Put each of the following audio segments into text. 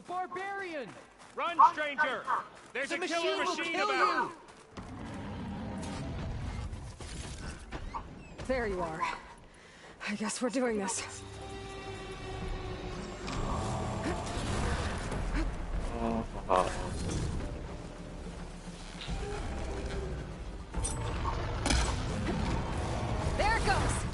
barbarian! Run, stranger! There's a killer machine will kill about! you! There you are. I guess we're doing this. There it goes!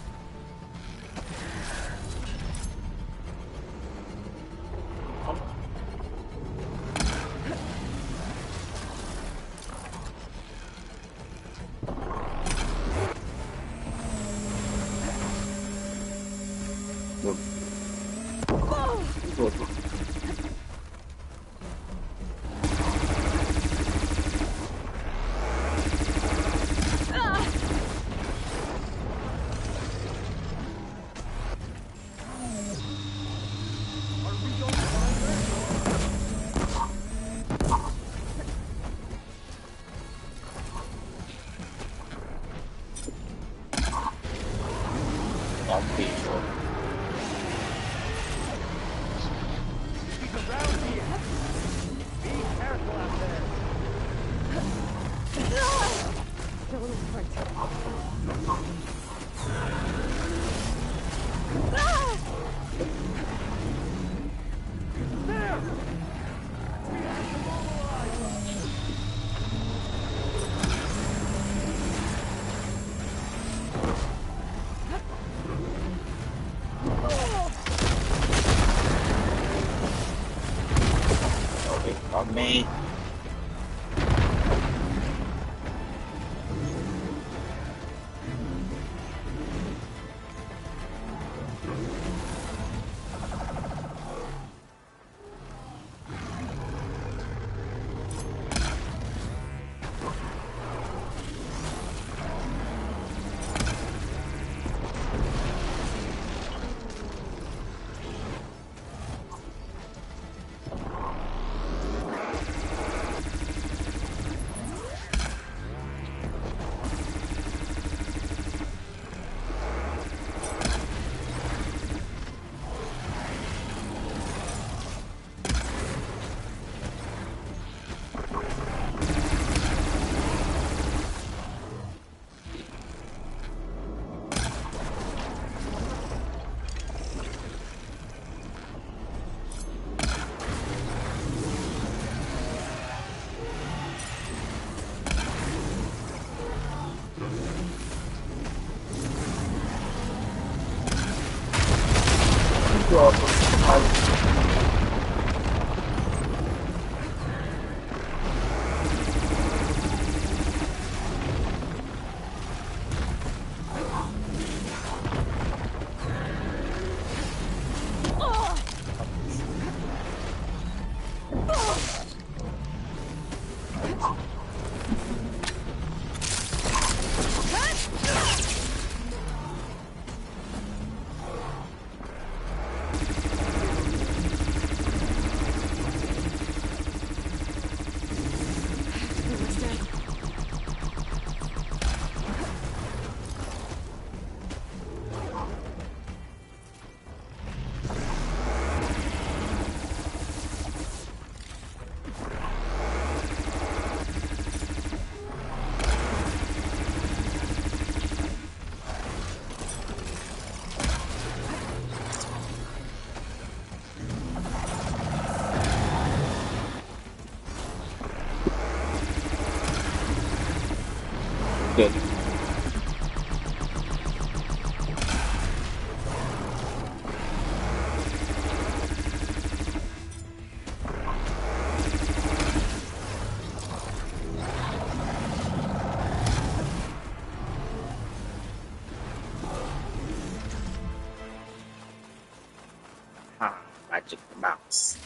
Me. Good. Magic box.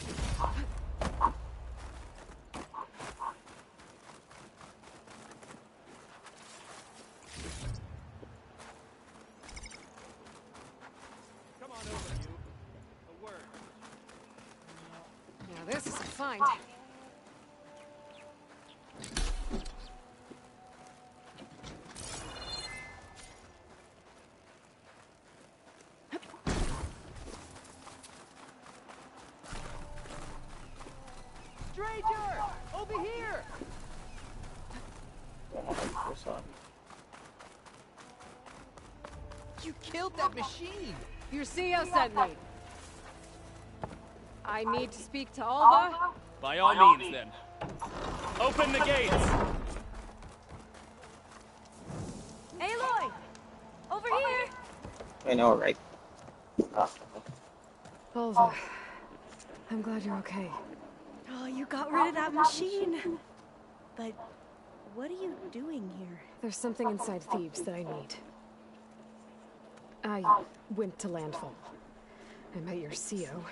This is a find. Son. You killed that machine! Your CEO sent me. I need to speak to Alba. By all means, then. Open the gates! Aloy! Over here! I know, right? Ah, Alva, I'm glad you're okay. Oh, you got rid of that machine. But what are you doing here? There's something inside Thebes that I need. I went to landfall. I met your CEO.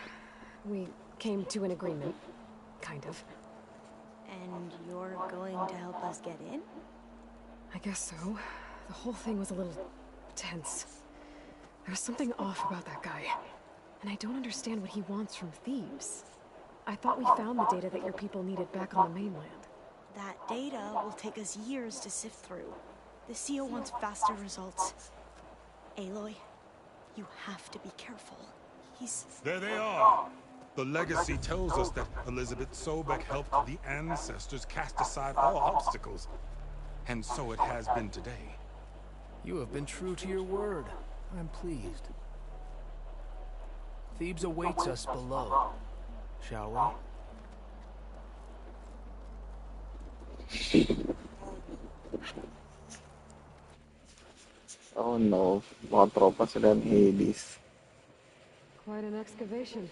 We came to an agreement, kind of. And you're going to help us get in? I guess so. The whole thing was a little tense. There was something off about that guy. And I don't understand what he wants from Thebes. I thought we found the data that your people needed back on the mainland. That data will take us years to sift through. The CEO wants faster results. Aloy, you have to be careful. He's... There they are! The legacy tells us that Elizabeth Sobek helped the ancestors cast aside all obstacles. And so it has been today. You have been true to your word. I'm pleased. Thebes awaits us below. Shall we? oh no, mga tropa sila ng Hades. Quite an excavation.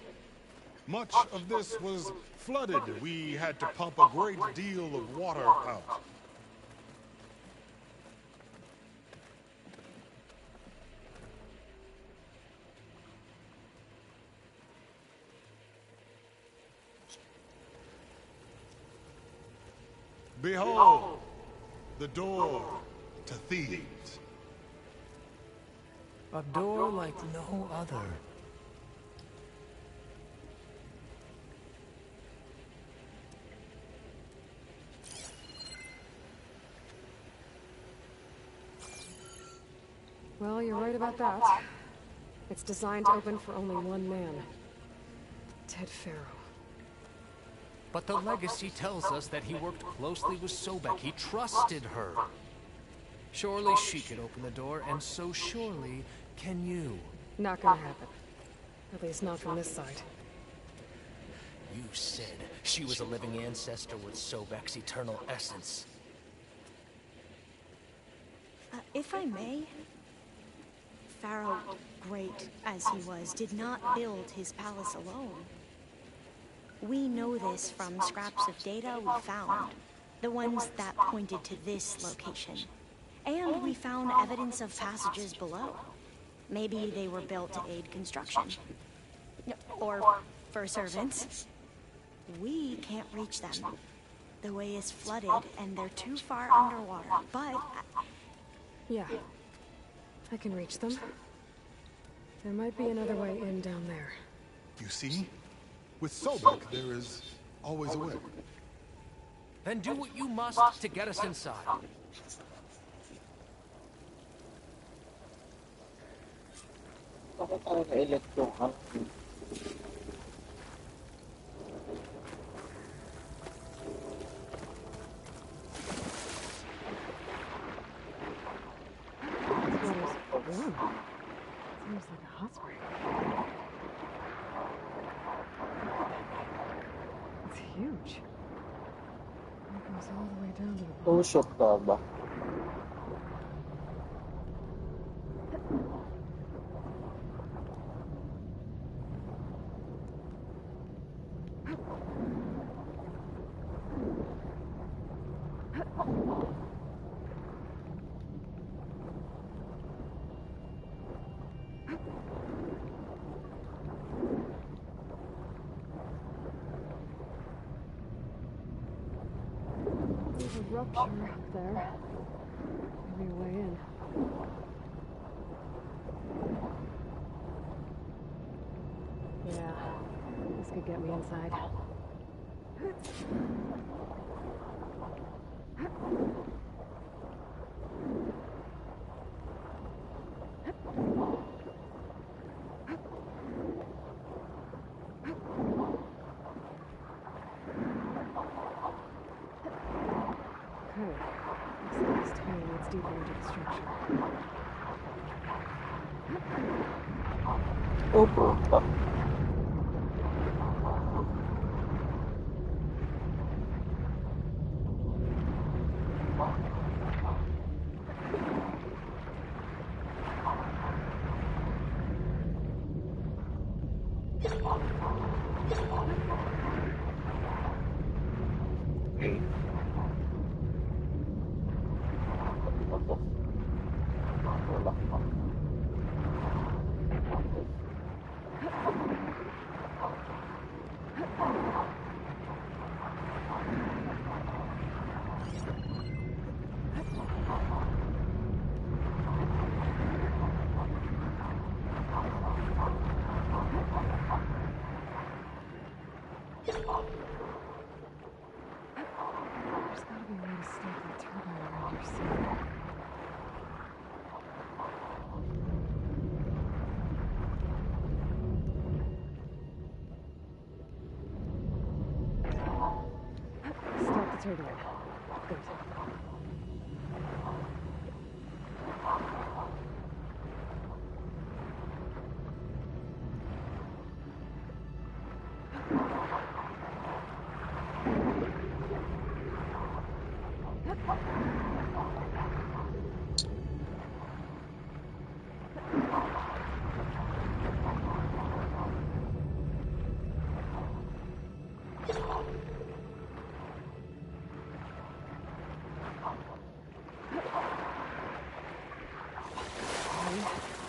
Much of this was flooded. We had to pump a great deal of water out. Behold, the door to Thebes. A door like no other. Well, you're right about that. It's designed to open for only one man. Ted Faro. But the legacy tells us that he worked closely with Sobek. He trusted her. Surely she could open the door, and so surely can you. Not gonna happen. At least not from this side. You said she was a living ancestor with Sobek's eternal essence. If I may, Faro, great as he was, did not build his palace alone. We know this from scraps of data we found, the ones that pointed to this location. And we found evidence of passages below. Maybe they were built to aid construction. Or for servants. We can't reach them. The way is flooded and they're too far underwater, but... Yeah. I can reach them. There might be another way in down there. You see? With Sobek, there is always a way. Then do what you must to get us inside. Bakit tayo na-elect yung Water's warm. Seems like a hot spring. It's huge. It goes all the way down to the bottom. Tusok ka ba? There's a rupture up there. Maybe a way in. Yeah, this could get me inside. Okay, looks like this tunnel Oh, puta. Okay. Ako. Wala pa. There's gotta be a way to stop that turbine around here somewhere. Stop the turbine. Good.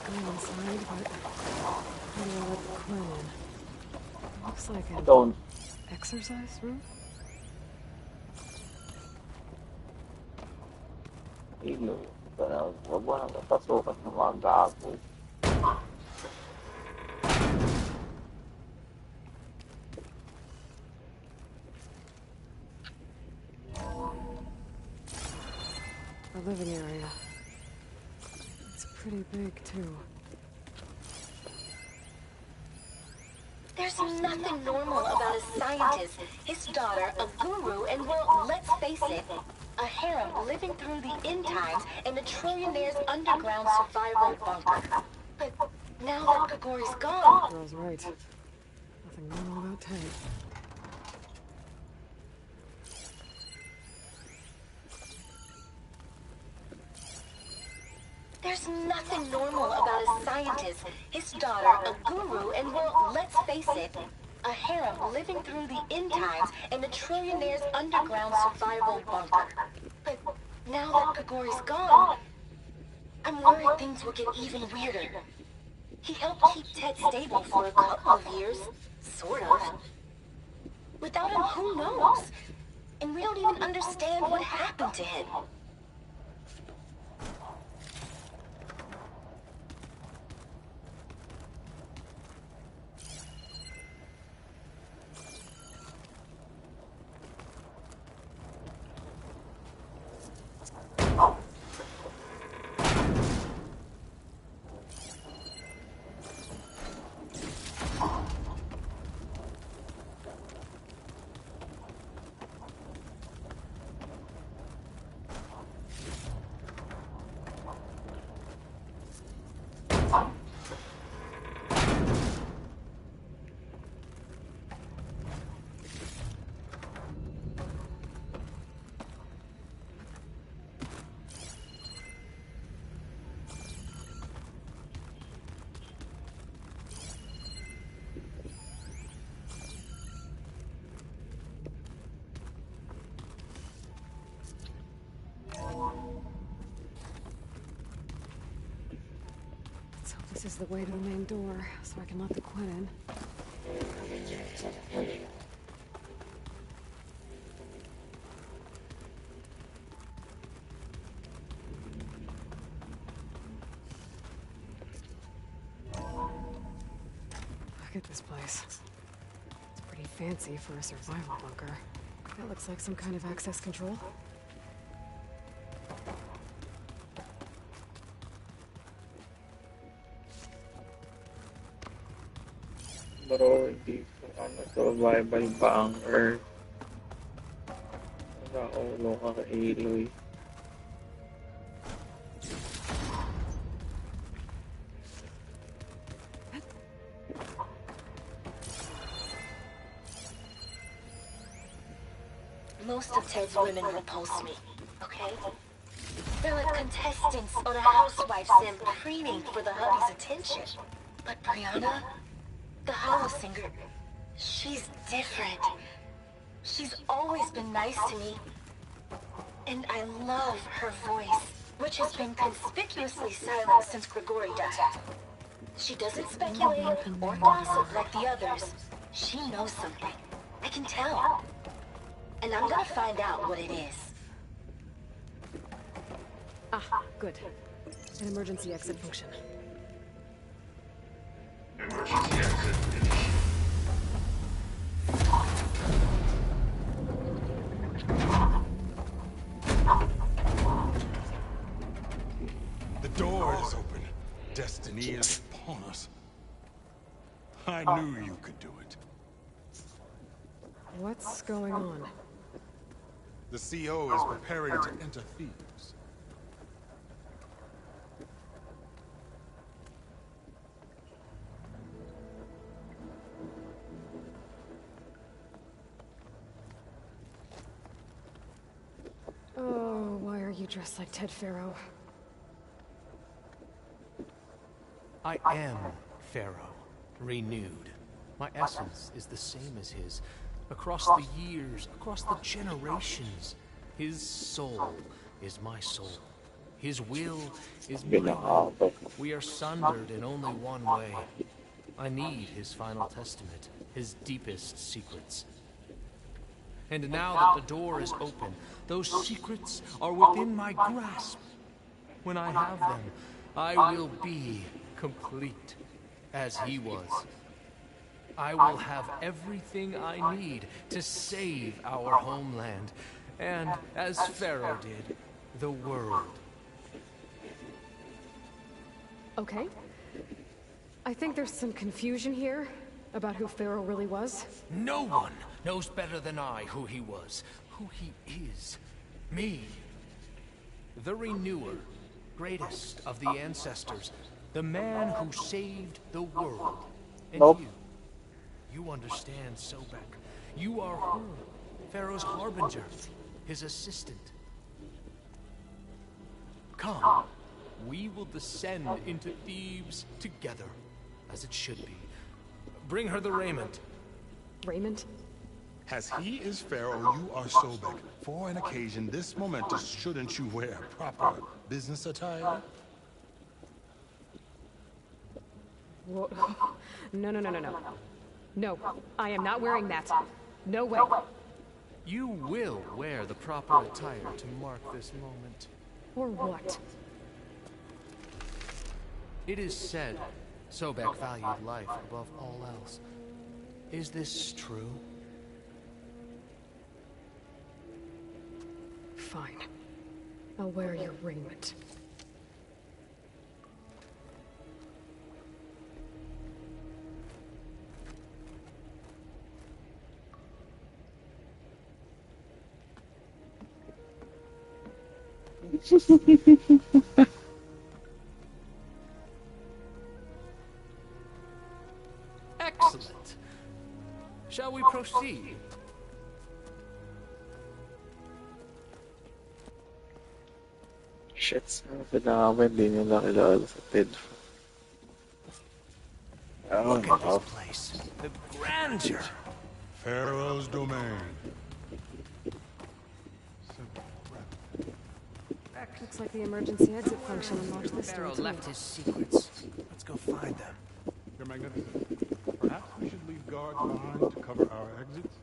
Going inside, but how do I let the Quinn in? It looks like an Don't. exercise room? Ilo. Huwag mo nang napasukan ng mga gago. A living area. It's pretty big, too. There's nothing normal about a scientist, his daughter, a guru, and well, let's face it, a harem living through the end times in a trillionaire's underground survival bunker. But now that Gregori's gone, Girl's right. Nothing normal about Ted. there's nothing normal about a scientist, his daughter, a guru, and well, let's face it, a harem living through the end times in a trillionaire's underground survival bunker. But now that Gregori's gone, I'm worried things will get even weirder. He helped keep Ted stable for a couple of years, sort of. Without him, who knows? And we don't even understand what happened to him. So this is the way to the main door, so I can let the Quinn in. Look at this place. It's pretty fancy for a survival bunker. That looks like some kind of access control. Bro, hindi ko survival bunker. Nakaulo ka ka Aloy. Most of Ted's women repulse me, okay? They're like contestants on a housewife sim preening for the hubby's attention. But Brianna, the hollow singer, she's different. She's always been nice to me. And I love her voice, which has been conspicuously silent since Grigori died. She doesn't speculate or gossip like the others. She knows something. I can tell. And I'm gonna find out what it is. Ah, good. An emergency exit function. The door is open. Destiny is upon us. I knew you could do it. What's going on? The CO is preparing to enter Thebes. Oh, why are you dressed like Ted Faro? I am Faro, renewed. My essence is the same as his. Across the years, across the generations, his soul is my soul. His will is my will. We are sundered in only one way. I need his final testament, his deepest secrets. And now that the door is open, those secrets are within my grasp. When I have them, I will be complete, as he was. I will have everything I need to save our homeland, and, as Faro did, the world. Okay. I think there's some confusion here about who Faro really was. No one knows better than I who he was, who he is. Me. The Renewer, greatest of the ancestors, the man who saved the world. And you understand, Sobek. You are her, Pharaoh's harbinger, his assistant. Come, we will descend into Thebes together, as it should be. Bring her the raiment. Raymond? As he is Pharaoh, you are Sobek. For an occasion this momentous, shouldn't you wear proper business attire? Whoa. No. No, I am not wearing that. No way. You will wear the proper attire to mark this moment. Or what? It is said Sobek valued life above all else. Is this true? Fine. I'll wear your raiment. Excellent. Shall we proceed? Shit, sabi na kami, hindi nila kilala sa TED. Look at this place. The grandeur. Pharaoh's domain. Looks like the emergency exit function unlocked this door Pharaoh too. left his secrets. Let's go find them. Your Magnificence, perhaps we should leave guards behind to cover our exits?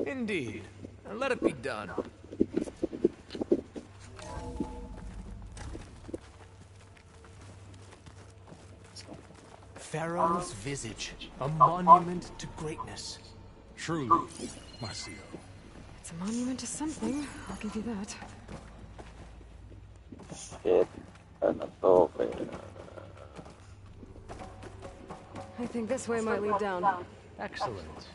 Indeed. And let it be done. Pharaoh's visage, a monument to greatness. Truly, my CO. It's a monument to something, I'll give you that. Shit, ano to, I think this way might lead down. Excellent.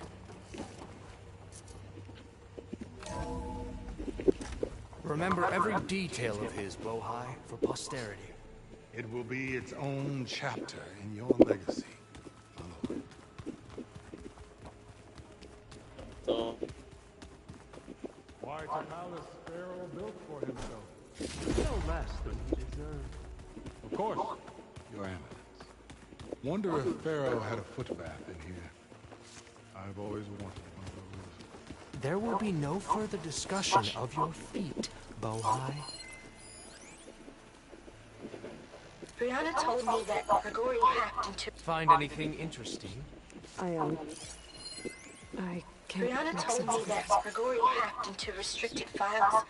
Remember every detail of his, Bohai, for posterity. It will be its own chapter in your legacy, my lord. fights a palace Pharaoh built for himself. No less than he deserved. Of course, Your Eminence. Wonder if Pharaoh had a foot bath in here. I've always wanted one of those. There will be no further discussion of your feet, Bohai. Brianna told me that Grigori hacked into... Find anything interesting? I can't Brianna make told sense me of that this. Grigori hacked into restricted files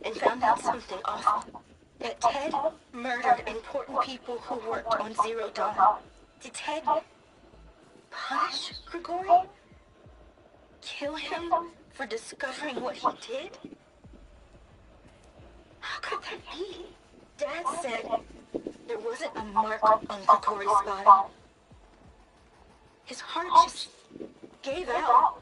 and found out something awful. That Ted murdered important people who worked on Zero Dawn. Did Ted punish Grigori? Kill him for discovering what he did? How could that be? Dad said there wasn't a mark on Grigori's body. His heart just gave out.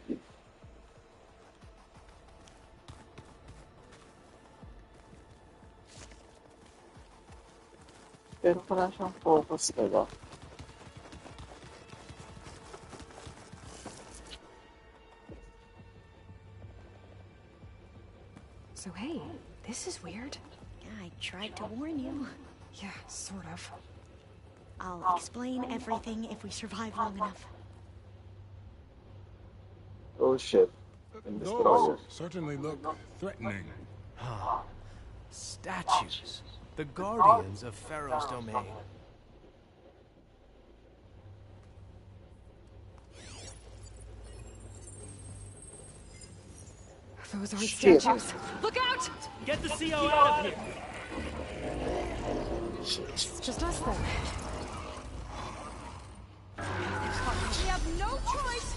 Quero relaxar pouco, se legal. So hey, this is weird. Yeah, I tried to warn you. Yeah, sort of. I'll explain everything if we survive long enough. Oh shit. And Those destroyers. certainly look threatening. Statues. The guardians of Pharaoh's domain. Those aren't Shit. statues. Look out! Get the CO out of here! It's just us then. We have no choice.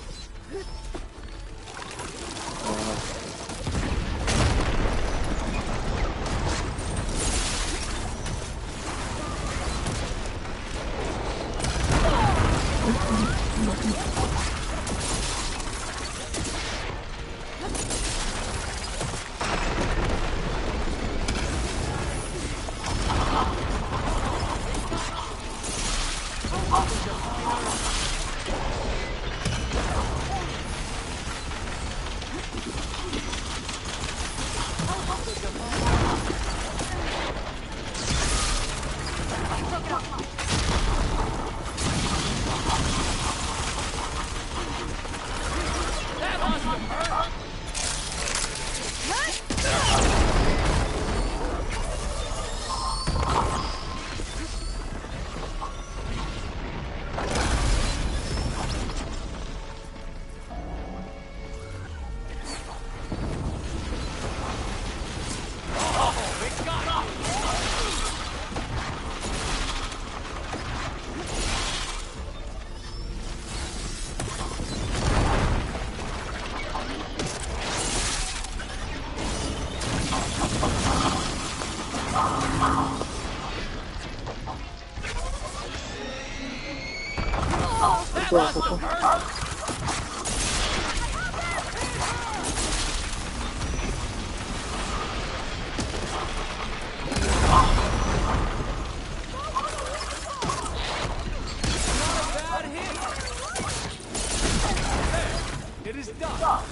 It is done.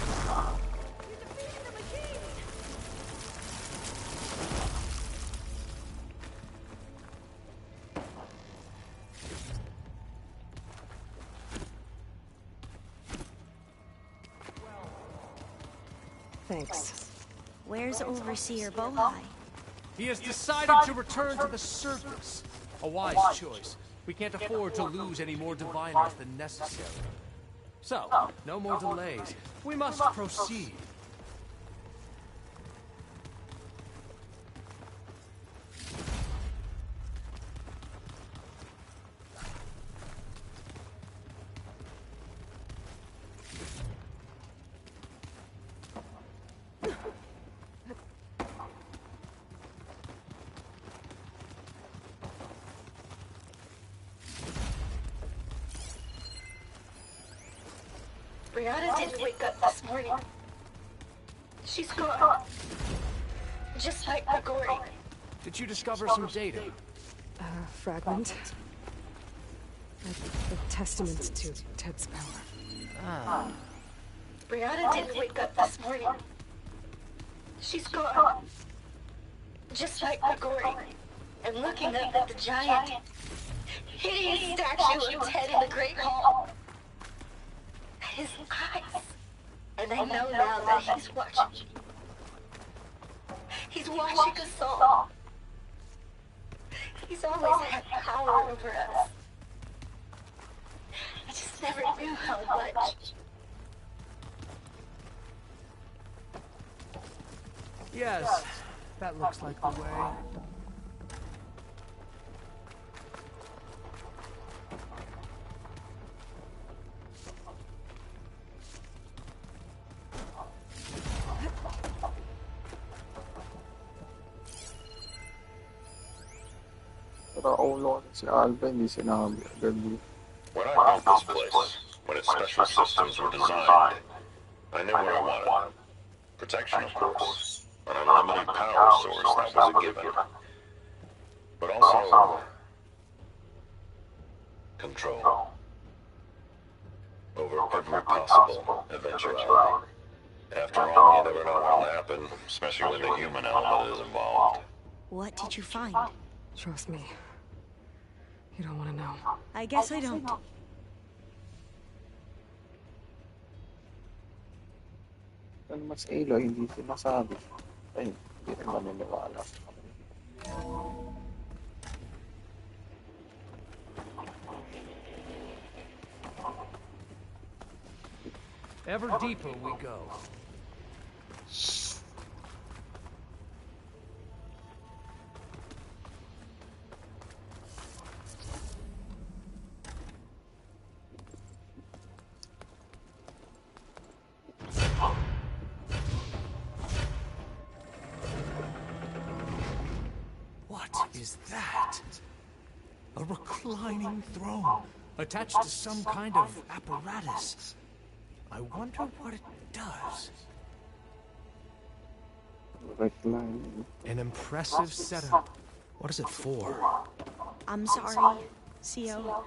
Thanks. Where's Overseer Bohai? He has decided to return to the surface. A wise choice. We can't afford to lose any more diviners than necessary. So, no more delays. We must proceed. Brianna didn't wake up this morning. She's gone. Just like Grigori. Did you discover some data? Fragment. A testament to Ted's power. Brianna didn't wake up this morning. She's gone. Just like Grigori. And looking up at the giant, hideous statue of Ted in the Great Hall. His eyes. And I know now that he's watching. He's watching us all. He's always had power over us. I just never knew how much. Yes, that looks like the way. Pero ulo si Alba, hindi sinabi agad. When I built this place, when its special systems were designed, I knew what I wanted. Protection, of course. An unlimited power source, that was a given. But also... control. Over every possible eventuality. After all, you never know what'll happen, especially when the human element is involved. What did you find? Trust me. You don't want to know. I guess I don't. Ano mas Aloy, hindi sinasabi. Ay, hindi rin maniniwala. Ever deeper we go. What is that? A reclining throne, attached to some kind of apparatus. I wonder what it does. Recline. An impressive setup. What is it for? I'm sorry, CO.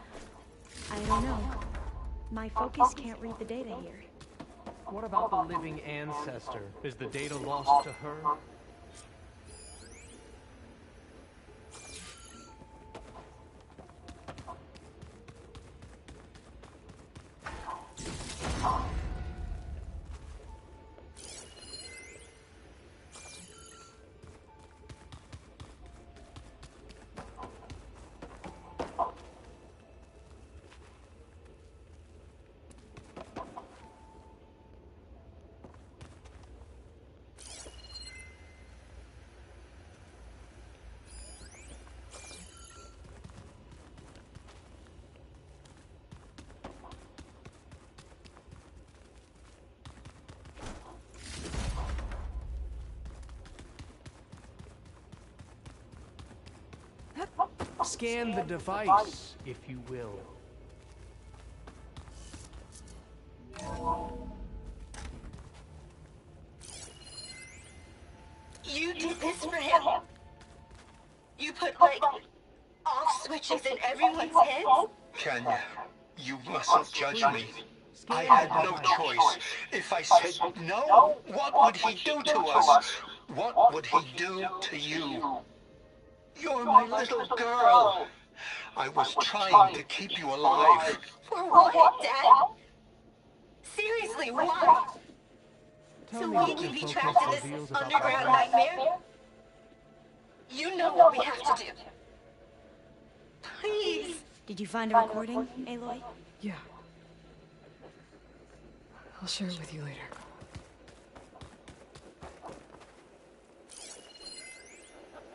I don't know. My focus can't read the data here. What about the living ancestor? Is the data lost to her? Scan the device, if you will. You did this for him. You put, like, off switches in everyone's heads? Kenya, you mustn't judge me. I had no choice. If I said no, what would he do to us? What would he do to you? You're my little girl. I was trying to keep you alive. For what, Dad? Seriously, why? So we can be trapped in this underground nightmare? You know what we have to do. Please. Did you find a recording, Aloy? Yeah. I'll share it with you later.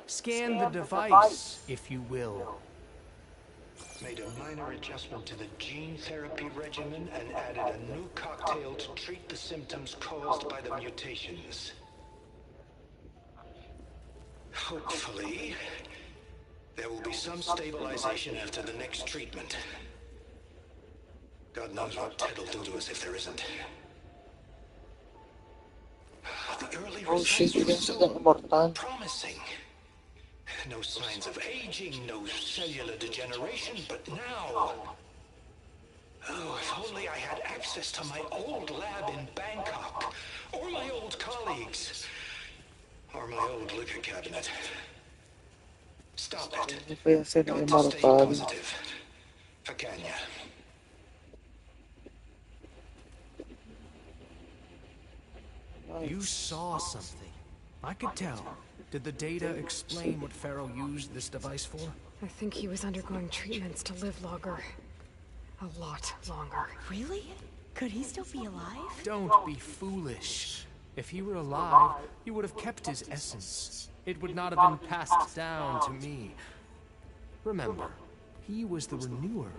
Scan the device, if you will. Made a minor adjustment to the gene therapy regimen and added a new cocktail to treat the symptoms caused by the mutations. Hopefully, there will be some stabilization after the next treatment. God knows what Ted will do to us if there isn't. The early Oh shit, results you were guys so are immortal. promising. No signs of aging, no cellular degeneration, but now... Oh, if only I had access to my old lab in Bangkok, or my old colleagues. or my old liquor cabinet. Stop it. Kaya sila Got to stay immortal. positive. Fakanya. You saw something. I could tell. Did the data explain what Faro used this device for? I think he was undergoing treatments to live longer. A lot longer. Really? Could he still be alive? Don't be foolish. If he were alive, he would have kept his essence. It would not have been passed down to me. Remember, he was the renewer.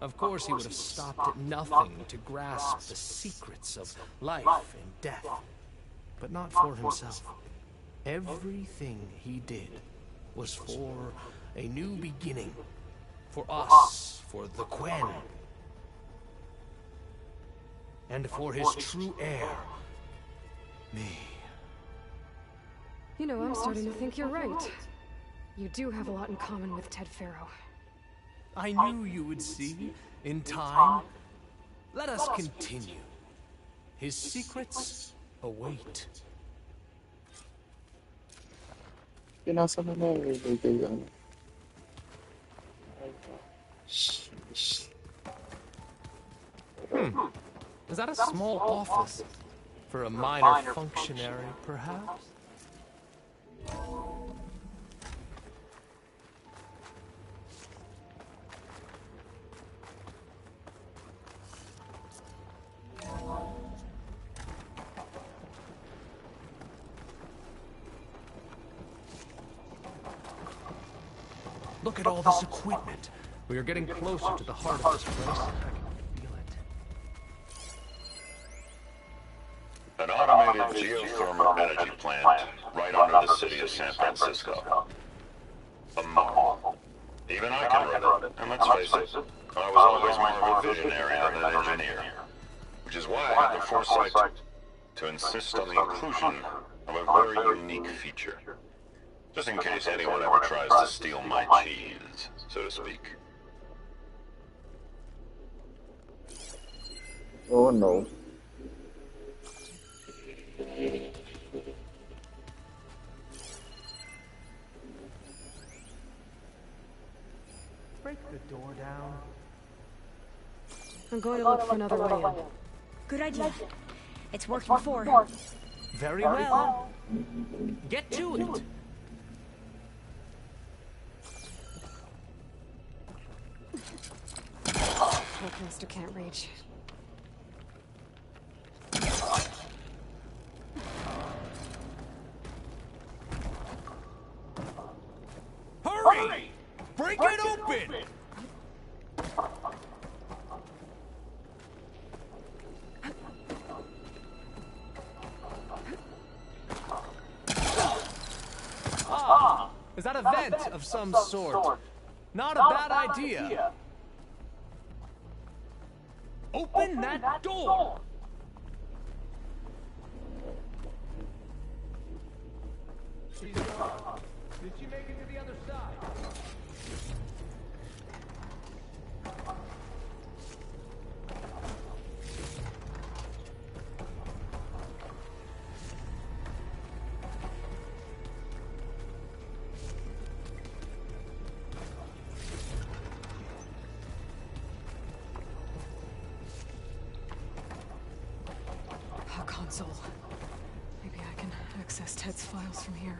Of course he would have stopped at nothing to grasp the secrets of life and death. But not for himself. Everything he did was for a new beginning. For us, for the Quen. And for his true heir, me. You know, I'm starting to think you're right. You do have a lot in common with Ted Faro. I knew you would see, in time. Let us continue. His secrets await. Pinasa mo na ilagay yan. Is that a small office? For a minor functionary, perhaps? Look at all this equipment. We are getting closer to the heart of this place. I can feel it. An automated geothermal energy plant right under the city of San Francisco. A marvel. Even I can run it, and let's face it, I was always more of a visionary than an engineer. Which is why I had the foresight to insist on the inclusion of a very unique feature. Just in case anyone ever tries to steal my cheese, so to speak. Oh no. Break the door down. I'm going to look for another way in. Good idea. It's worked before. Very well. Get to it. Master can't reach. Hurry! Break it open! Ah! Is that a vent of some sort? Not a bad idea. Open that door! She's gone. Did she make it to the other side? A console. Maybe I can access Ted's files from here.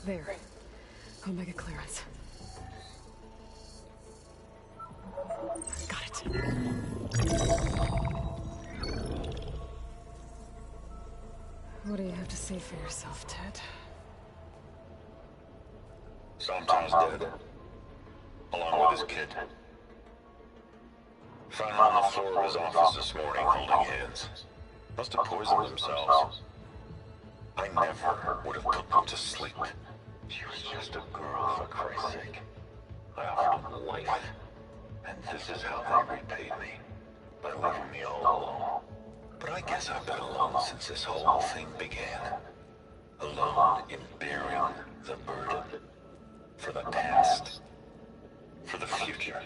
There. Omega clearance. Got it. What do you have to say for yourself, Ted? Sometimes dead. Along with his kid. Found him on the floor of his office this morning, holding hands. Must have poisoned themselves. I never would have put them to sleep. She was just a girl, for Christ's sake. I offered them life, and this is how they repaid me, by leaving me all alone. But I guess I've been alone since this whole thing began. Alone in bearing the burden. For the past. For the future.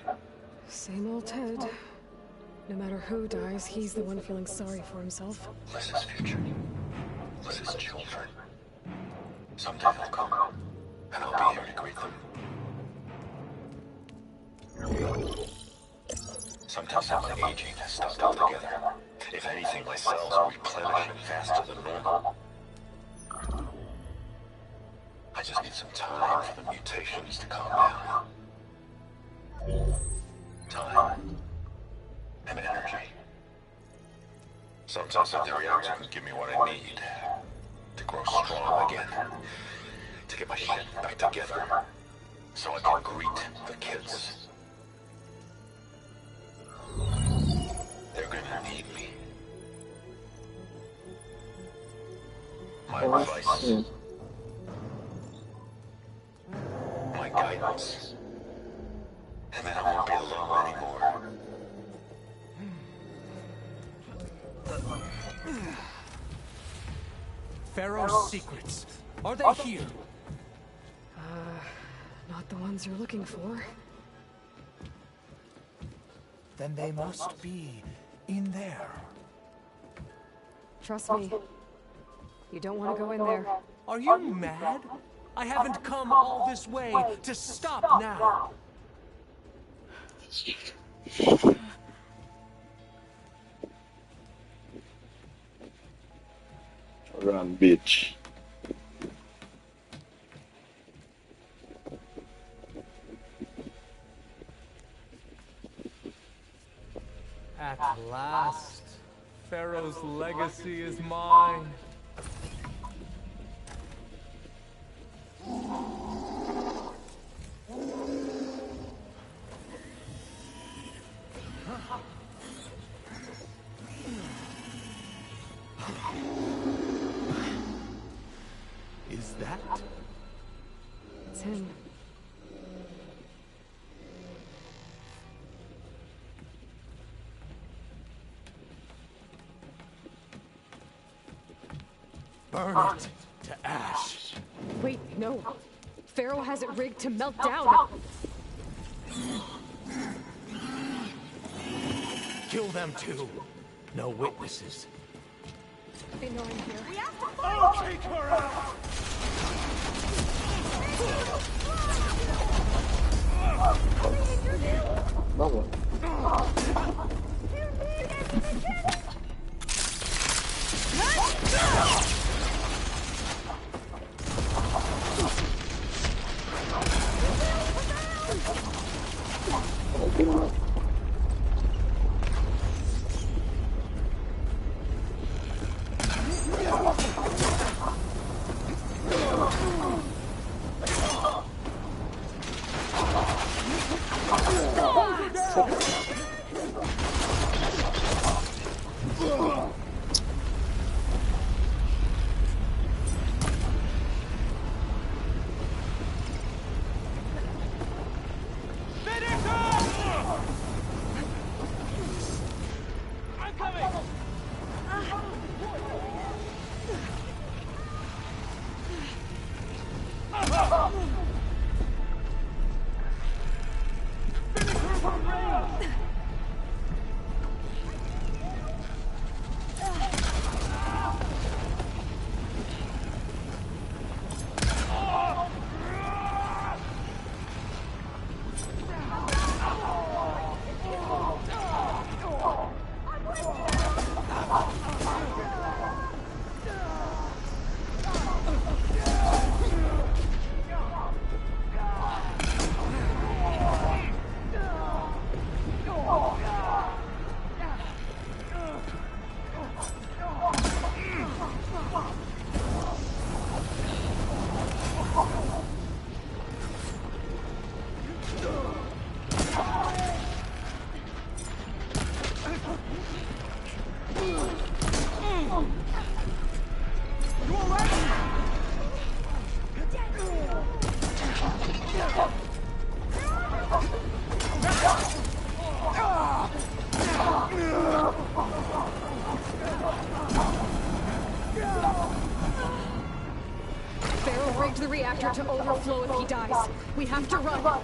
Same old Ted. No matter who dies, he's the one feeling sorry for himself. Liz's future. Liz's children. Someday they'll come, and I'll be here to greet them. Sometimes I'm aging has stopped altogether. If anything, my cells are replenishing faster than normal. I just need some time for the mutations to calm down. Time. And energy. Sometimes the reactor can give me what I need. To grow strong again. To get my shit back together. So I can greet the kids. They're gonna need me. My advice. My guidance. And then I won't be alone anymore. Faro's secrets. Are they here? Not the ones you're looking for. Then they must be in there. Trust me. You don't want to go in there. Are you mad? I haven't come all this way to stop now. Run, bitch. At last, Faro's legacy is mine. Is that? It's him. Burn it to ash. Wait, no. Faro has it rigged to melt down. Kill them too. No witnesses. They know I'm here. I'll take her out! Bawa. the reactor to overflow if he dies. We have to run.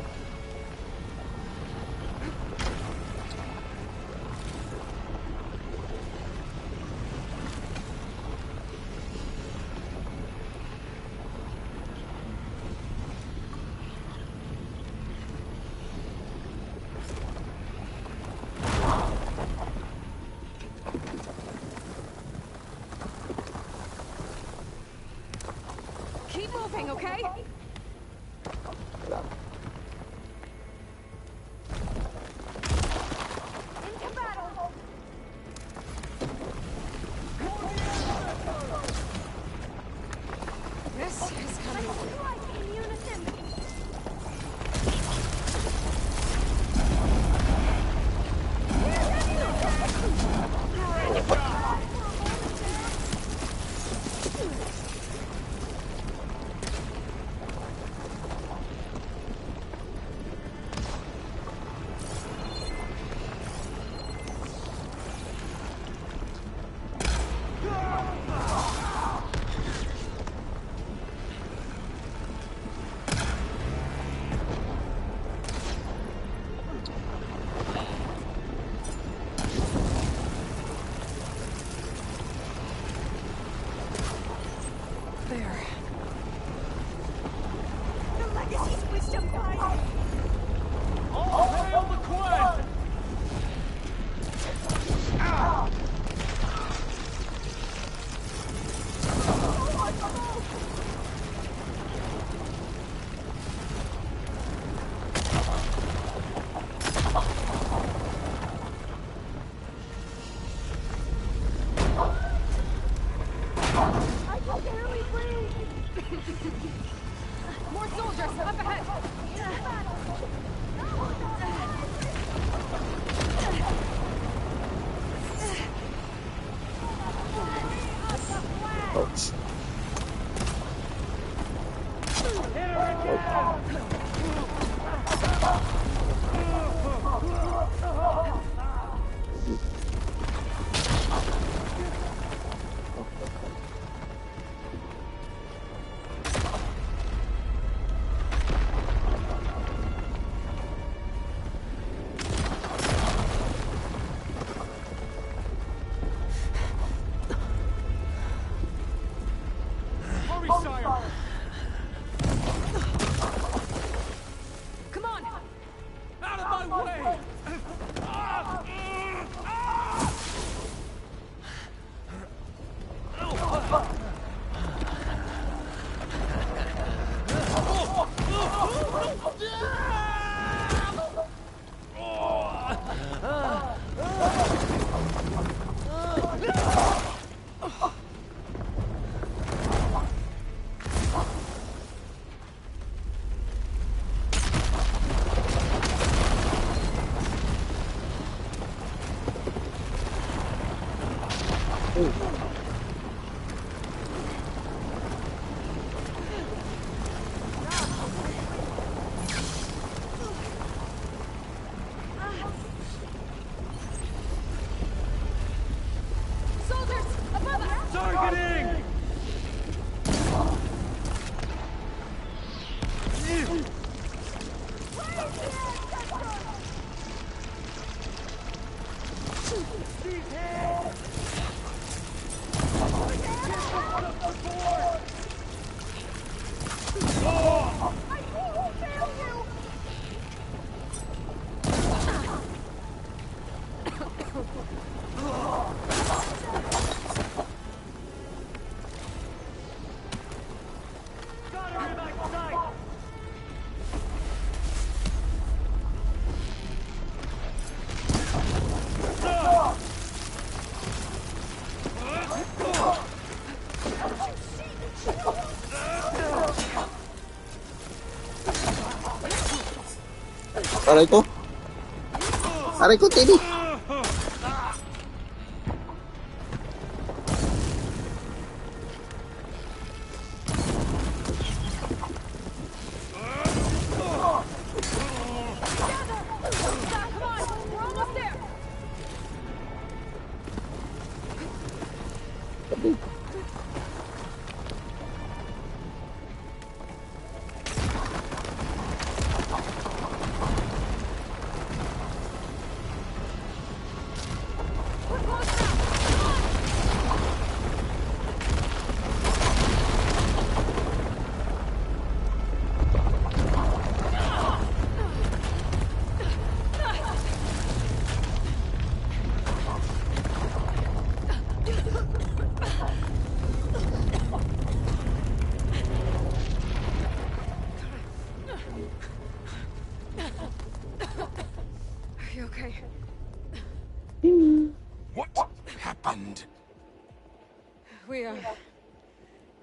Keep moving, okay? Into battle! This is coming. In unison. There. The legacy's wisdom guide! All hail the Queen! I can barely breathe! More soldiers up ahead. Ouch. Hurry, sire! Come on. Out of my way! Soldiers above us. Targeting! Got her in my sight! Aray ko! Aray ko, Timmy! Come on. We're almost there.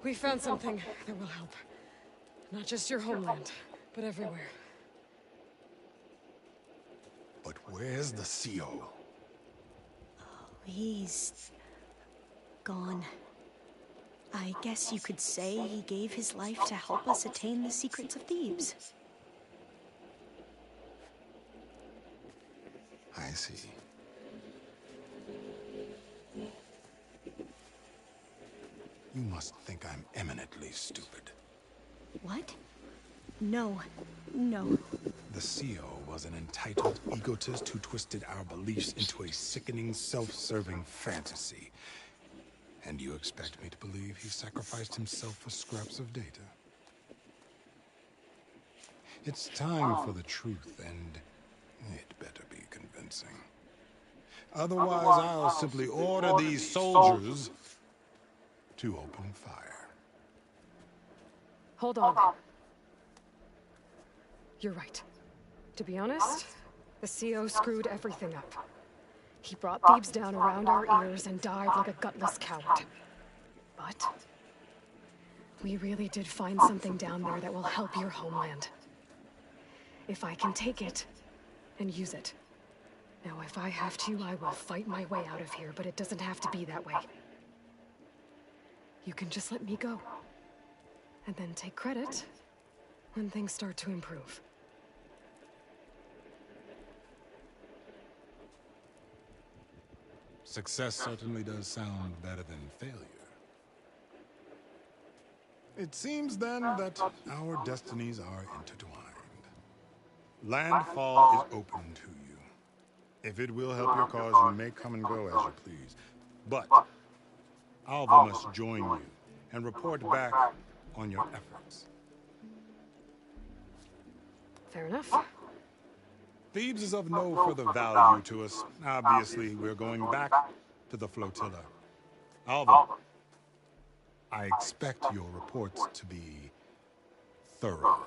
We found something that will help. Not just your homeland, but everywhere. But where's the CO? He's gone. I guess you could say he gave his life to help us attain the secrets of Thebes. I see. You must think I'm eminently stupid. What? No. The CO was an entitled egotist who twisted our beliefs into a sickening, self-serving fantasy. And you expect me to believe he sacrificed himself for scraps of data? It's time for the truth, and it better be convincing. Otherwise, I'll simply order these soldiers to open fire. Hold on. You're right. To be honest, the CO screwed everything up. He brought Thebes down around our ears and died like a gutless coward. But we really did find something down there that will help your homeland. If I can take it and use it. Now, if I have to, I will fight my way out of here, but it doesn't have to be that way. You can just let me go. And then take credit when things start to improve. Success certainly does sound better than failure. It seems then that our destinies are intertwined. Landfall is open to you. If it will help your cause, you may come and go as you please. But Alva must join you and report back on your efforts. Fair enough. Thebes is of no further value to us. Obviously, we're going back to the flotilla. Alva, I expect your reports to be thorough.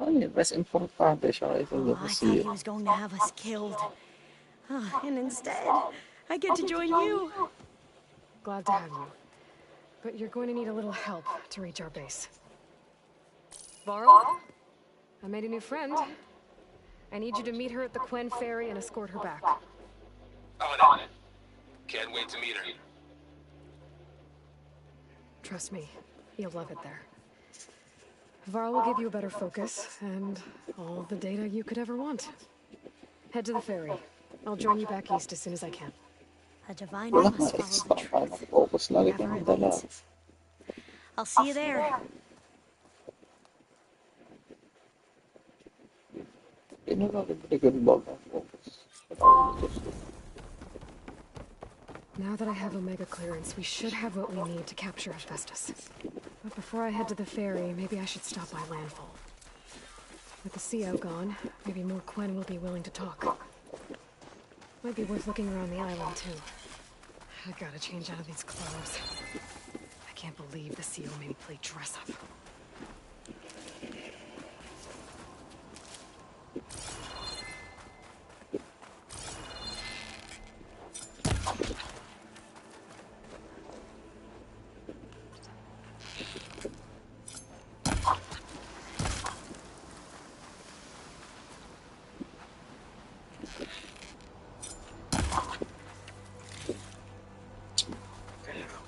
Ano, mas importante siya kaysa Oh, sa I thought CEO. he was going to have us killed. And instead, I get to join you. Glad to have you. But you're going to need a little help to reach our base. Varl? I made a new friend. I need you to meet her at the Quen Ferry and escort her back. On it. Can't wait to meet her. Trust me, you'll love it there. Varl will give you a better focus, and all the data you could ever want. Head to the ferry. I'll join you back east as soon as I can. A divine Wala must nga follow the extra. truth, Focus lagi wherever kang it dala. leads. I'll see you there. Yun na pretty good ball ng focus. But I just Now that I have Omega clearance, we should have what we need to capture Hephaestus. But before I head to the ferry, maybe I should stop by Landfall. With the CO gone, maybe more Quen will be willing to talk. Might be worth looking around the island, too. I gotta change out of these clothes. I can't believe the CO made me play dress-up.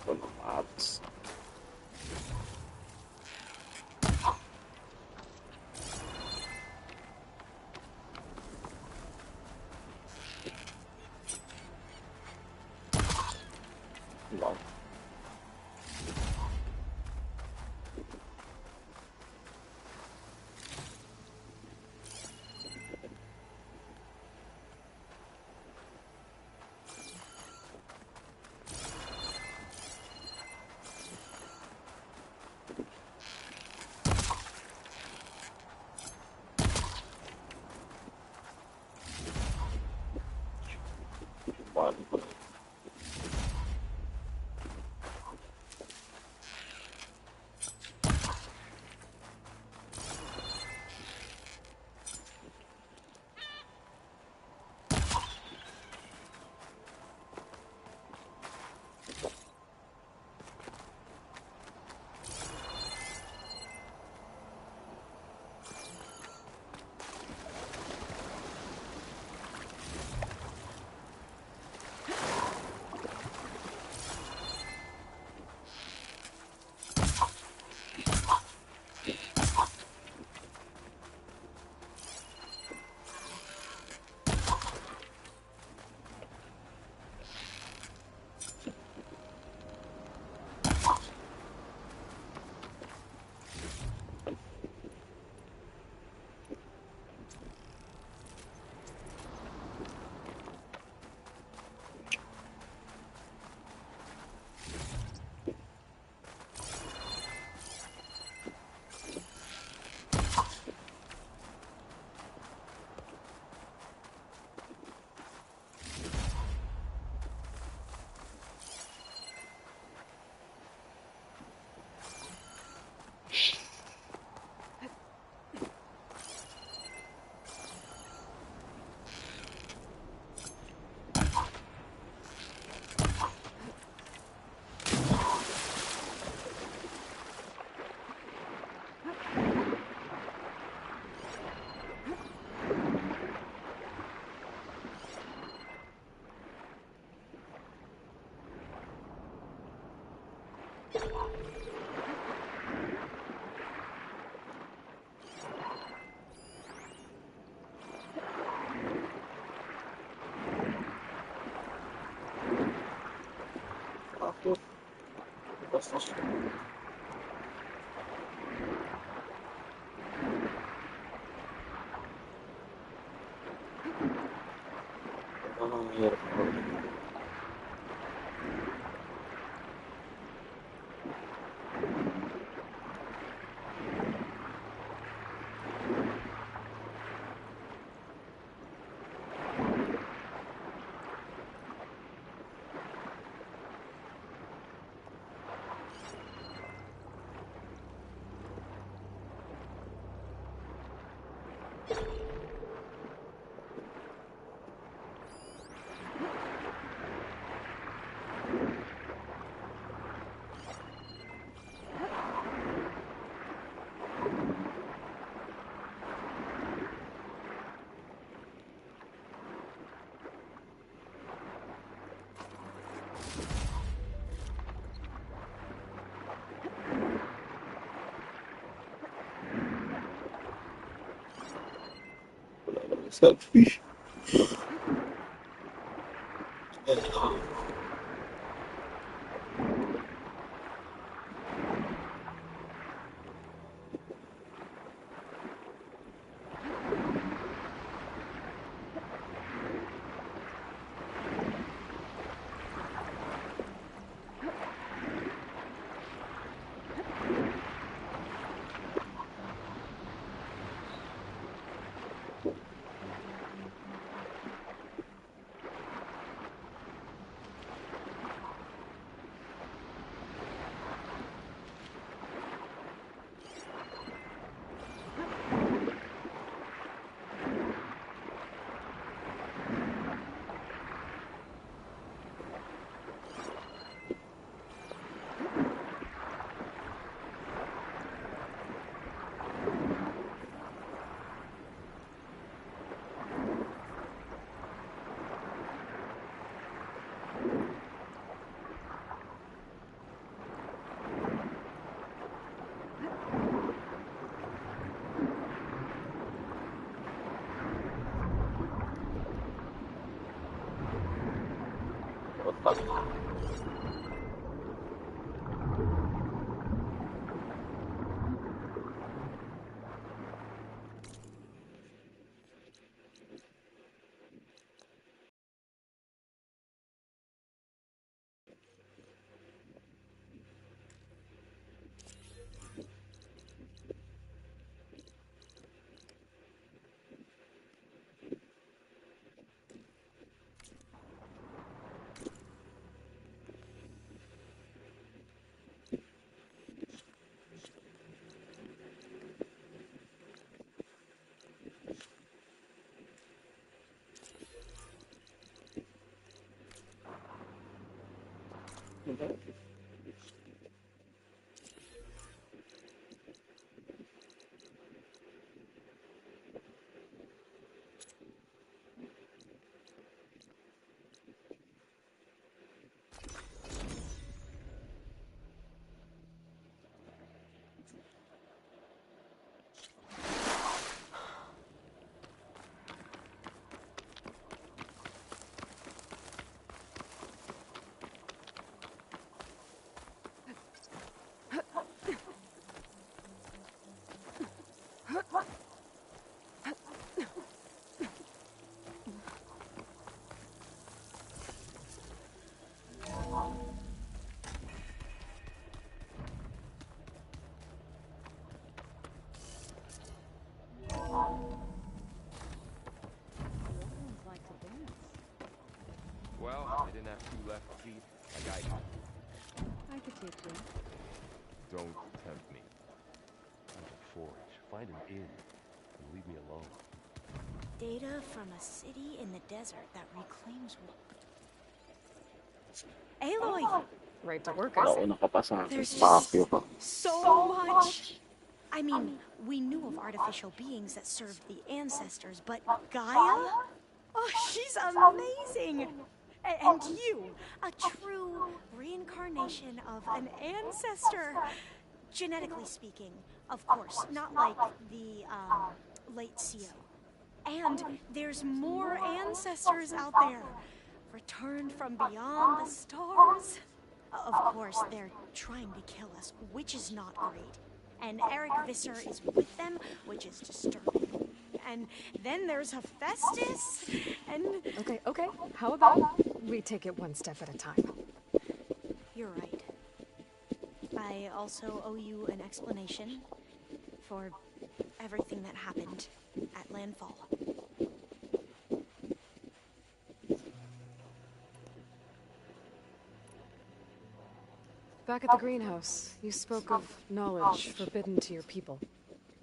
full of abs. Wow. One. Bakit? Basta siya. Ang hirap ko. Selfish. Well, I didn't have two left feet. I got you. I could take two. Don't tempt me. I'm a forge. Find an inn and leave me alone. Data from a city in the desert that reclaims Aloy! Right to work, Nauna ka pa sa akin. There's Pakyo just ka. so much. I mean, we knew of artificial beings that served the ancestors, but Gaia? Oh, she's amazing! And you, a true reincarnation of an ancestor. Genetically speaking, of course, not like the, late CO. And there's more ancestors out there, returned from beyond the stars. Of course, they're trying to kill us, which is not great. And Eric Visser is with them, which is disturbing. And then there's Hephaestus, and... Okay. How about we take it one step at a time? You're right. I also owe you an explanation for everything that happened at Landfall. Back at the greenhouse, you spoke of knowledge forbidden to your people.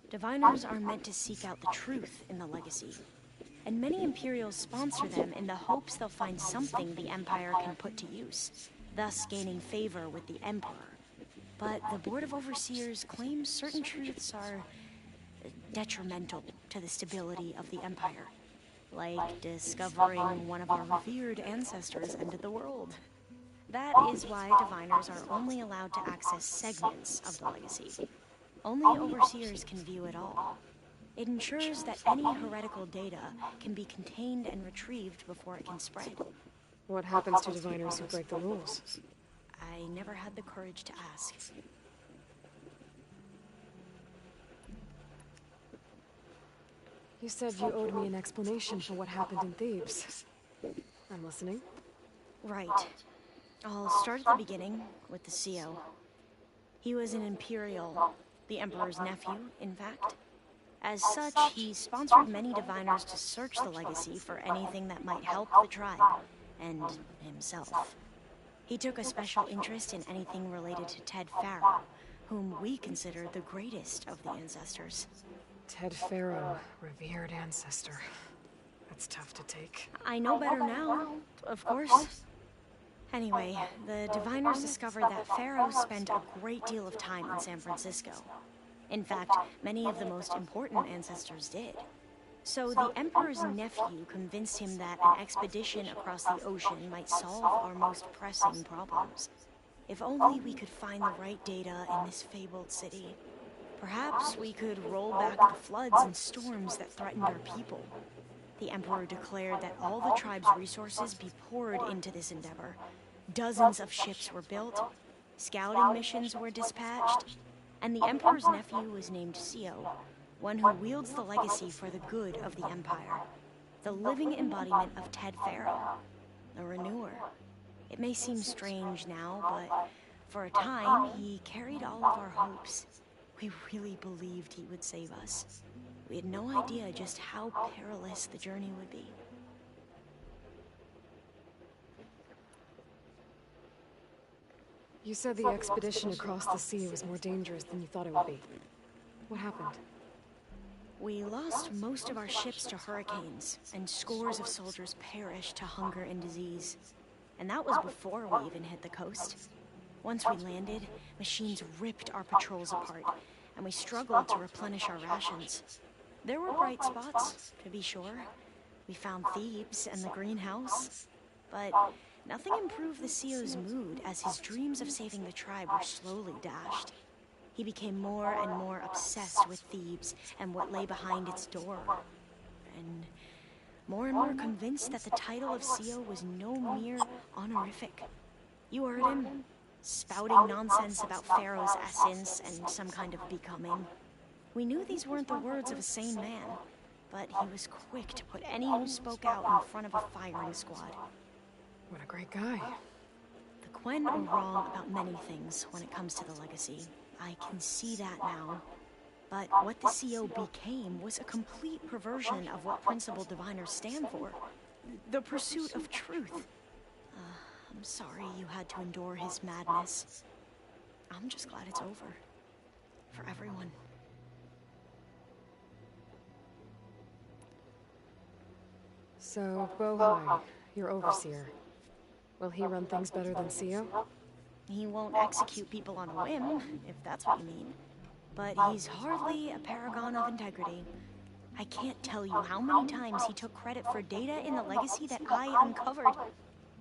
Diviners are meant to seek out the truth in the legacy, and many Imperials sponsor them in the hopes they'll find something the Empire can put to use, thus gaining favor with the Emperor. But the Board of Overseers claims certain truths are detrimental to the stability of the Empire, like discovering one of our revered ancestors ended the world. That is why Diviners are only allowed to access segments of the legacy. Only Overseers can view it all. It ensures that any heretical data can be contained and retrieved before it can spread. What happens to Diviners who break the rules? I never had the courage to ask. You said you owed me an explanation for what happened in Thebes. I'm listening. Right. I'll start at the beginning with the CO. He was an Imperial, the Emperor's nephew, in fact. As such, he sponsored many Diviners to search the legacy for anything that might help the tribe, and himself. He took a special interest in anything related to Ted Faro, whom we consider the greatest of the ancestors. Ted Faro, revered ancestor. That's tough to take. I know better now, of course. Anyway, the Diviners discovered that Faro spent a great deal of time in San Francisco. In fact, many of the most important ancestors did. So the Emperor's nephew convinced him that an expedition across the ocean might solve our most pressing problems. If only we could find the right data in this fabled city. Perhaps we could roll back the floods and storms that threatened our people. The Emperor declared that all the tribe's resources be poured into this endeavor. Dozens of ships were built, scouting missions were dispatched, and the Emperor's nephew was named CO, one who wields the legacy for the good of the Empire. The living embodiment of Ted Faro, a renewer. It may seem strange now, but for a time, he carried all of our hopes. We really believed he would save us. We had no idea just how perilous the journey would be. You said the expedition across the sea was more dangerous than you thought it would be. What happened? We lost most of our ships to hurricanes, and scores of soldiers perished to hunger and disease. And that was before we even hit the coast. Once we landed, machines ripped our patrols apart, and we struggled to replenish our rations. There were bright spots, to be sure. We found Thebes and the greenhouse, but nothing improved the CO's mood as his dreams of saving the tribe were slowly dashed. He became more and more obsessed with Thebes and what lay behind its door. And more convinced that the title of CO was no mere honorific. You heard him, spouting nonsense about Pharaoh's essence and some kind of becoming. We knew these weren't the words of a sane man, but he was quick to put any who spoke out in front of a firing squad. What a great guy. The Quen are wrong about many things when it comes to the legacy. I can see that now. But what the CO became was a complete perversion of what principled diviners stand for. The pursuit of truth. I'm sorry you had to endure his madness. I'm just glad it's over. For everyone. So, Bohai, your overseer. Will he run things better than CO? He won't execute people on a whim, if that's what you mean. But he's hardly a paragon of integrity. I can't tell you how many times he took credit for data in the legacy that I uncovered.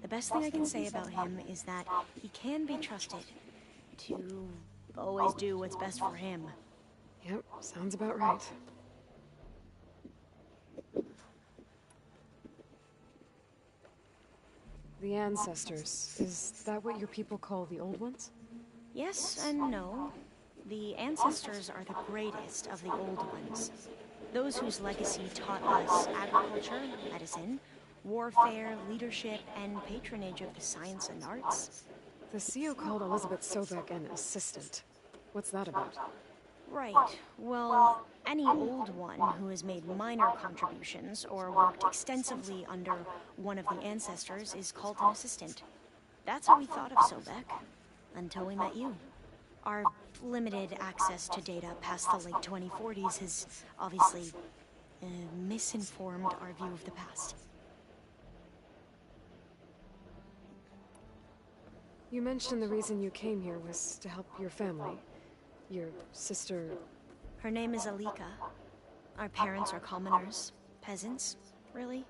The best thing I can say about him is that he can be trusted to always do what's best for him. Yep, sounds about right. The ancestors, is that what your people call the old ones? Yes and no. The ancestors are the greatest of the old ones. Those whose legacy taught us agriculture, medicine, warfare, leadership, and patronage of the science and arts. The CO called Elizabeth Sobek an assistant. What's that about? Right. Well, any old one who has made minor contributions or worked extensively under one of the ancestors is called an assistant. That's how we thought of Sobek, until we met you. Our limited access to data past the late 2040s has obviously misinformed our view of the past. You mentioned the reason you came here was to help your family. Your sister... Her name is Alika. Our parents are commoners. Peasants, really.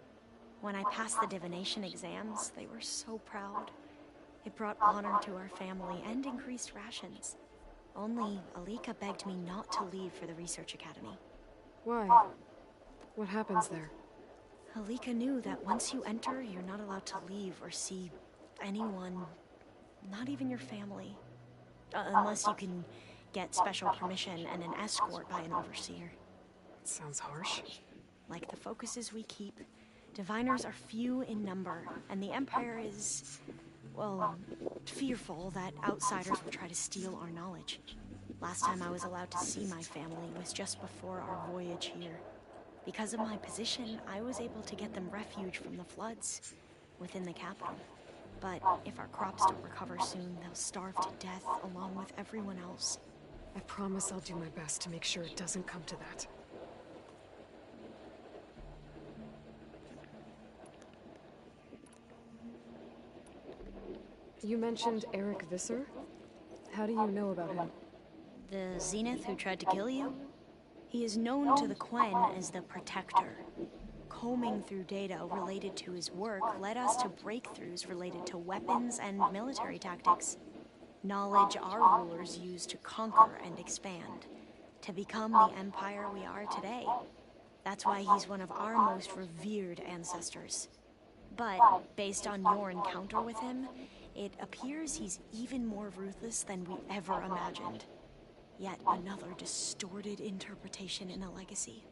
When I passed the divination exams, they were so proud. It brought honor to our family and increased rations. Only Alika begged me not to leave for the research academy. Why? What happens there? Alika knew that once you enter, you're not allowed to leave or see anyone, not even your family. Unless you can get special permission and an escort by an overseer. Sounds harsh. Like the focuses we keep, diviners are few in number, and the Empire is, well, fearful that outsiders will try to steal our knowledge. Last time I was allowed to see my family was just before our voyage here. Because of my position, I was able to get them refuge from the floods within the capital. But if our crops don't recover soon, they'll starve to death along with everyone else. I promise I'll do my best to make sure it doesn't come to that. You mentioned Eric Visser? How do you know about him? The Zenith who tried to kill you? He is known to the Quen as the Protector. Combing through data related to his work led us to breakthroughs related to weapons and military tactics. Knowledge our rulers used to conquer and expand, to become the empire we are today. That's why he's one of our most revered ancestors. But, based on your encounter with him, it appears he's even more ruthless than we ever imagined. Yet another distorted interpretation in a legacy.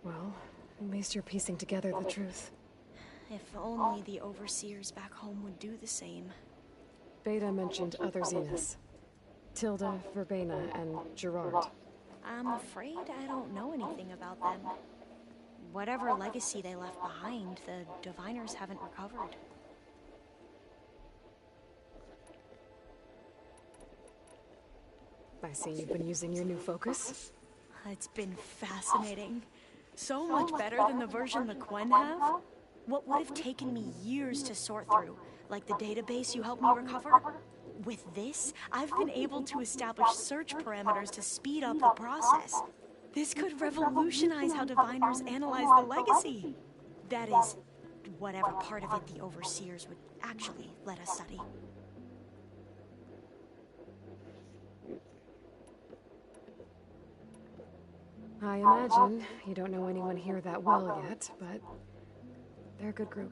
Well, at least you're piecing together the truth. If only the overseers back home would do the same. Beta mentioned other Zeniths. Tilda, Verbena, and Gerard. I'm afraid I don't know anything about them. Whatever legacy they left behind, the diviners haven't recovered. I see you've been using your new focus. It's been fascinating. So much better than the version the Quen have. What would have taken me years to sort through, like the database you helped me recover? With this, I've been able to establish search parameters to speed up the process. This could revolutionize how diviners analyze the legacy. That is, whatever part of it the overseers would actually let us study. I imagine you don't know anyone here that well yet, but they're a good group.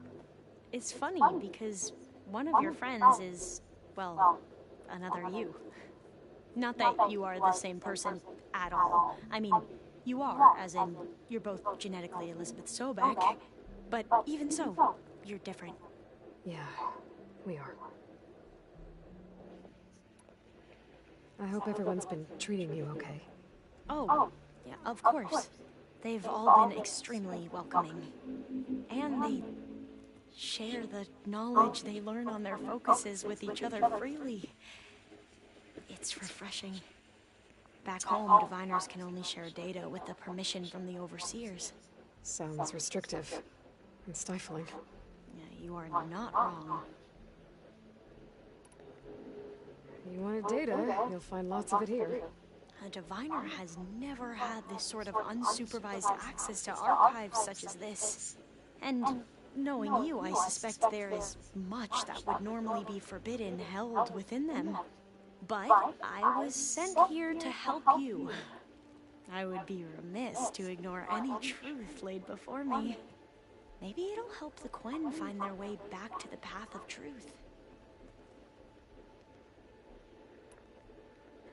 It's funny because one of your friends is, well, another you. Not that you are the same person at all. I mean, you are, as in, you're both genetically Elizabeth Sobek, but even so, you're different. Yeah, we are. I hope everyone's been treating you okay. Oh, yeah, of course. They've all been extremely welcoming. And they share the knowledge they learn on their focuses with each other freely. It's refreshing. Back home, diviners can only share data with the permission from the overseers. Sounds restrictive and stifling. Yeah, you are not wrong. You wanted data, you'll find lots of it here. A diviner has never had this sort of unsupervised access to archives such as this. And Knowing you, I suspect there is much that would normally be forbidden held within them. But I was sent here to help you. I would be remiss to ignore any truth laid before me. Maybe it'll help the Quen find their way back to the path of truth.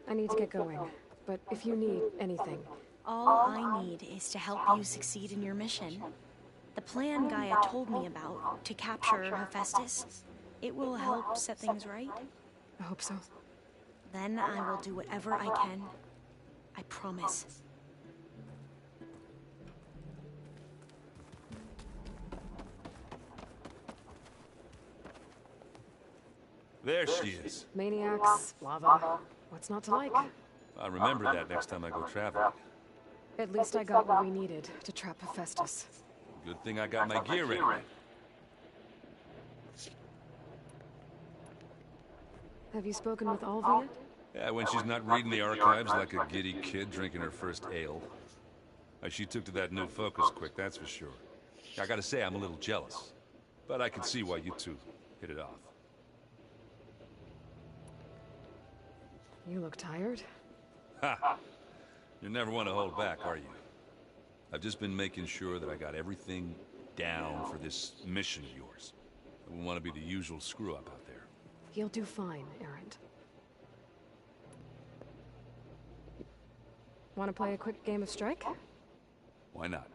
I need to get going, but if you need anything... All I need is to help you succeed in your mission. The plan Gaia told me about, to capture Hephaestus, it will help set things right. I hope so. Then I will do whatever I can. I promise. There she is. Maniacs, lava. What's not to like? I'll remember that next time I go traveling. At least I got what we needed to trap Hephaestus. Good thing I got my gear ready. Have you spoken with Alva yet? Yeah, when she's not reading the archives like a giddy kid drinking her first ale. She took to that new focus quick, that's for sure. I gotta say, I'm a little jealous. But I can see why you two hit it off. You look tired. Ha! You never want to hold back, are you? I've just been making sure that I got everything down for this mission of yours. I wouldn't want to be the usual screw-up out there. You'll do fine, Errant. Want to play a quick game of strike? Why not?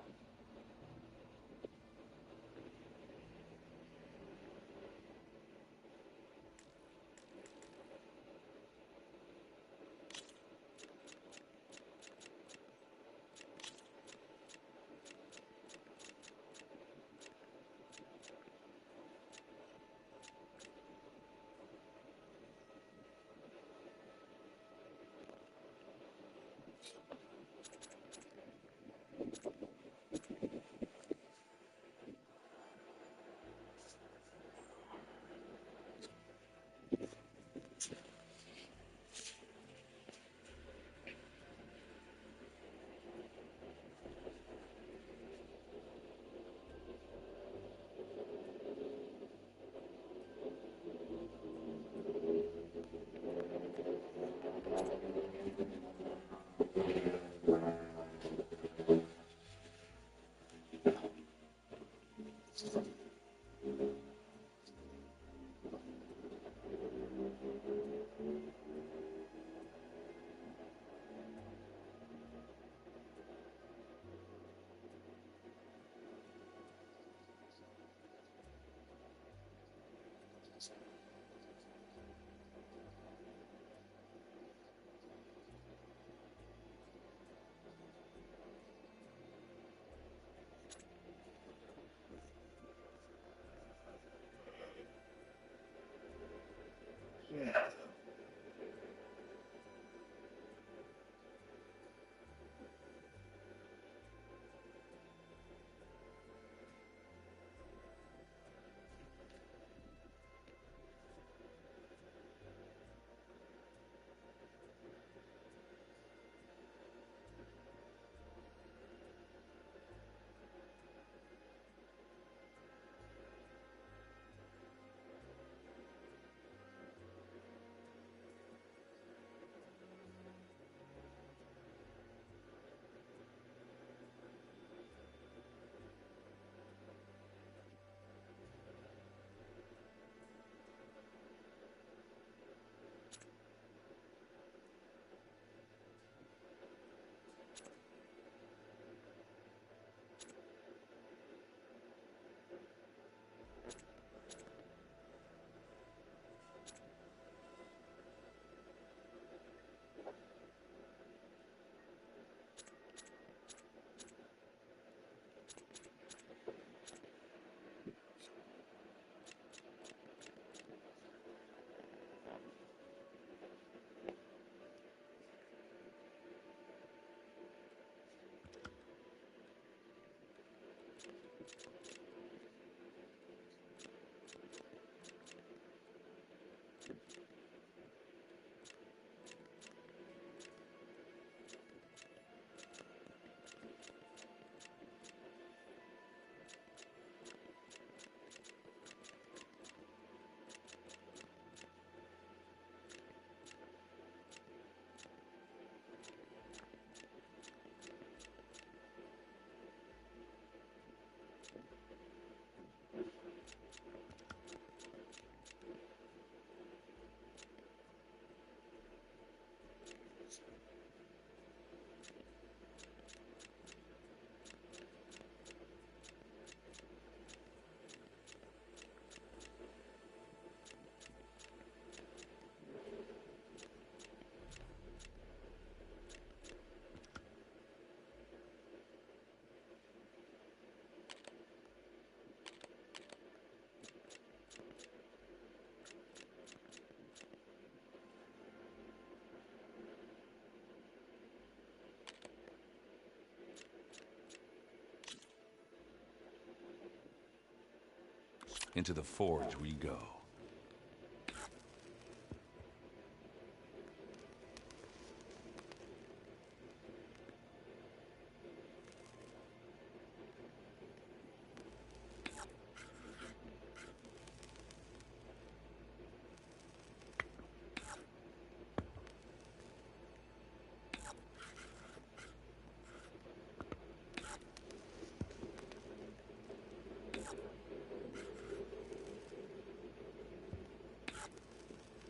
Into the forge we go.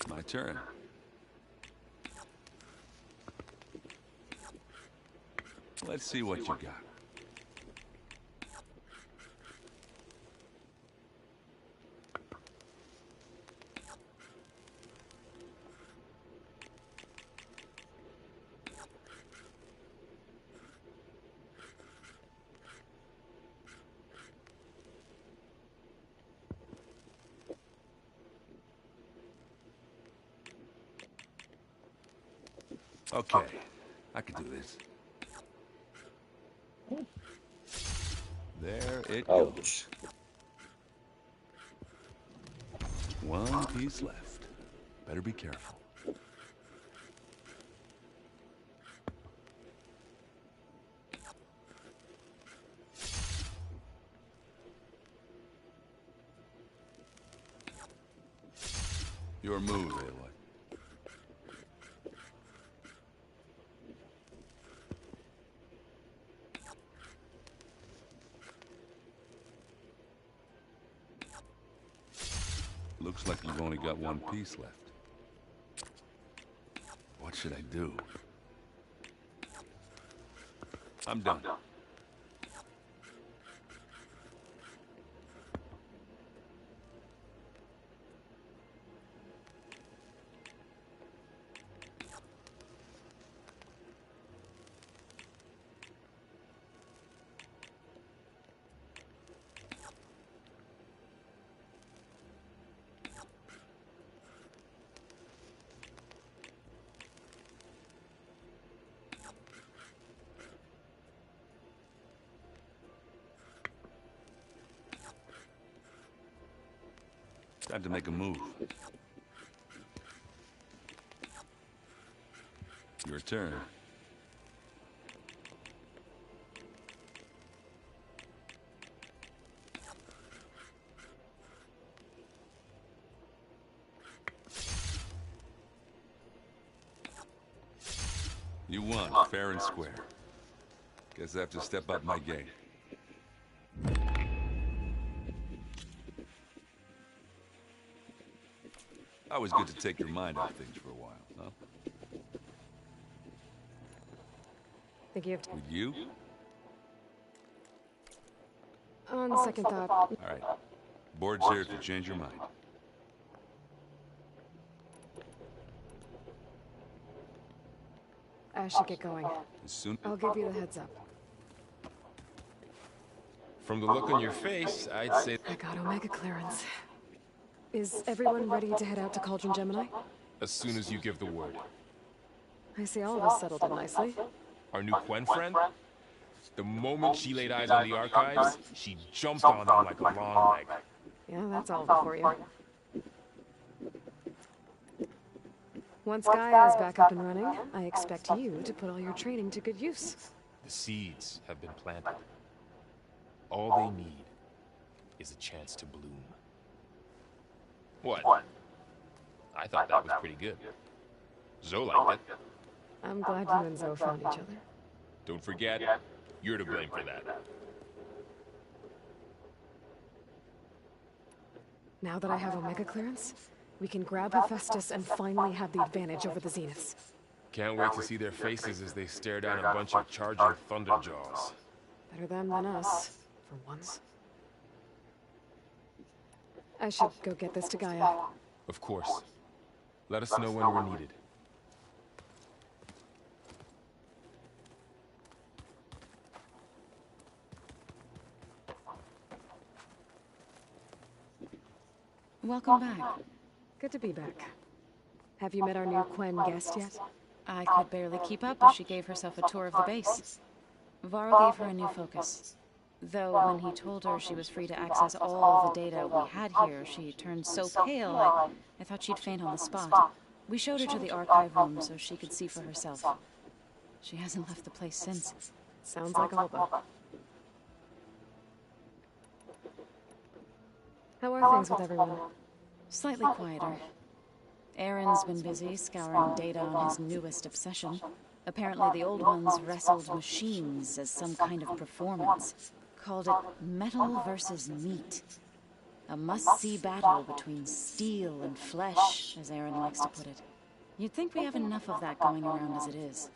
My turn. Let's see what you got. Okay, I can do this. There it goes. One piece left. Better be careful. Your move, Aloy. Looks like you've only got one piece left. What should I do? I'm done. Time to make a move. Your turn. You won, fair and square. Guess I have to step up my game. Always good to take your mind off things for a while, huh? Think you have to... With you? On second thought... All right. Board's here if you change your mind. I should get going. As soon... I'll give you the heads up. From the look on your face, I'd say... I got Omega clearance. Is everyone ready to head out to Cauldron Gemini? As soon as you give the word. I see all of us settled in nicely. Our new Quen friend? The moment she laid eyes on the archives, she jumped on them like a long leg. Yeah, that's all for you. Once Gaia is back up and running, I expect you to put all your training to good use. The seeds have been planted. All they need is a chance to bloom. What? I thought that was pretty good. Zoe liked it. I'm glad you and Zoe found each other. Don't forget, you're to blame for that. Now that I have Omega clearance, we can grab Hephaestus and finally have the advantage over the Zeniths. Can't wait to see their faces as they stare down a bunch of charging thunderjaws. Better them than us, for once. I should go get this to Gaia. Of course. Let us know when we're needed. Welcome back. Good to be back. Have you met our new Quen guest yet? I could barely keep up as she gave herself a tour of the base. Faro gave her a new focus. Though when he told her she was free to access all the data we had here, she turned so pale, I thought she'd faint on the spot. We showed her to the archive room so she could see for herself. She hasn't left the place since. Sounds like Alba. How are things with everyone? Slightly quieter. Aaron's been busy scouring data on his newest obsession. Apparently the old ones wrestled machines as some kind of performance. Called it metal versus meat. A must-see battle between steel and flesh, as Aaron likes to put it. You'd think we have enough of that going around as it is.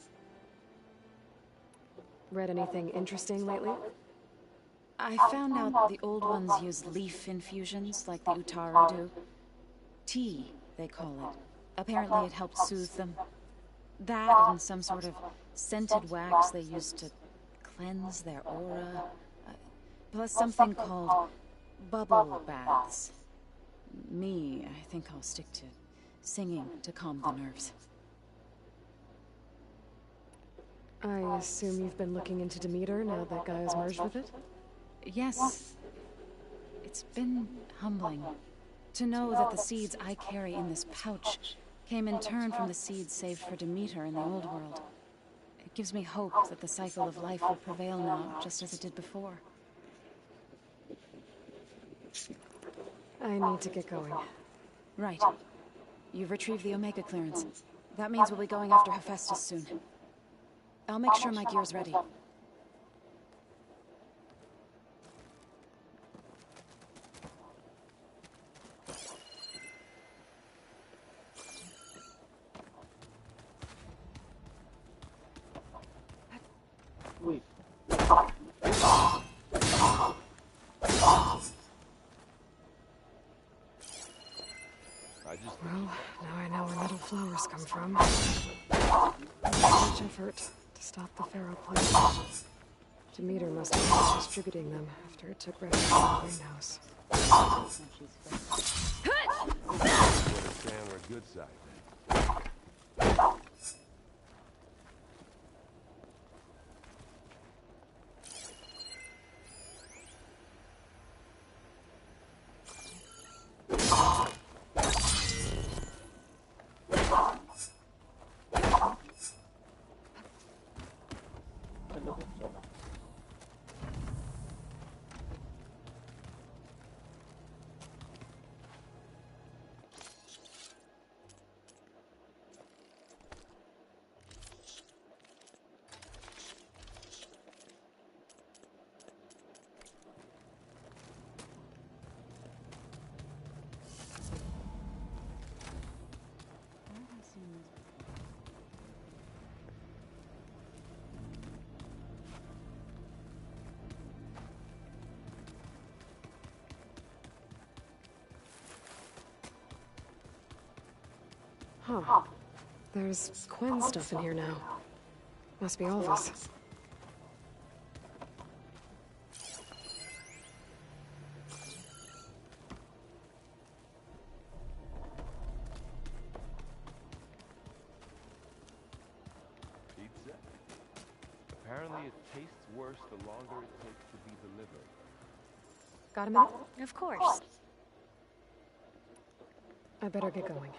Read anything interesting lately? I found out the old ones use leaf infusions like the Utaru do. Tea, they call it. Apparently it helped soothe them. That and some sort of scented wax they use to cleanse their aura. Plus something called bubble baths. Me, I think I'll stick to singing to calm the nerves. I assume you've been looking into Demeter now that Guy has merged with it? Yes. It's been humbling to know that the seeds I carry in this pouch came in turn from the seeds saved for Demeter in the old world. It gives me hope that the cycle of life will prevail now, just as it did before. I need to get going. Right. You've retrieved the Omega clearance. That means we'll be going after Hephaestus soon. I'll make sure my gear's ready. Wait. Well, now I know where metal flowers come from. Much effort to stop the Faro plague. Demeter must have been distributing them after it took refuge in the greenhouse. Stand on a good side, then. Huh. There's Quen stuff in here now. Must be Alva's. Pizza? Apparently it tastes worse the longer it takes to be delivered. Got a minute? Of course. I better get going.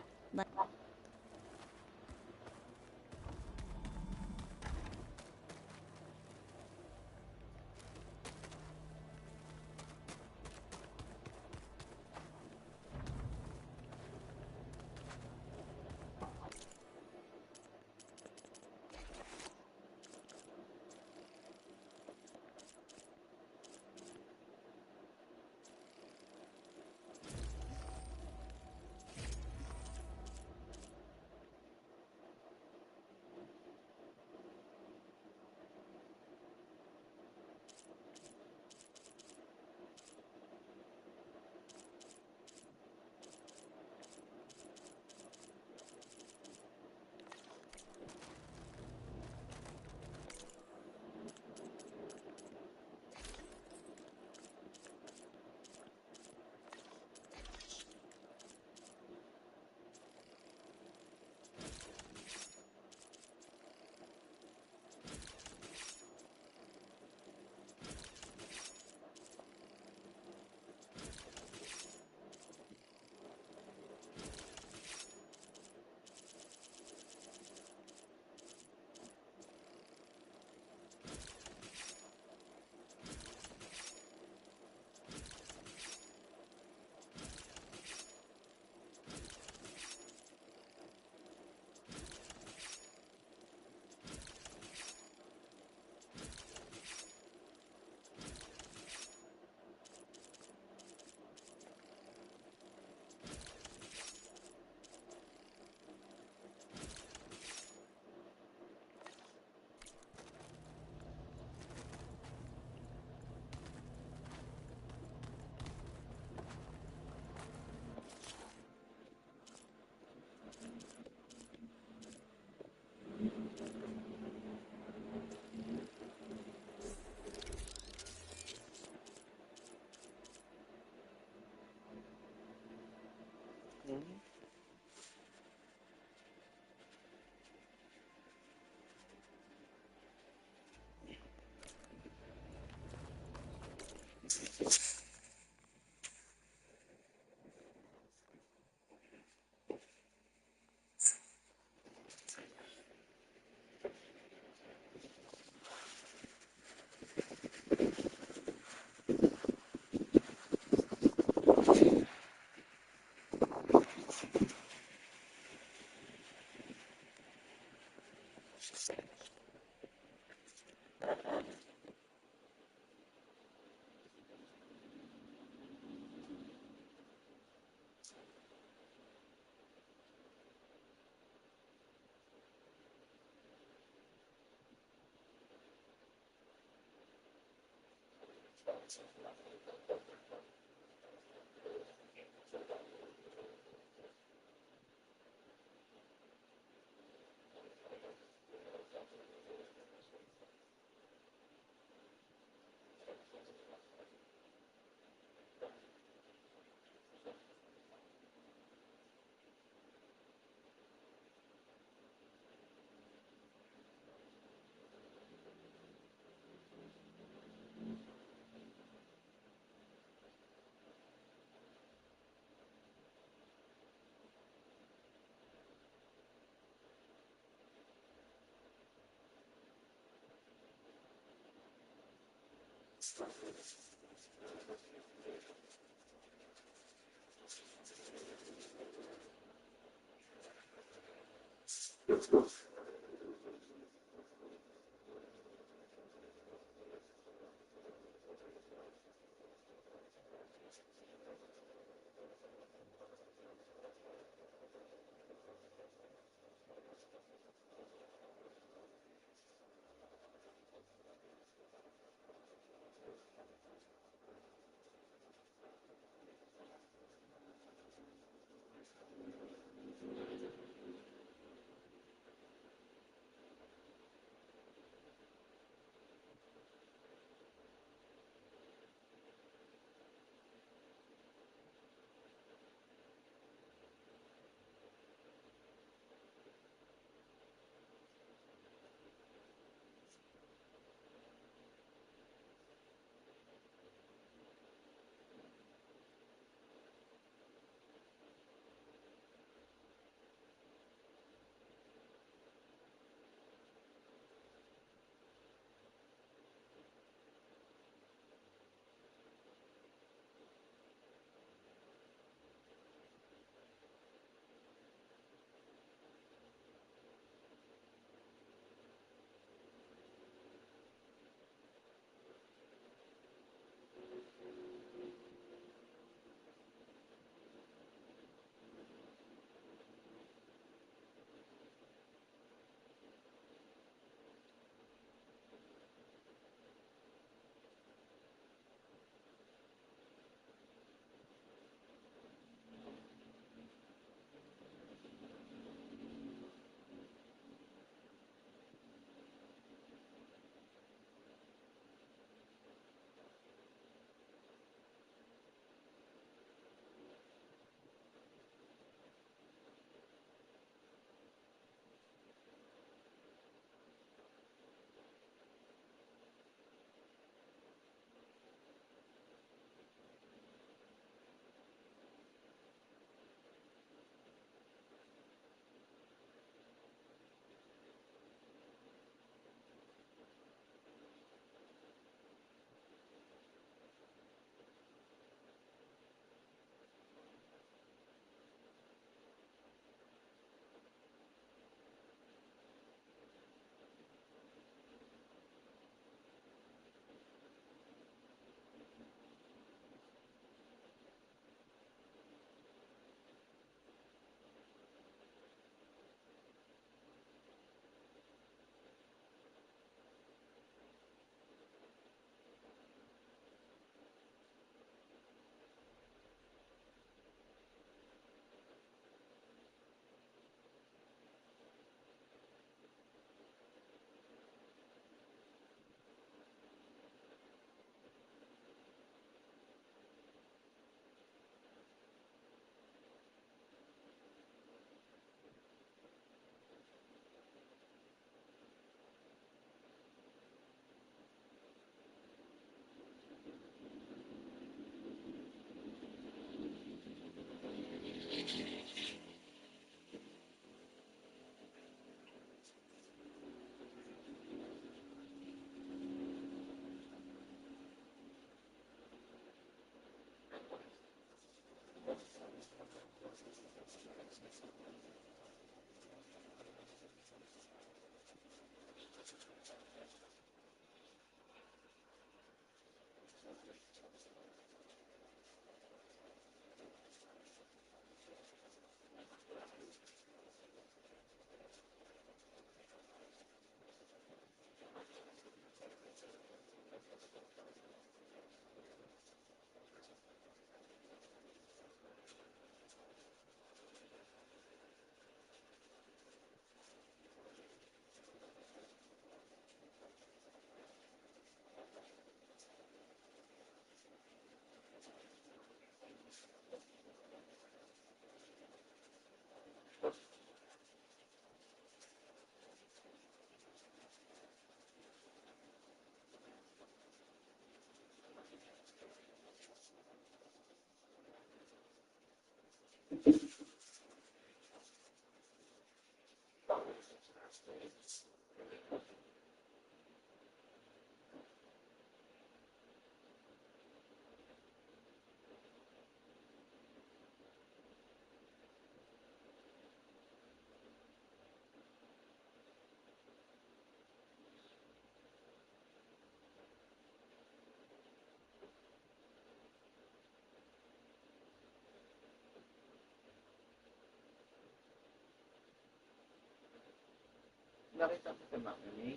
Nakita mo si Mami?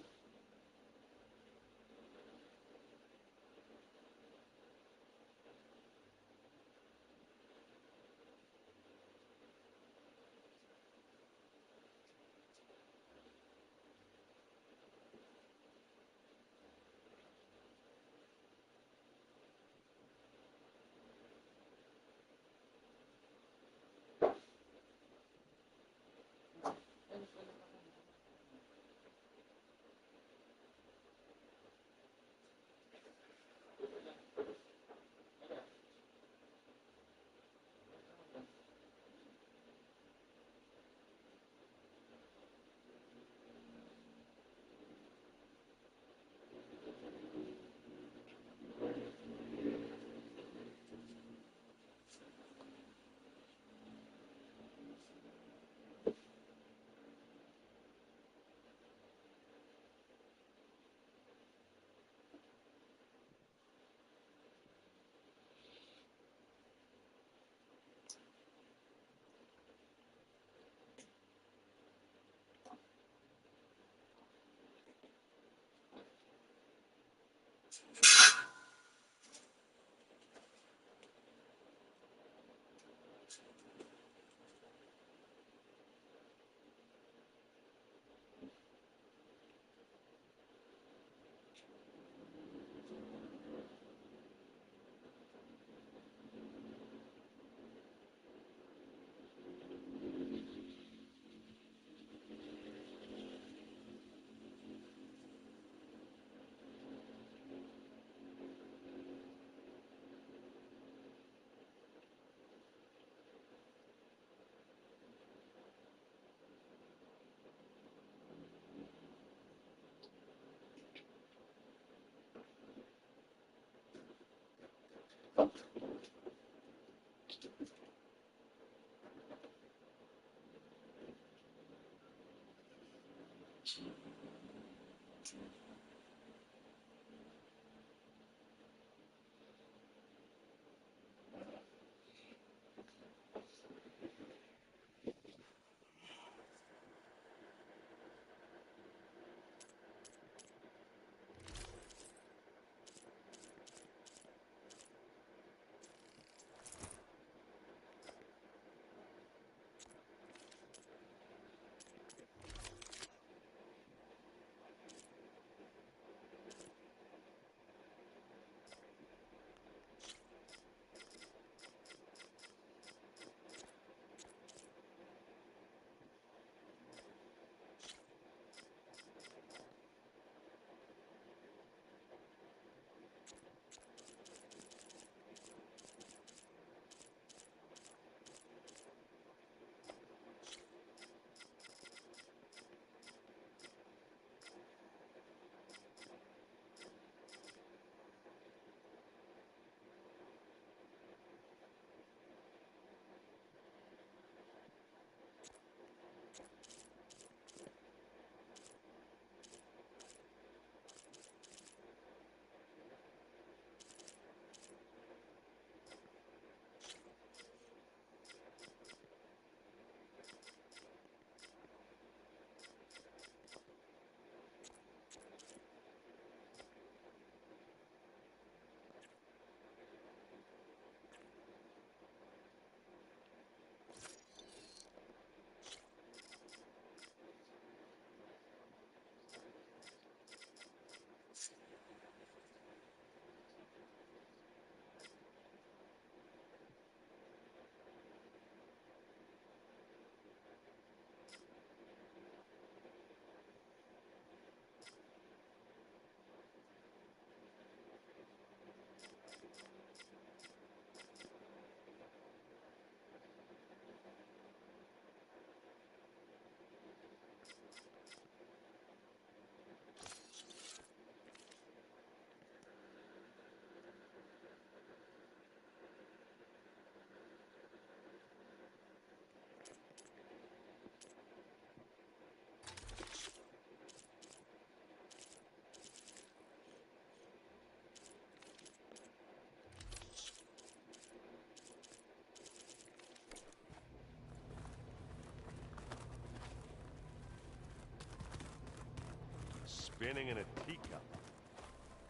Spinning in a teacup.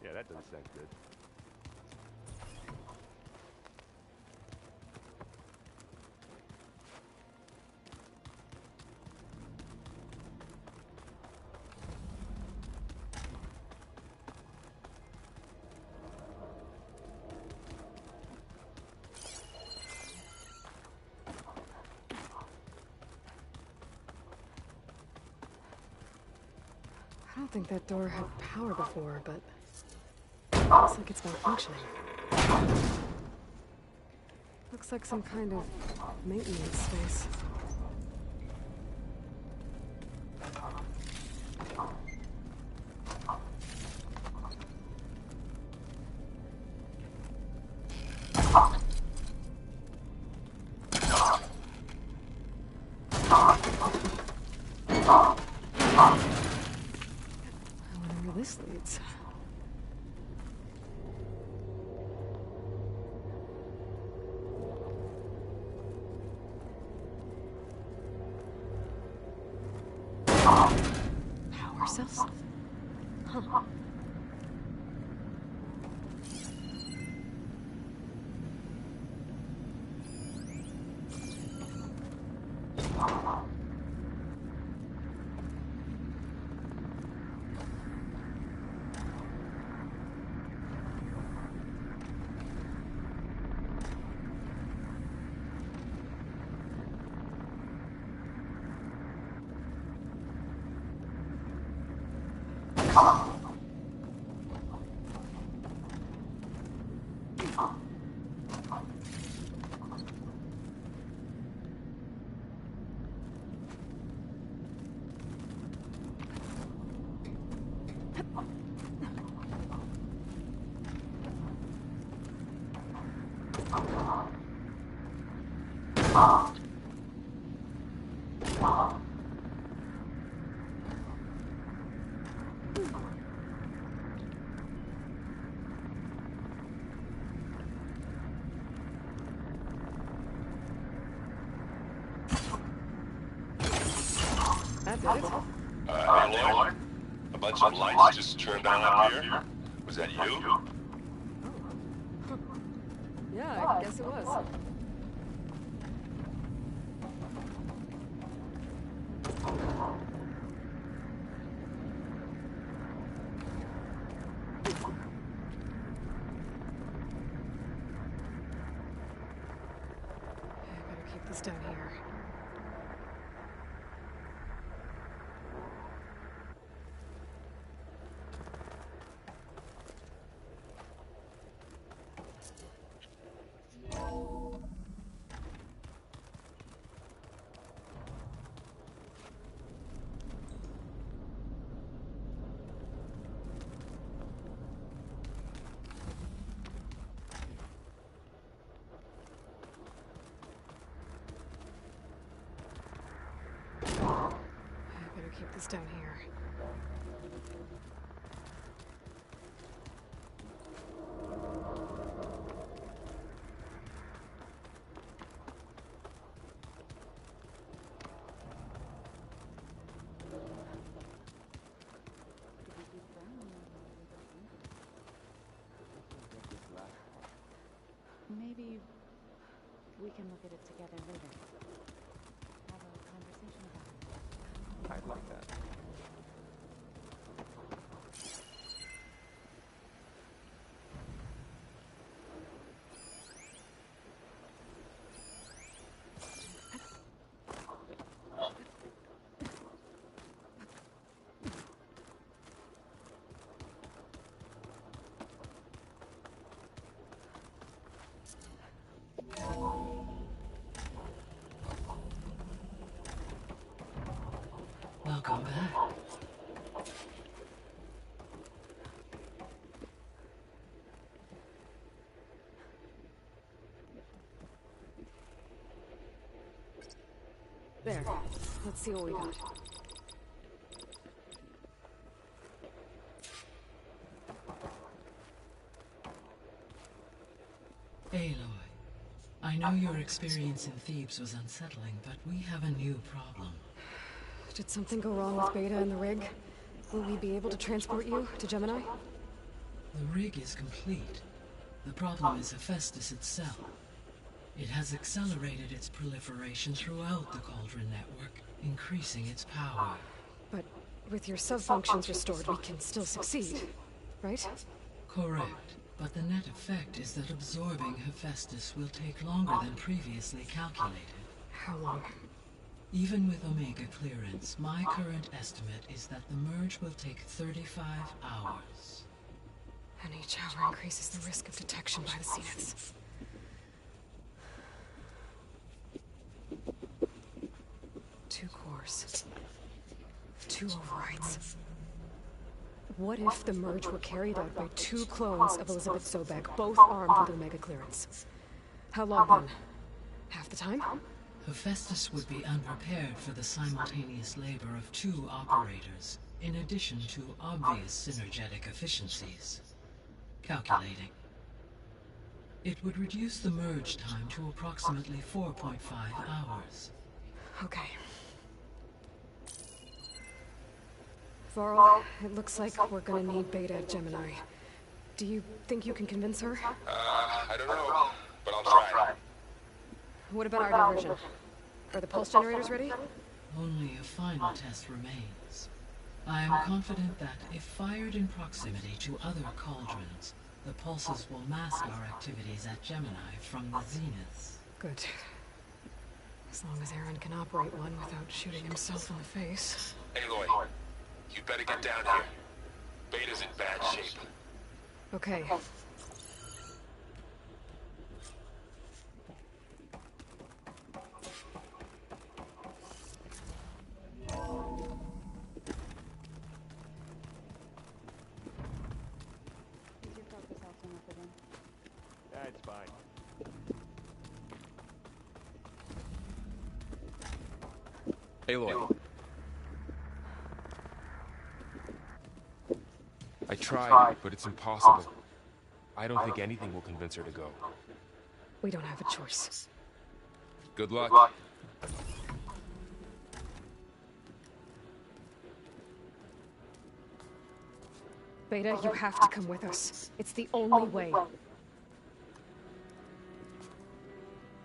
Yeah, that doesn't sound good. I don't think that door had power before, but looks like it's malfunctioning. Looks like some kind of maintenance space. This leads. Power cells? Huh. That did it. Aloy? A bunch of lights just turned on up here? Was that you? Yeah, I guess it was. I better keep this down here. Keep this down here. Maybe we can look at it together later. Have a conversation about it. I'd like that. Welcome back. There. Let's see what we got. Aloy, I know your experience in Thebes was unsettling, but we have a new problem. Did something go wrong with Beta and the rig? Will we be able to transport you to Gemini? The rig is complete. The problem is Hephaestus itself. It has accelerated its proliferation throughout the Cauldron network, increasing its power. But with your sub-functions restored, we can still succeed, right? Correct. But the net effect is that absorbing Hephaestus will take longer than previously calculated. How long? Even with Omega clearance, my current estimate is that the merge will take 35 hours. And each hour increases the risk of detection by the Zeniths. Two cores. Two overrides. What if the merge were carried out by two clones of Elizabeth Sobek, both armed with Omega clearance? How long then? Half the time? Hephaestus would be unprepared for the simultaneous labor of two operators, in addition to obvious synergetic efficiencies. Calculating. It would reduce the merge time to approximately 4.5 hours. Okay. Varl, it looks like we're gonna need Beta at Gemini. Do you think you can convince her? I don't know, but I'll try. What about our diversion? Are the pulse generators ready? Only a final test remains. I am confident that, if fired in proximity to other cauldrons, the pulses will mask our activities at Gemini from the zeniths. Good. As long as Aaron can operate one without shooting himself in the face. Aloy, you better get down here. Beta's in bad shape. Okay. That's fine. Aloy. I tried, but it's impossible. I don't think anything will convince her to go. We don't have a choice. Good luck. Beta, you have to come with us. It's the only way.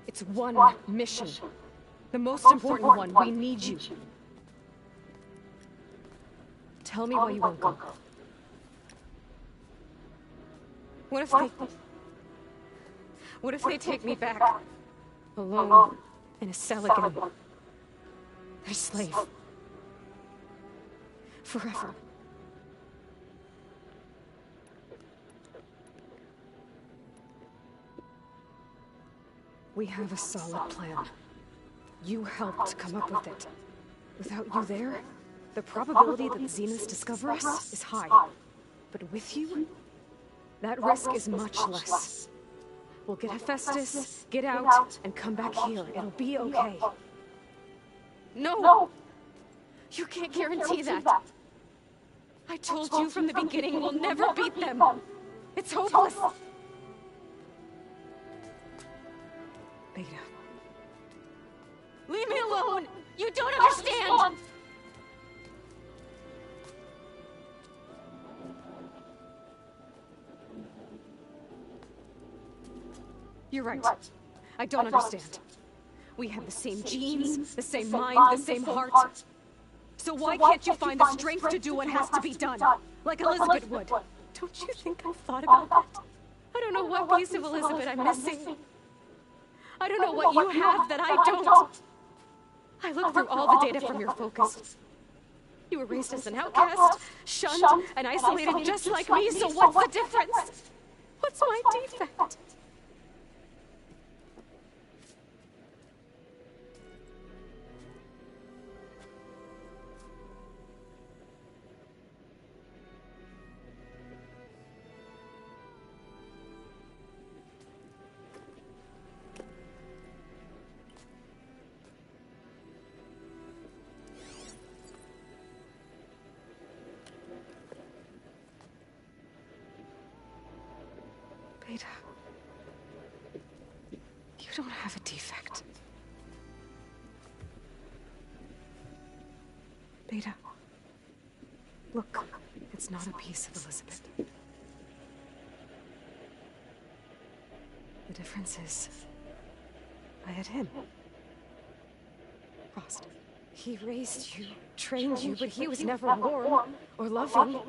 It's one mission. The most important one. We need you. Tell me why you won't go. What if they take me back? Alone, in a cell again. Their slave. Forever. We have a solid plan. You helped come up with it. Without you there, the probability that the Zeniths discover us is high. But with you, that risk is much less. We'll get Hephaestus, get out, and come back here. It'll be okay. No! You can't guarantee that. I told you from the beginning we'll never beat them. It's hopeless. Beta. Leave me alone! You don't understand! You're right. I don't understand. We have the same genes, the same mind, the same heart. So why can't you find the strength to do what has to be done? Like Elizabeth would. Don't you think I've thought about that? I don't know what piece of Elizabeth I'm missing. I don't know what you have that I don't. I looked through all the data from your focus. You were raised as an outcast, shunned, and isolated just like me, so what's the difference? What's my defect? Beta. You don't have a defect. Beta. Look, it's not a piece of Elizabeth. The difference is, I had him. Frost. He raised you, trained you, but he was never warm or loving.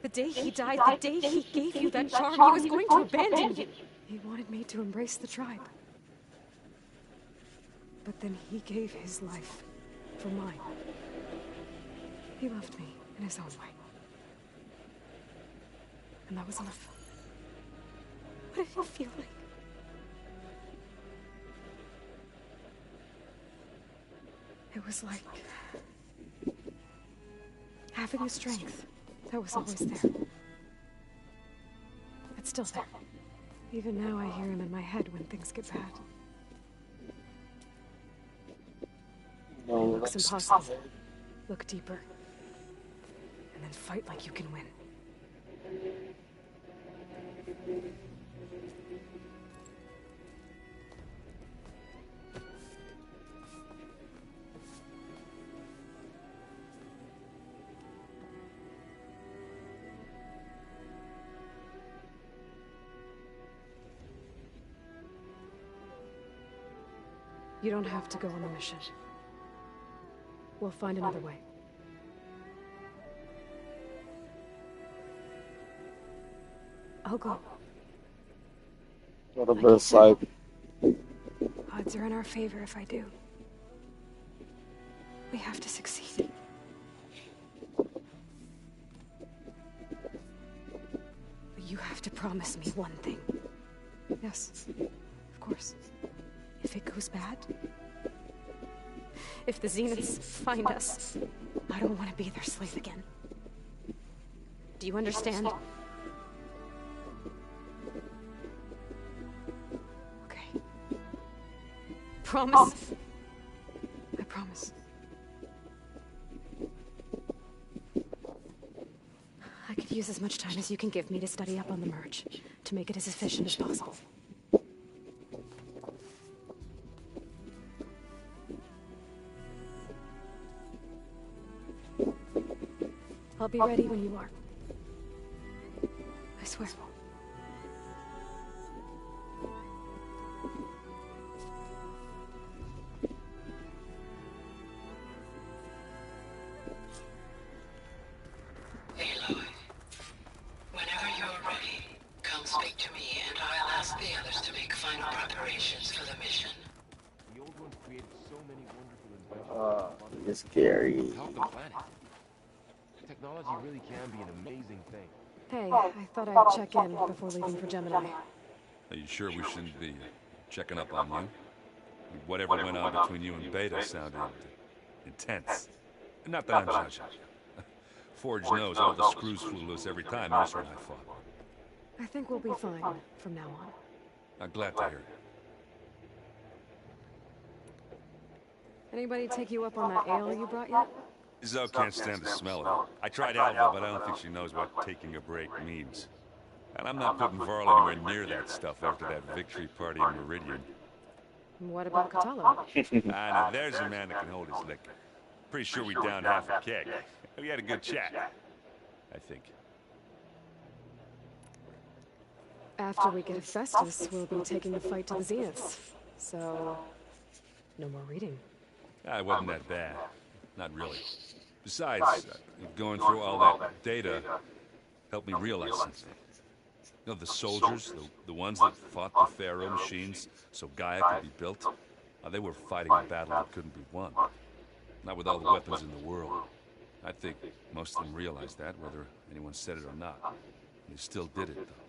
The day he died, the day he gave you that charm, he was going to abandon you. He wanted me to embrace the tribe. But then he gave his life for mine. He loved me in his own way. And that was enough. What did it feel like? It was like having a strength that was always there. It's still there. Even now I hear him in my head when things get bad. It looks impossible. Look deeper. And then fight like you can win. You don't have to go on the mission. We'll find another way. I'll go. What about side? Odds are in our favor if I do. We have to succeed. But you have to promise me one thing. Yes, of course. If it goes bad, if the Zeniths find us, I don't want to be their slave again. Do you understand? Okay. Promise. I promise. I could use as much time as you can give me to study up on the merge, to make it as efficient as possible. I'll be ready when you are. I swear. Aloy, whenever you're ready, come speak to me and I'll ask the others to make final preparations for the mission. The old ones created so many wonderful inventions. It's scary. On top of the planet. Technology really can be an amazing thing. Hey, I thought I'd check in before leaving for Gemini. Are you sure we shouldn't be checking up on you? Whatever went on between you and Beta sounded intense. Not that I'm judging. Forge knows all the screws flew loose every time Mercer and I fought. I think we'll be fine from now on. I'm glad to hear it. Anybody take you up on that ale you brought yet? Zoe can't stand the smell of it. I tried Alva, but I don't think she knows what taking a break means. And I'm not putting Varl anywhere near that stuff after that victory party in Meridian. What about Catalo? Now there's a man that can hold his liquor. Pretty sure we downed half a keg. We had a good chat, I think. After we get Festus, we'll be taking the fight to the Zeniths. So, no more reading. It wasn't that bad. Not really. Besides, going through all that data helped me realize something. You know, the soldiers, the ones that fought the Faro machines so Gaia could be built, they were fighting a battle that couldn't be won. Not with all the weapons in the world. I think most of them realized that, whether anyone said it or not. They still did it, though.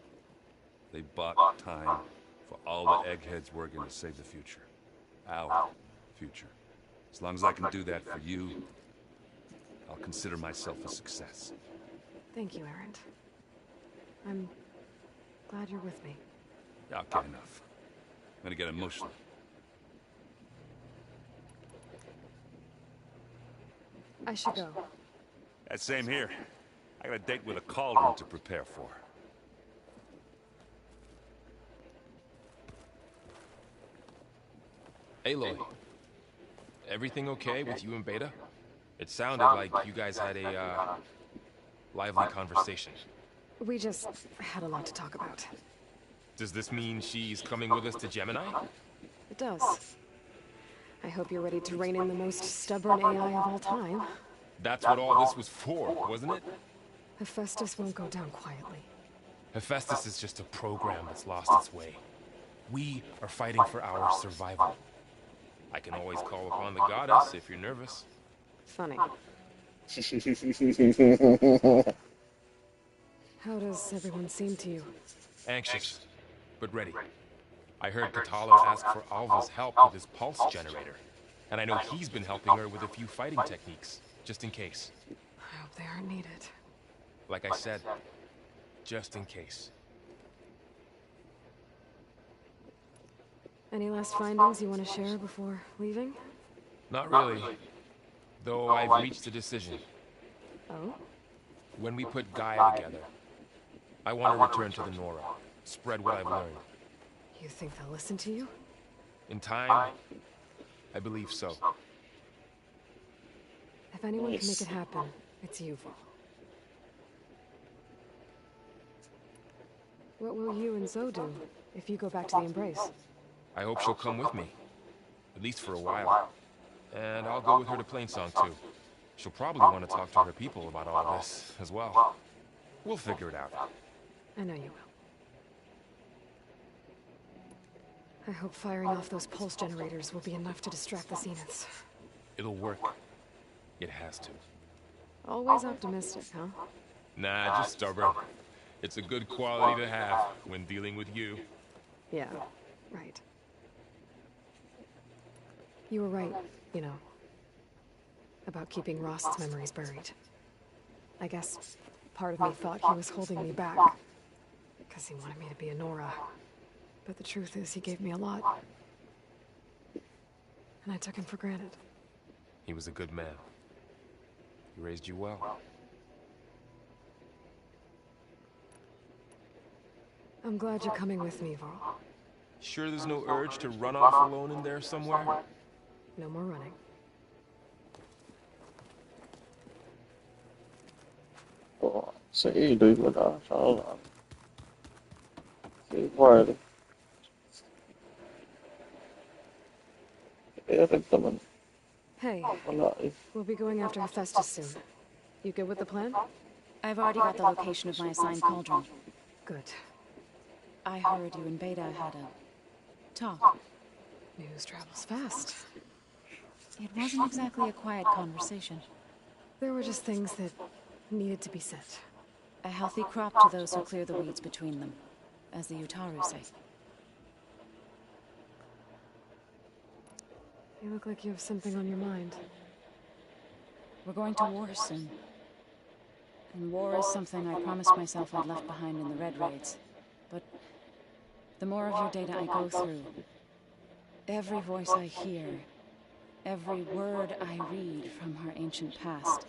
They bought time for all the eggheads working to save the future. Our future. As long as I can do that for you, I'll consider myself a success. Thank you, Erend. I'm glad you're with me. Okay, enough. I'm gonna get emotional. I should go. That same here. I got a date with a cauldron to prepare for. Aloy, everything okay with you and Beta? It sounded like you guys had a Lively conversation. We just had a lot to talk about. Does this mean she's coming with us to Gemini? It does. I hope you're ready to rein in the most stubborn AI of all time. That's what all this was for, wasn't it? Hephaestus won't go down quietly. Hephaestus is just a program that's lost its way. We are fighting for our survival. I can always call upon the goddess if you're nervous. Funny. How does everyone seem to you? Anxious, but ready. I heard Katalo ask for Alva's help with his pulse generator. And I know he's been helping her with a few fighting techniques, just in case. I hope they aren't needed. Like I said, just in case. Any last findings you want to share before leaving? Not really. Though I've reached a decision. Oh? When we put Gaia together, I want to return to the Nora. Spread what I've learned. You think they'll listen to you? In time, I believe so. If anyone can make it happen, it's you, Val. What will you and Zoe do if you go back to the Embrace? I hope she'll come with me. At least for a while. And I'll go with her to Plainsong too. She'll probably want to talk to her people about all this as well. We'll figure it out. I know you will. I hope firing off those pulse generators will be enough to distract the Zeniths. It'll work. It has to. Always optimistic, huh? Nah, just stubborn. It's a good quality to have when dealing with you. Yeah, right. You were right, you know, about keeping Rost's memories buried. I guess part of me thought he was holding me back, because he wanted me to be a Nora. But the truth is, he gave me a lot. And I took him for granted. He was a good man. He raised you well. I'm glad you're coming with me, Varl. Sure there's no urge to run off alone in there somewhere? No more running. Oo, sa Iloy wala siya alam. Si Varl. Eric naman. Hey, Wala eh. we'll be going after Hephaestus soon. You good with the plan? I've already got the location of my assigned cauldron. Good. I heard you and Beta had a talk. News travels fast. It wasn't exactly a quiet conversation. There were just things that needed to be said. A healthy crop to those who clear the weeds between them, as the Utaru say. You look like you have something on your mind. We're going to war soon. And war is something I promised myself I'd left behind in the Red Raids. But the more of your data I go through, every voice I hear, every word I read from her ancient past,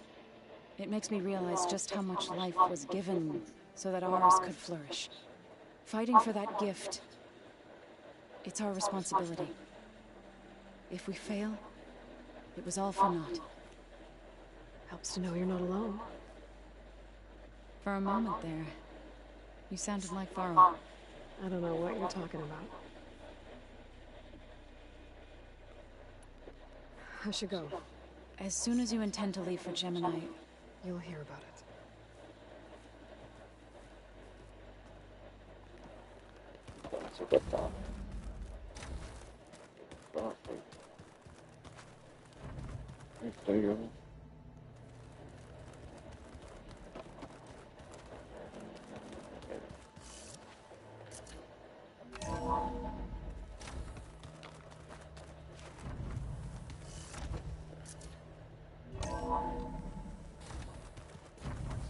it makes me realize just how much life was given so that ours could flourish. Fighting for that gift, it's our responsibility. If we fail, it was all for naught. Helps to know you're not alone. For a moment there, you sounded like Faro. I don't know what you're talking about. I should go. As soon as you intend to leave for Gemini, you'll hear about it. Sikat na. Ito yung...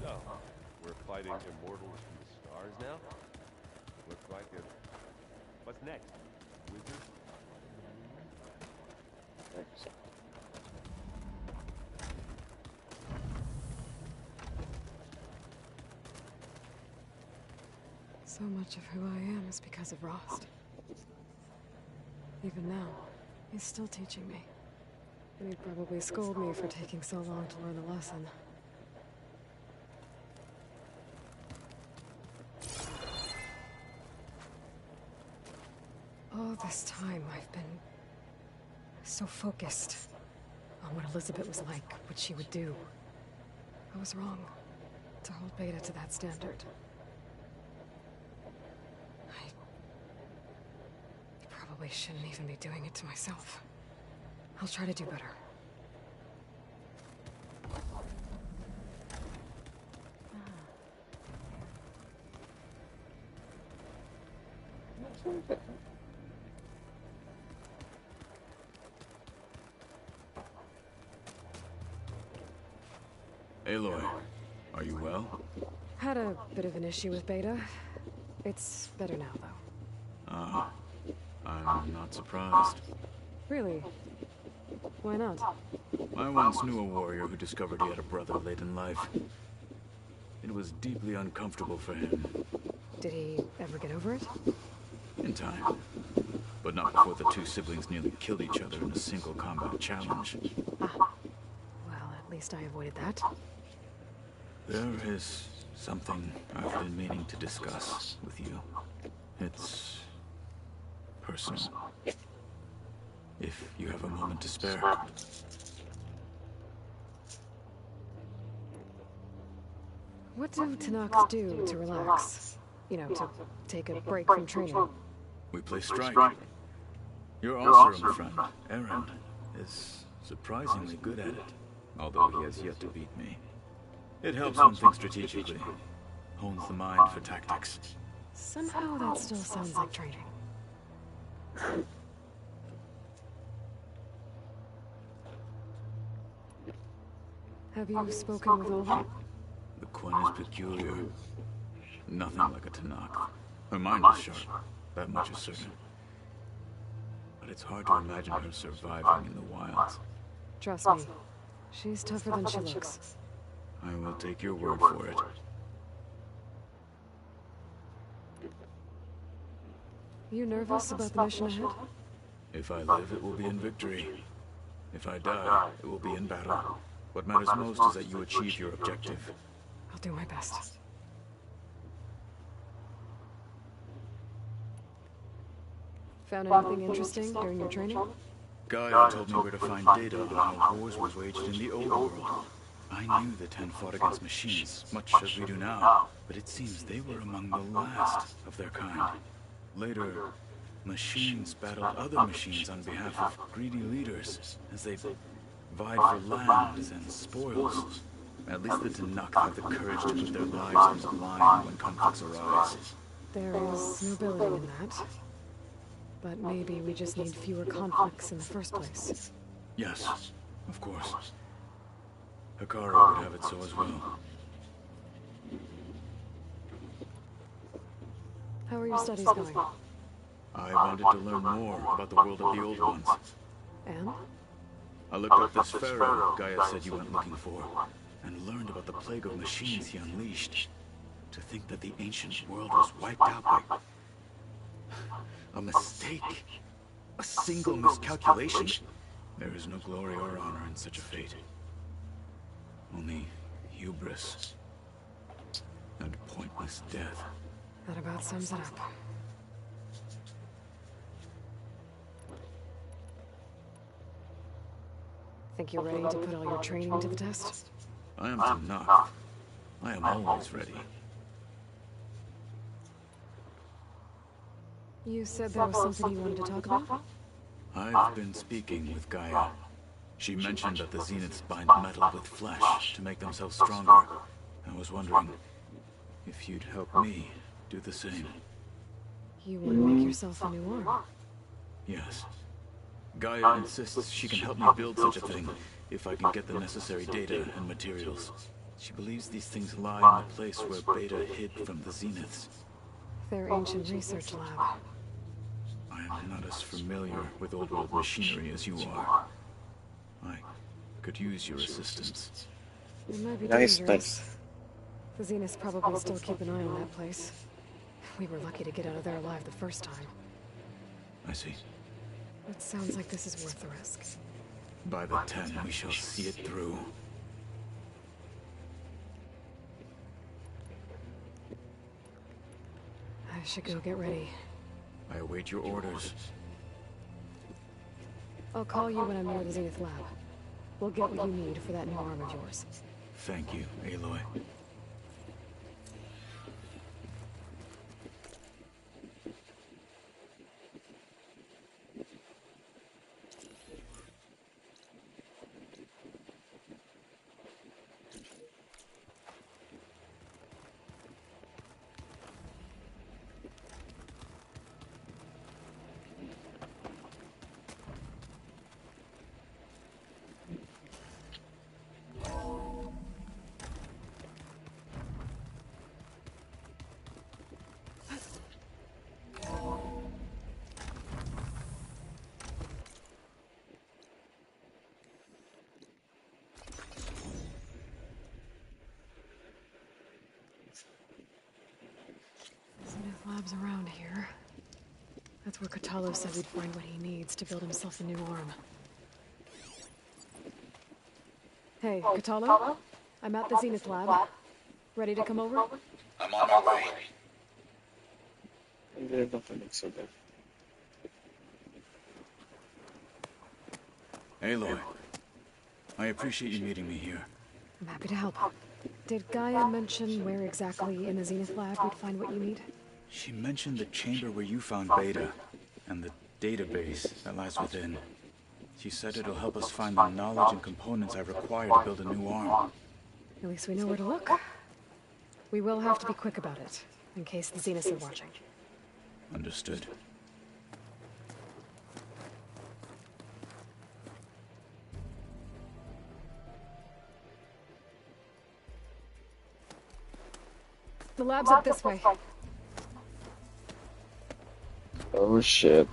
So, we're fighting immortals from the stars now? Looks like it. What's next? Wizard? So much of who I am is because of Rost. Even now, he's still teaching me. And he'd probably scold me for taking so long to learn a lesson. this time, I've been so focused on what Elizabeth was like, what she would do. I was wrong to hold Beta to that standard. I probably shouldn't even be doing it to myself. I'll try to do better. Aloy, are you well? Had a bit of an issue with Beta. It's better now, though. Ah, I'm not surprised. Really? Why not? I once knew a warrior who discovered he had a brother late in life. It was deeply uncomfortable for him. Did he ever get over it? In time. But not before the two siblings nearly killed each other in a single combat challenge. Ah. Well, at least I avoided that. There is something I've been meaning to discuss with you. It's personal. If you have a moment to spare. What do Tanaks do to relax? You know, to take a break from training? We play strike. Your Oseram friend, Aaron, is surprisingly good at it, although he has yet to beat me. It helps one think strategically, hones the mind for tactics. Somehow that still sounds like training. Have you spoken with Alva? The Quinn is peculiar. Nothing like a Tanakh. Her mind is sharp, that much is certain. But it's hard to imagine her surviving in the wilds. Trust me, she's tougher than she looks. I will take your word for it. You nervous about the mission ahead? If I live, it will be in victory. If I die, it will be in battle. What matters most is that you achieve your objective. I'll do my best. Found anything interesting during your training? Gaia told me where to find data on how wars were waged in the old world. I knew the 10 fought against machines, much as we do now, but it seems they were among the last of their kind. Later, machines battled other machines on behalf of greedy leaders, as they vied for lands and spoils. At least the Tanakh have the courage to put their lives on the line when conflicts arise. There is nobility in that. But maybe we just need fewer conflicts in the first place. Yes, of course. Hikaru would have it so as well. How are your studies going? I wanted to learn more about the world of the Old Ones. And? I looked up this Faro Gaia said you went looking for, and learned about the plague of machines he unleashed. To think that the ancient world was wiped out by a mistake. A single miscalculation. There is no glory or honor in such a fate. Only hubris and pointless death. That about sums it up. Think you're ready to put all your training to the test? I am Tanakh. I am always ready. You said there was something you wanted to talk about? I've been speaking with Gaia. She mentioned that the Zeniths bind metal with flesh to make themselves stronger. I was wondering if you'd help me do the same. You want to make yourself a new arm? Yes. Gaia insists she can help me build such a thing if I can get the necessary data and materials. She believes these things lie in the place where Beta hid from the Zeniths. Their ancient research lab. I am not as familiar with old world machinery as you are. I could use your assistance. It might be Nice, dangerous. nice. The Zeniths probably still keep an eye on that place. We were lucky to get out of there alive the first time. I see. It sounds like this is worth the risk. By the 10, we shall see it through. I should go get ready. I await your orders. I'll call you when I'm near the Zenith lab. We'll get what you need for that new arm of yours. Thank you, Aloy. Zenith lab's around here. That's where Katalo said we'd find what he needs to build himself a new arm. Hey, Katalo? I'm at the Zenith lab. Ready to come over? I'm on my way. There's nothing so good. Aloy, I appreciate you meeting me here. I'm happy to help. Did Gaia mention where exactly in the Zenith lab we'd find what you need? She mentioned the chamber where you found Beta, and the database that lies within. She said it'll help us find the knowledge and components I require to build a new arm. At least we know where to look. We will have to be quick about it, in case the Zeniths are watching. Understood. The lab's up this way. Oh shit.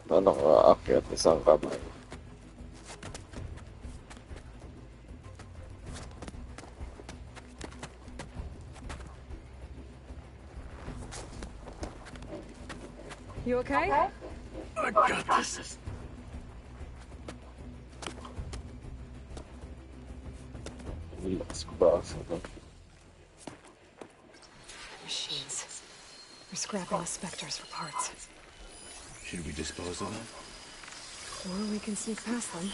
Ano ka aakyat isang kamay? You okay? I got this. Relax ba sa ito? Machines. They're scrapping the specters for parts. Should we dispose of them? Or we can sneak past them.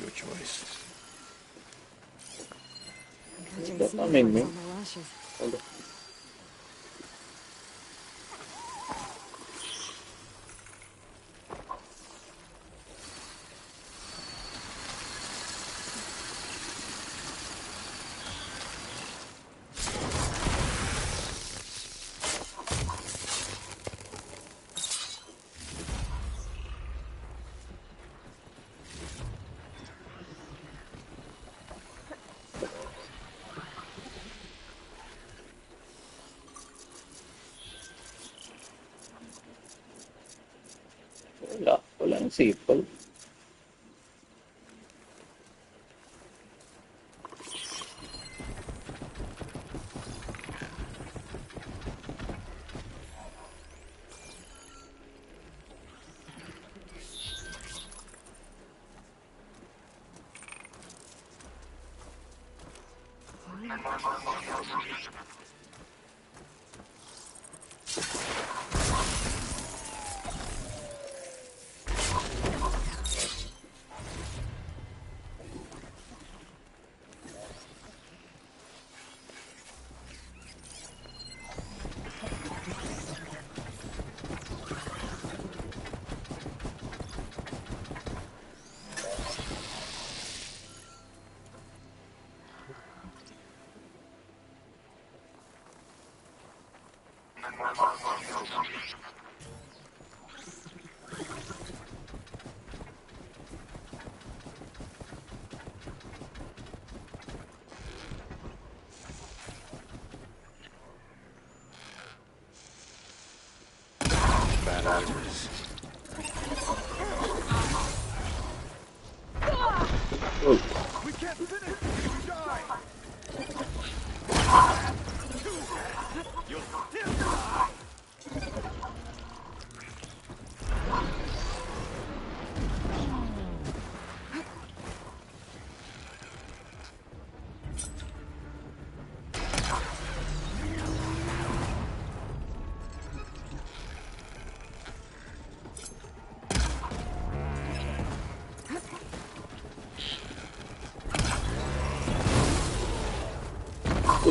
Your choice. I'm That catching made me. on my lashes. Walang sipol. Bad orders. We can't finish if you die! You'll still die!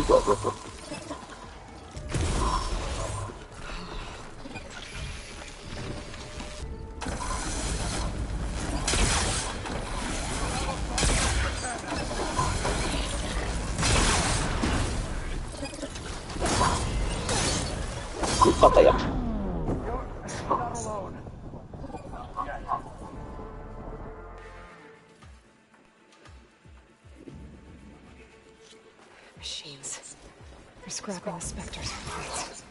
Patay ako. Machines. They're scrapping the specters for parts.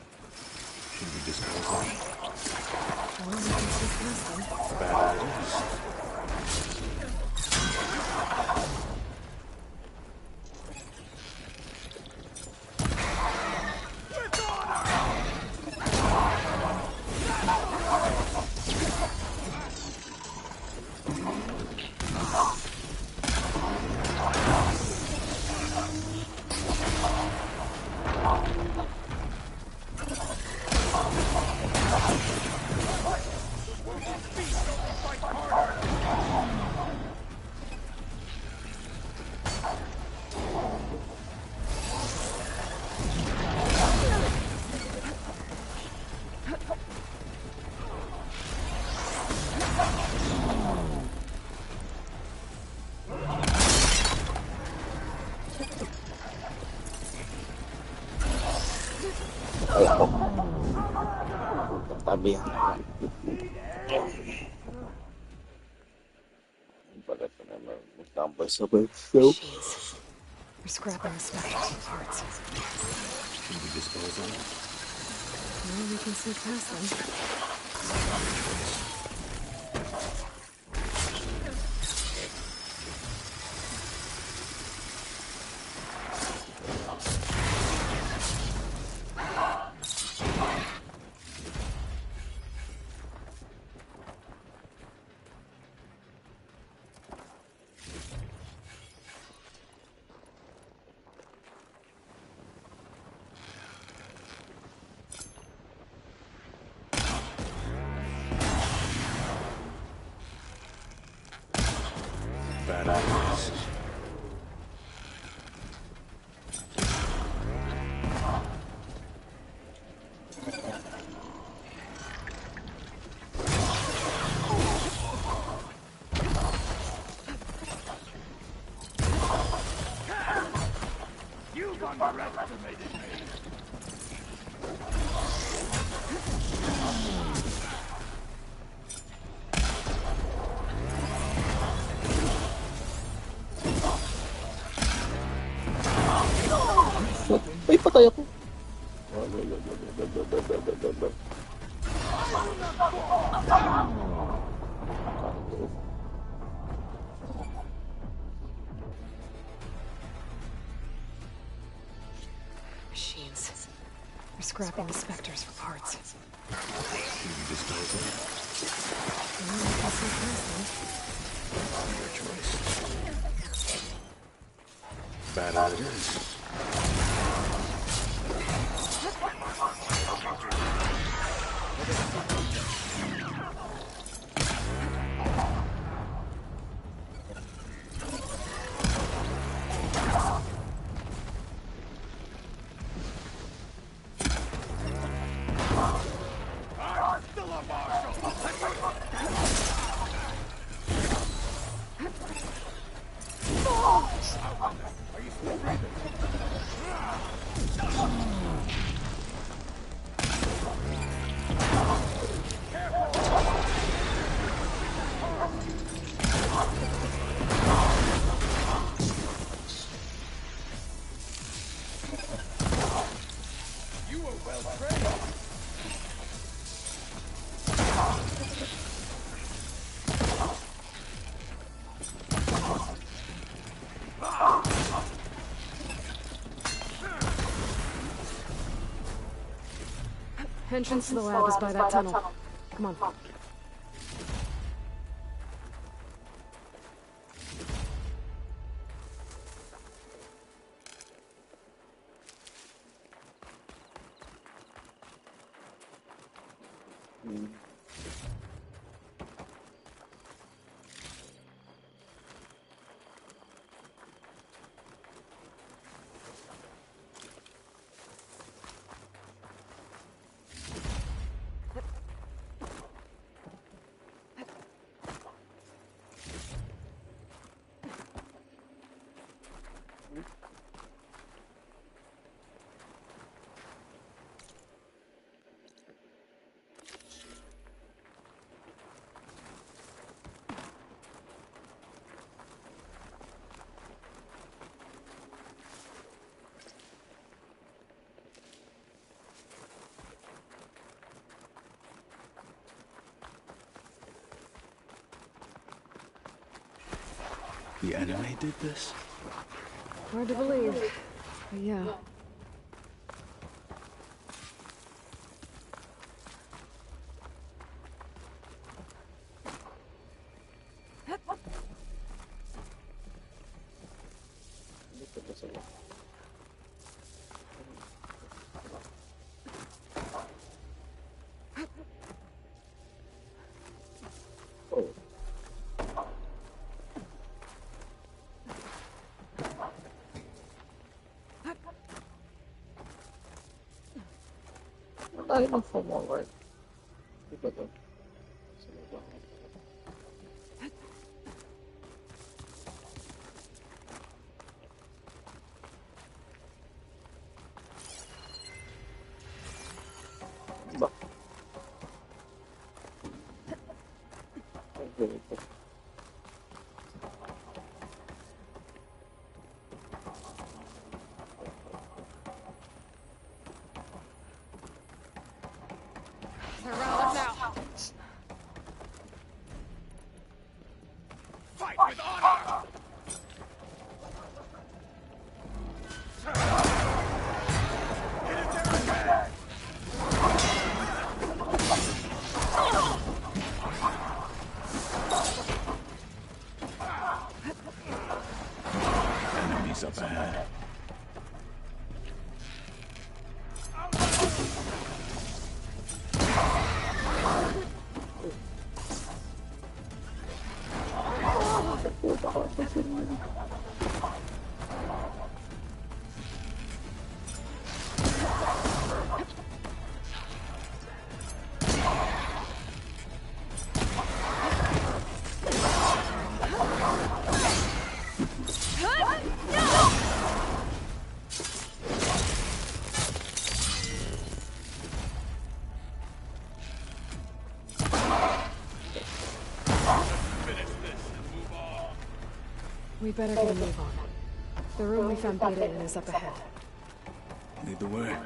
Should we dispose of them? Well, we can see past them. Bad ideas. Tabi yan. Bagat ko naman. Magtambay sabay. Machines. They're scrapping the specters for parts. Should we dispose of them? Well, we can see past them. Bad ideas. You've underestimated me. Ay, patay ako. Machines. They're scrapping the specters for parts. Should we dispose of them? Well, we can see past them. Your choice. Bad ideas. Entrance to the lab is by that tunnel. Come on. The anime did this? Hard to believe, but yeah. Tayo ng forward. Di ba to? Ba? Ganito. Surround them now. Fight with honor! Enemies up ahead. We better get a move on. The room we found Beta in is up ahead. Lead the way.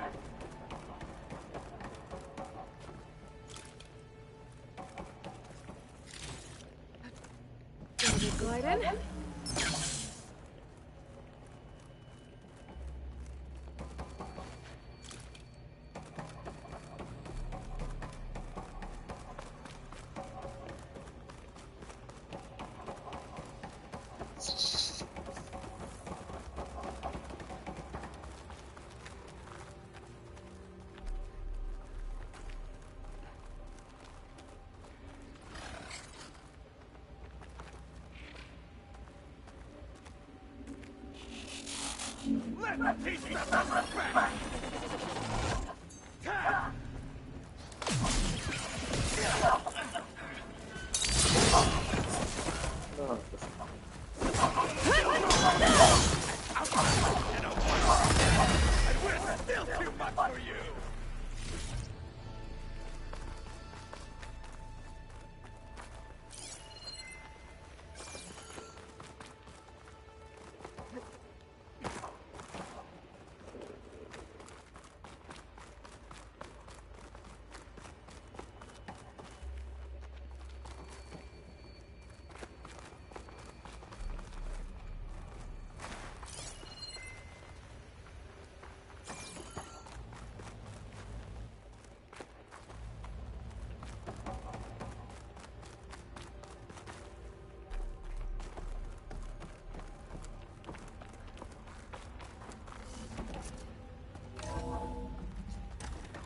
Glide in. Let's teach them some respect! Still too much for you!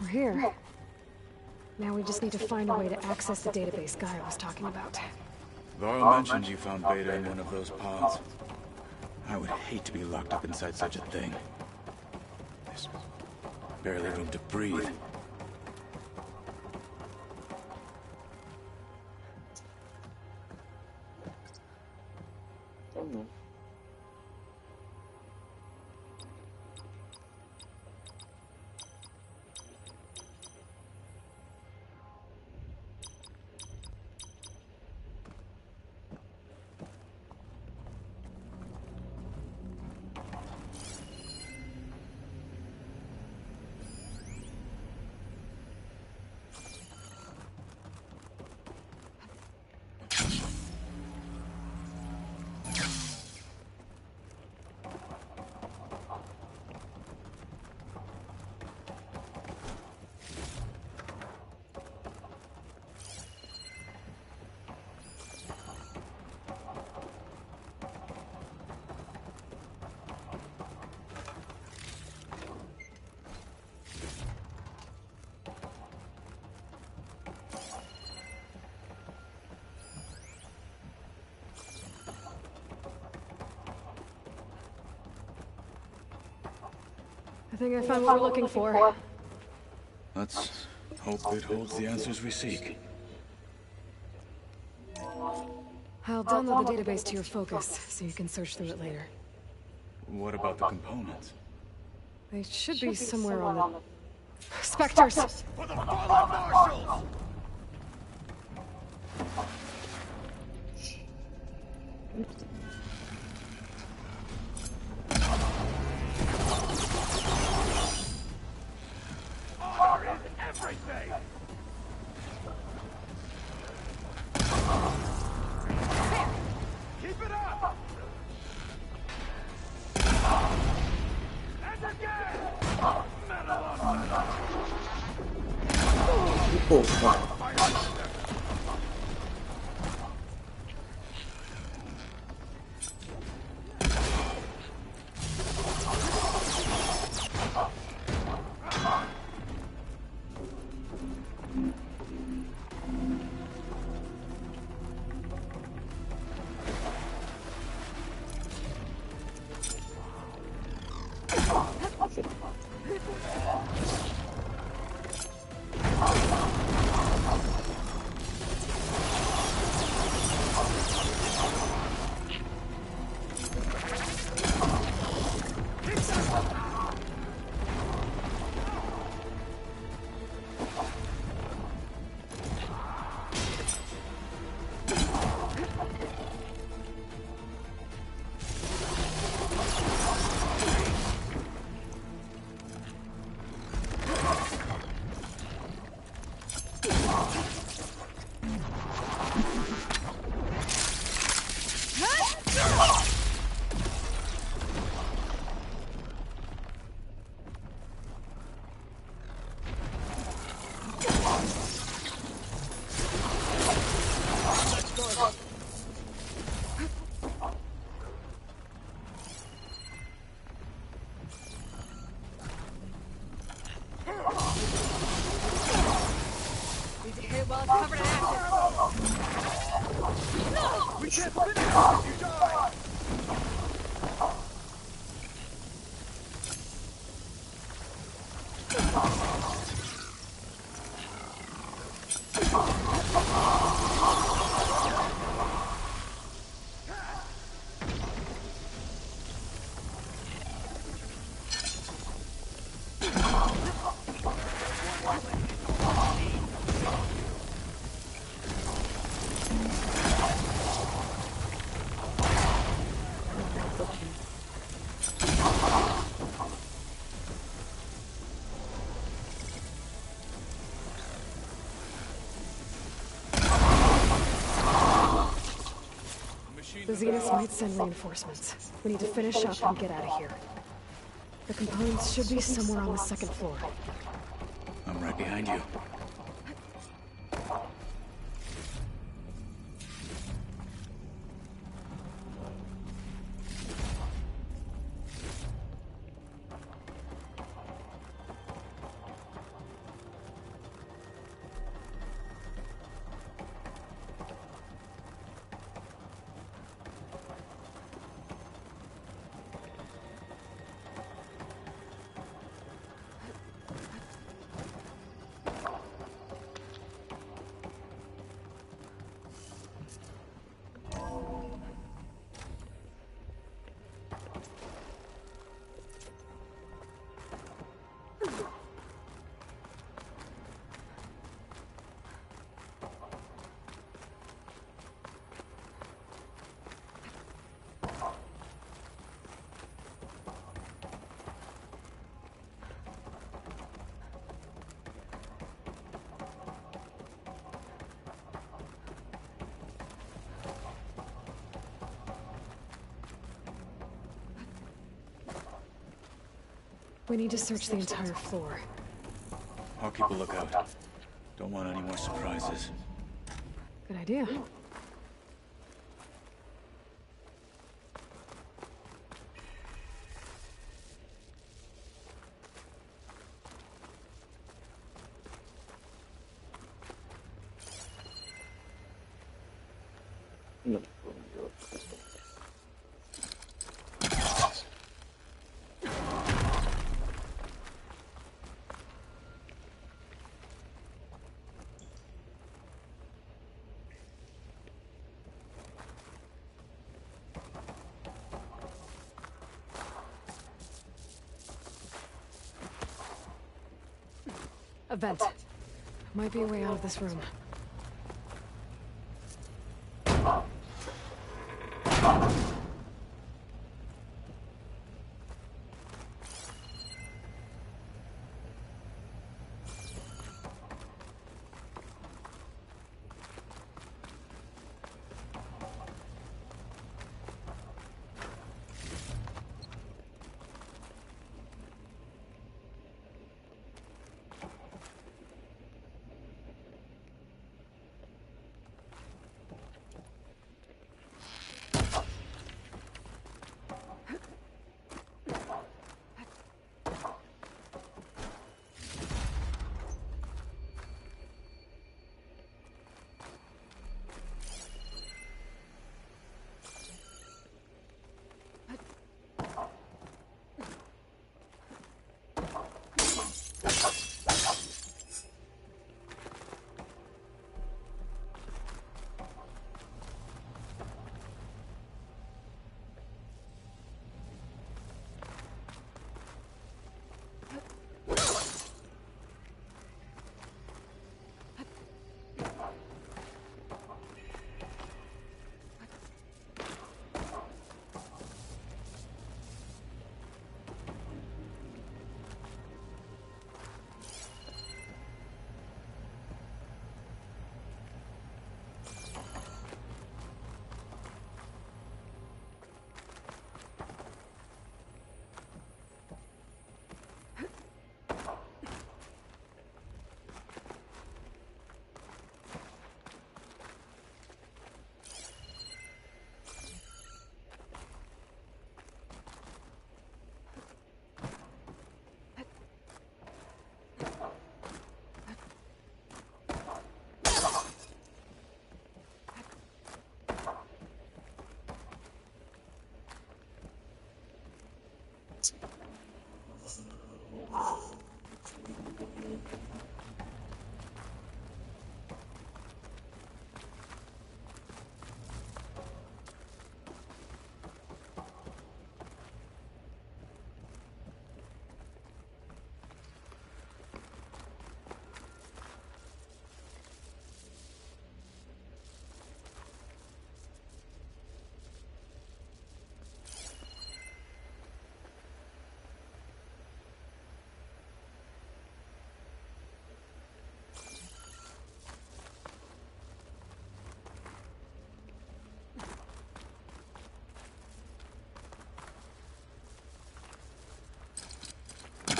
We're here. Now we just need to find a way to access the database Gaia was talking about. Faro mentioned you found Beta in one of those pods. I would hate to be locked up inside such a thing. There's barely room to breathe. I think I found what we're looking for. Let's hope it holds the answers we seek. I'll download the database to your Focus, so you can search through it later. What about the components? They should be somewhere on the... Spectres! For the fallen marshals! Honor is everything! Keep it up! And again! Metal on metal! Oh, fuck. Need to hit while it's covered in acid. No! We can't finish if you die! The Zeniths might send reinforcements. We need to finish up and get out of here. The components should be somewhere on the second floor. I'm right behind you. We need to search the entire floor. I'll keep a lookout. Don't want any more surprises. Good idea. No. A vent. Might be a way out of this room.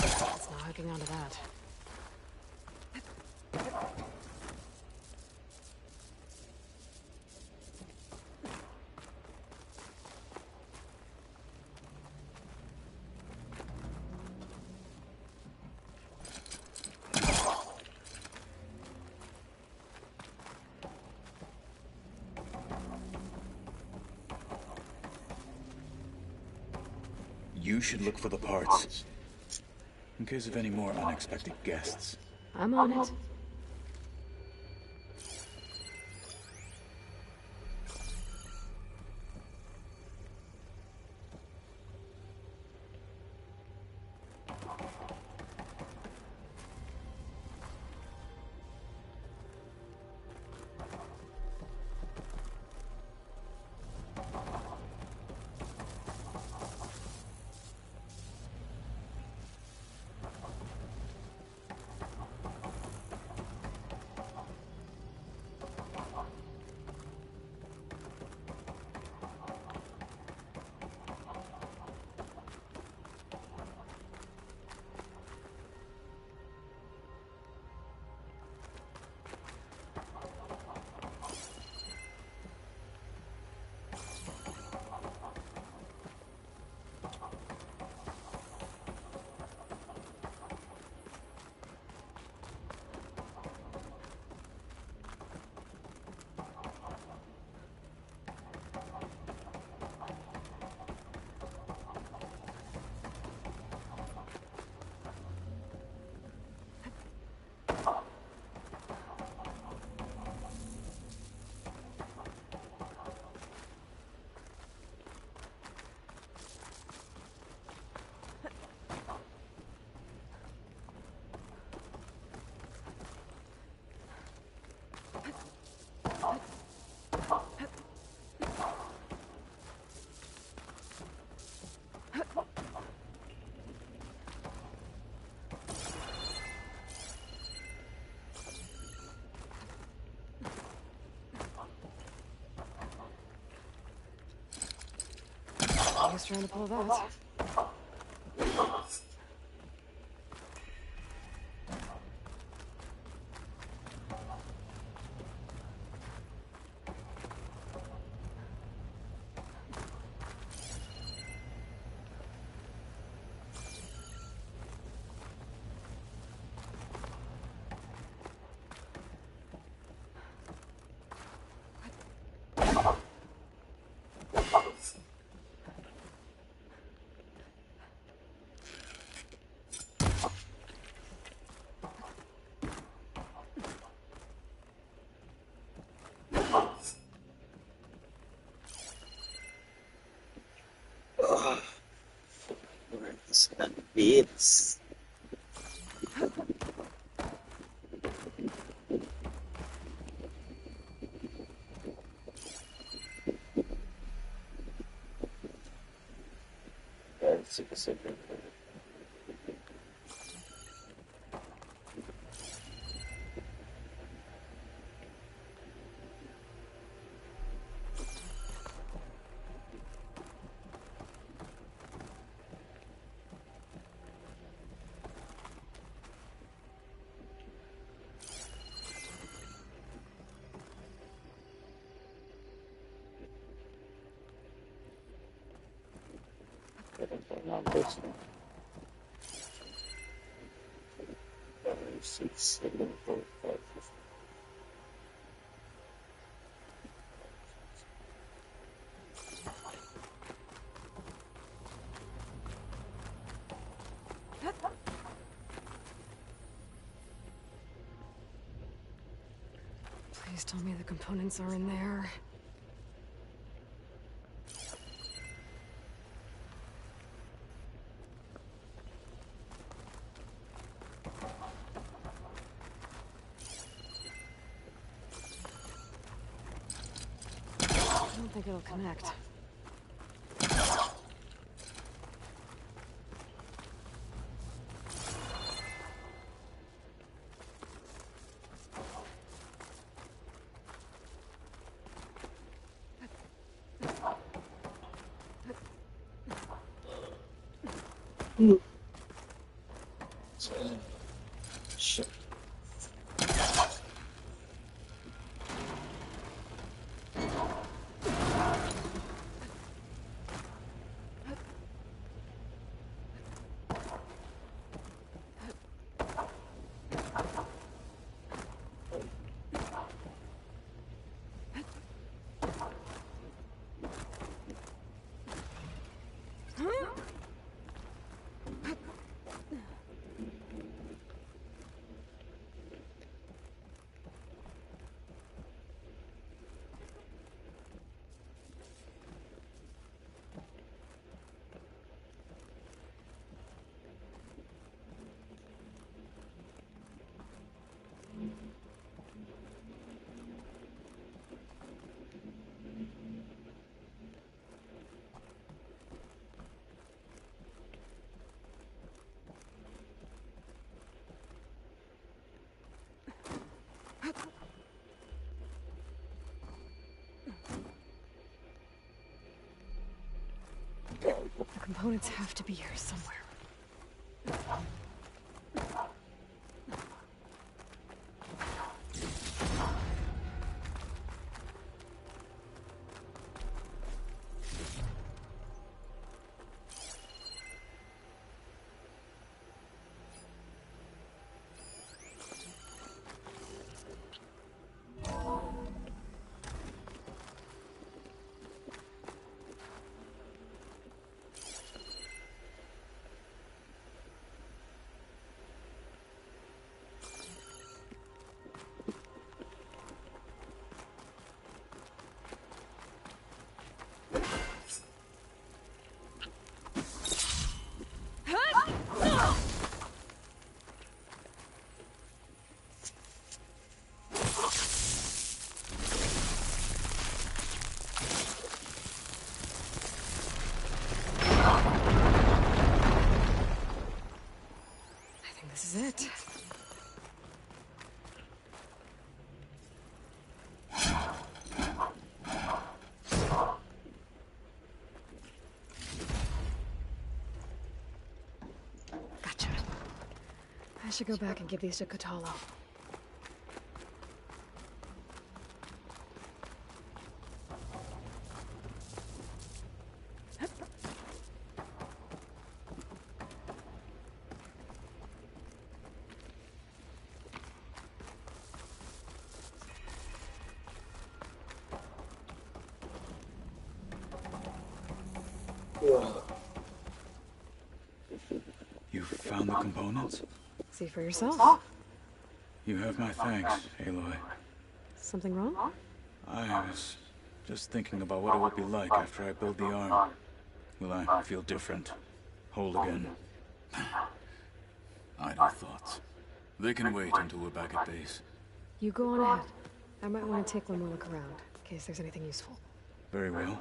It's not hooking onto that. You should look for the parts, in case of any more unexpected guests. I'm on it. was trying to pull that. Where's the bits? That's a second. Numbers. 5, 6, 7, 4, 5, 6. Please tell me the components are in there. I don't think it'll connect. Shit. The components have to be here somewhere. This is it. I should go back and give these to Katala. You found the components? See for yourself. You have my thanks, Aloy. Something wrong? I was just thinking about what it will be like after I build the arm. Will I feel different? Whole again? Idle thoughts. They can wait until we're back at base. You go on ahead. I might want to take one more look around, in case there's anything useful. Very well.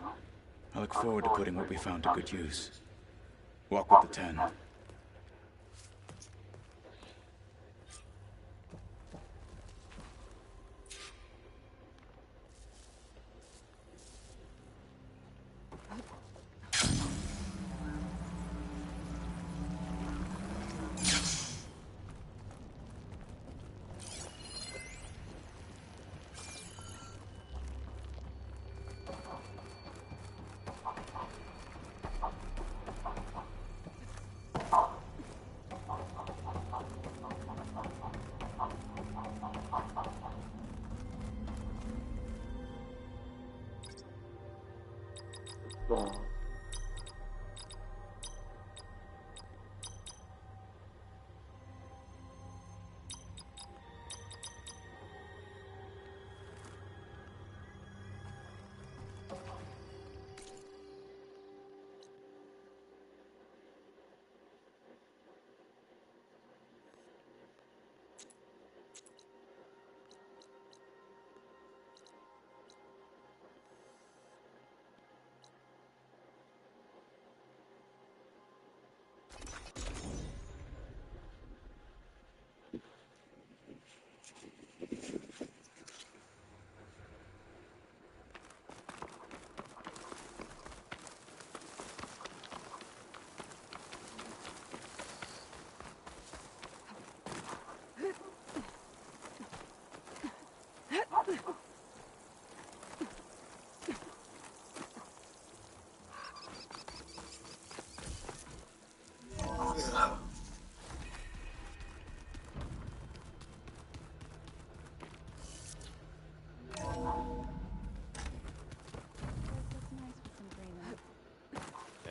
I look forward to putting what we found to good use. Walk with the 10.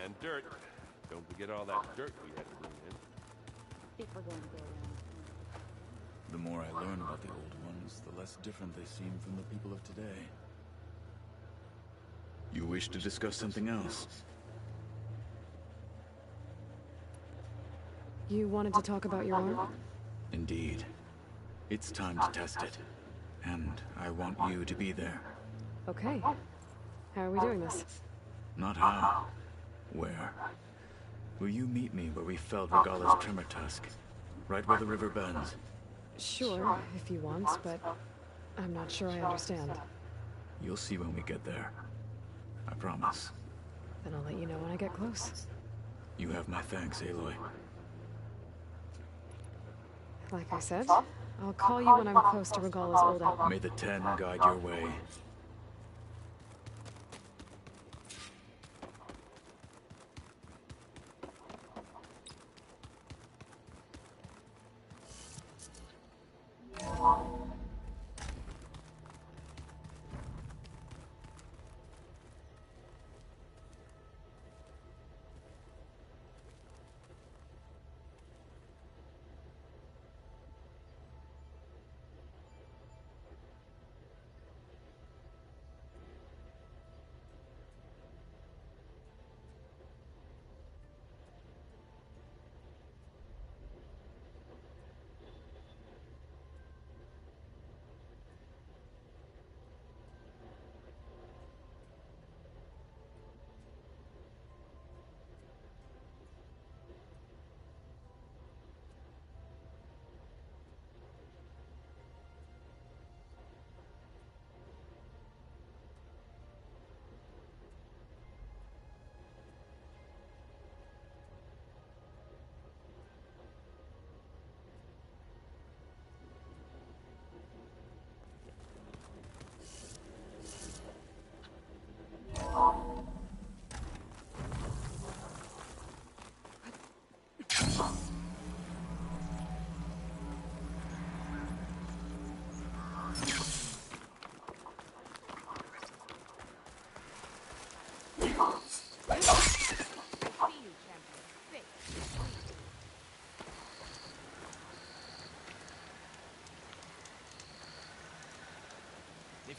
And dirt. Don't forget all that dirt we had to bring in. If we're going to go around. The more I learn about the old ones, the less different they seem from the people of today. You wish to discuss something else? You wanted to talk about your arm? Indeed. It's time to test it. And I want you to be there. Okay. How are we doing this? Not how. Where? Will you meet me where we felled Regala's tremor tusk? Right where the river bends? Sure, if you want, but I'm not sure I understand. You'll see when we get there. I promise. Then I'll let you know when I get close. You have my thanks, Aloy. Like I said, I'll call you when I'm close to Regala's old outpost. May the 10 guide your way.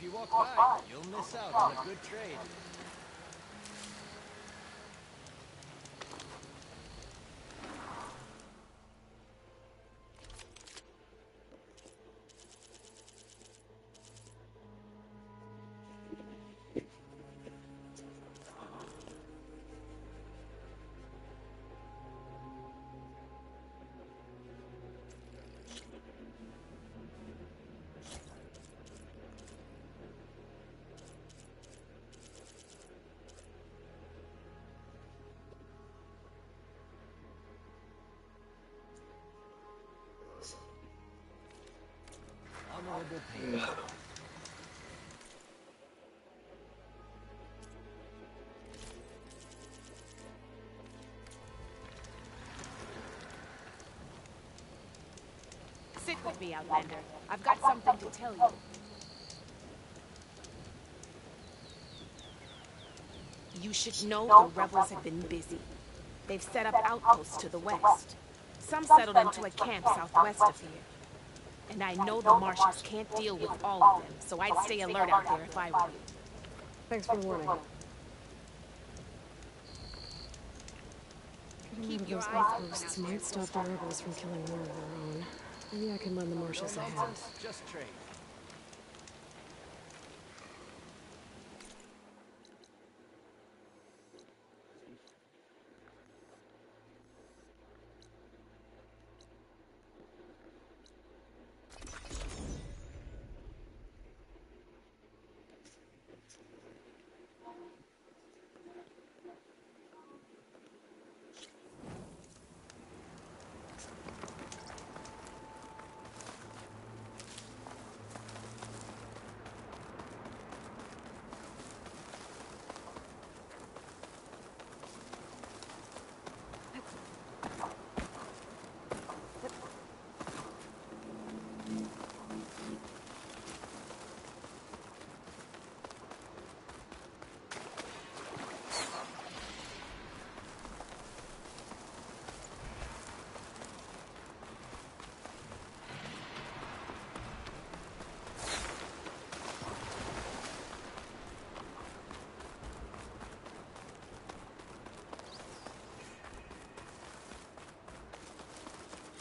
you walk by, you'll miss out on a good trade. Honorable payment. Sit with me, Outlander. I've got something to tell you. You should know the rebels have been busy. They've set up outposts to the west. Some settled into a camp southwest of here. And I know the Martians can't deal with all of them, so I'd stay alert out there if I were you. Thanks for the warning. Getting rid of those outposts might stop the rebels from killing more of their own. Maybe I can lend the marshals a hand. Just trade.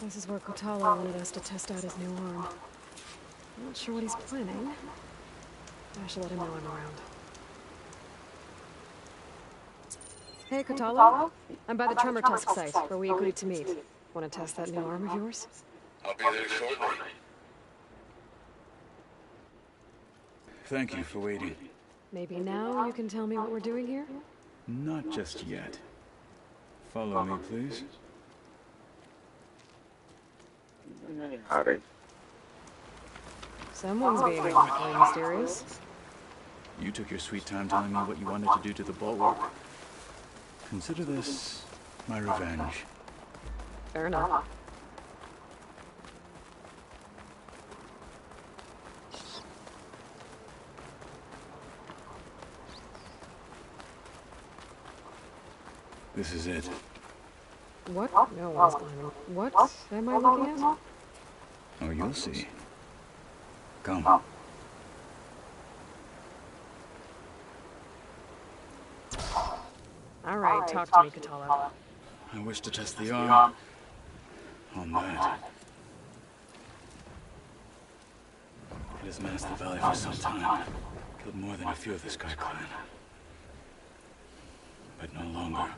This is where Kotala wanted us to test out his new arm. I'm not sure what he's planning. I should let him know I'm around. Hey, Kotala. I'm by the Tremor Tusk site, where we agreed to meet. Want to test that new arm of yours? I'll be there shortly. Thank you for waiting. Maybe now you can tell me what we're doing here? Not just yet. Follow me, please. Someone's being awfully mysterious. You took your sweet time telling me what you wanted to do to the bulwark. Consider this my revenge. Fair enough. This is it. What? No one's climbing. What am I looking at? Oh, you'll see. Come. All right, talk to me, Kotala. I wish to test the arm on that. It has menaced the valley for some time. Killed more than a few of the Sky Clan. But no longer.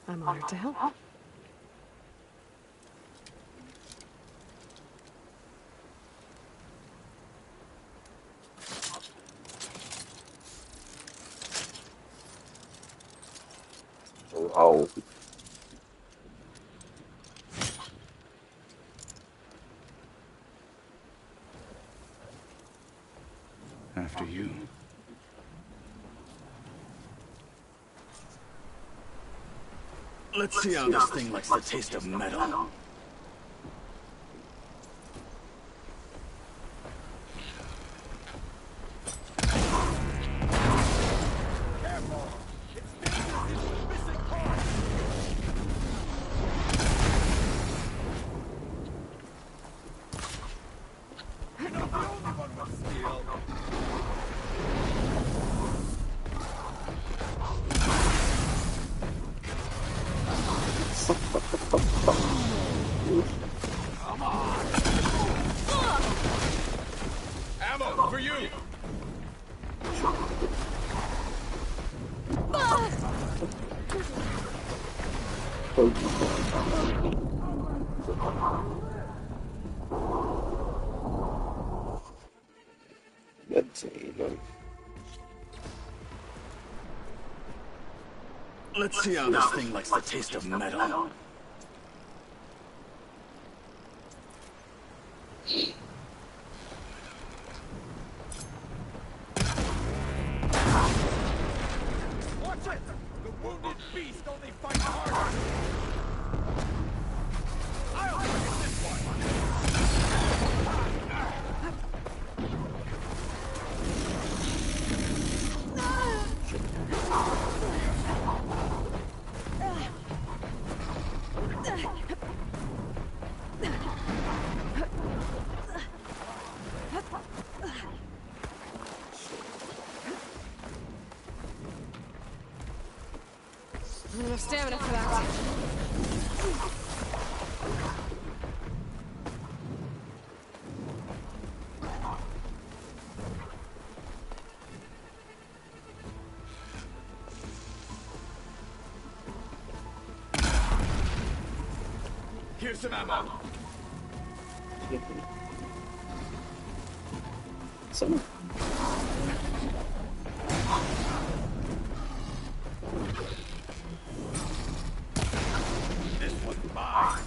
I'm honored to help. Oh. After you. Let's see how this thing likes the taste of metal. Come on! Ammo for you! Let's see, Lord. Let's see how this thing likes the taste of metal. Watch it! The wounded beast only fights harder! I'll target this one! Enough stamina for that. Here's some ammo. Some. This one's mine.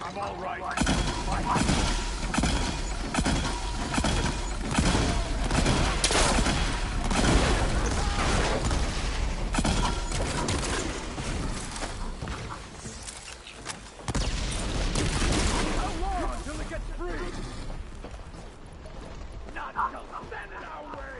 I'm all right. How long until it gets free? Not until stand in our way.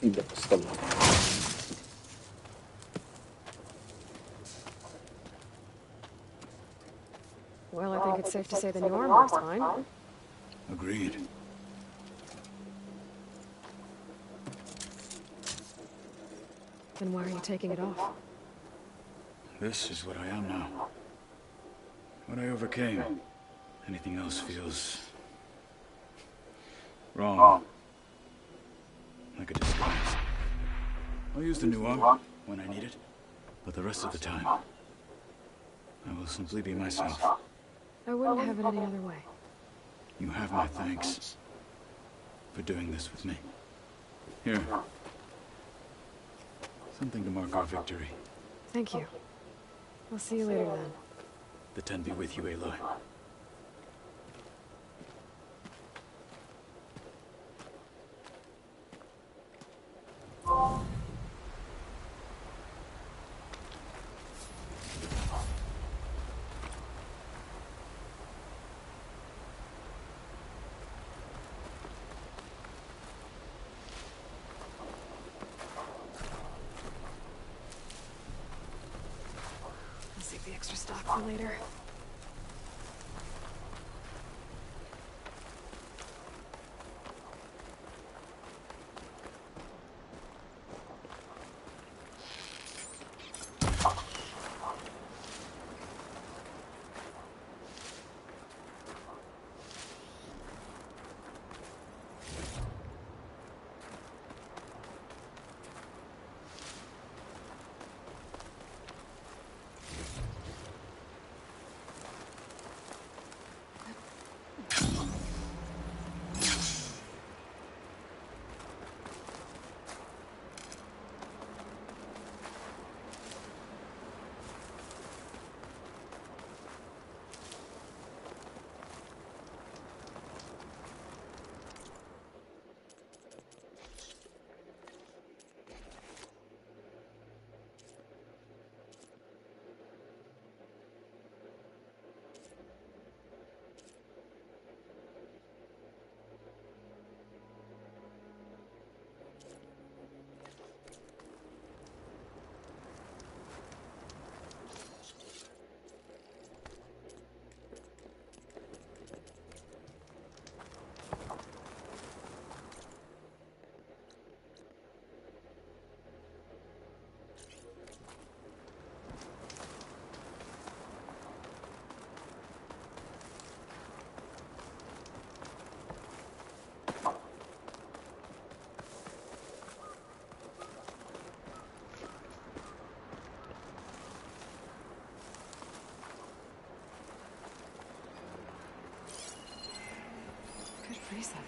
Ilabas ka lang. Well, I think it's safe to say the new armor is fine. Agreed. Then why are you taking it off? This is what I am now. What I overcame. Anything else feels... wrong. Like a disguise. I'll use the new armor when I need it, but the rest of the time, I will simply be myself. I wouldn't have it any other way. You have my thanks for doing this with me. Here. Something to mark our victory. Thank you. I'll see you later then. The 10 be with you, Aloy. I'll save the extra stock for later.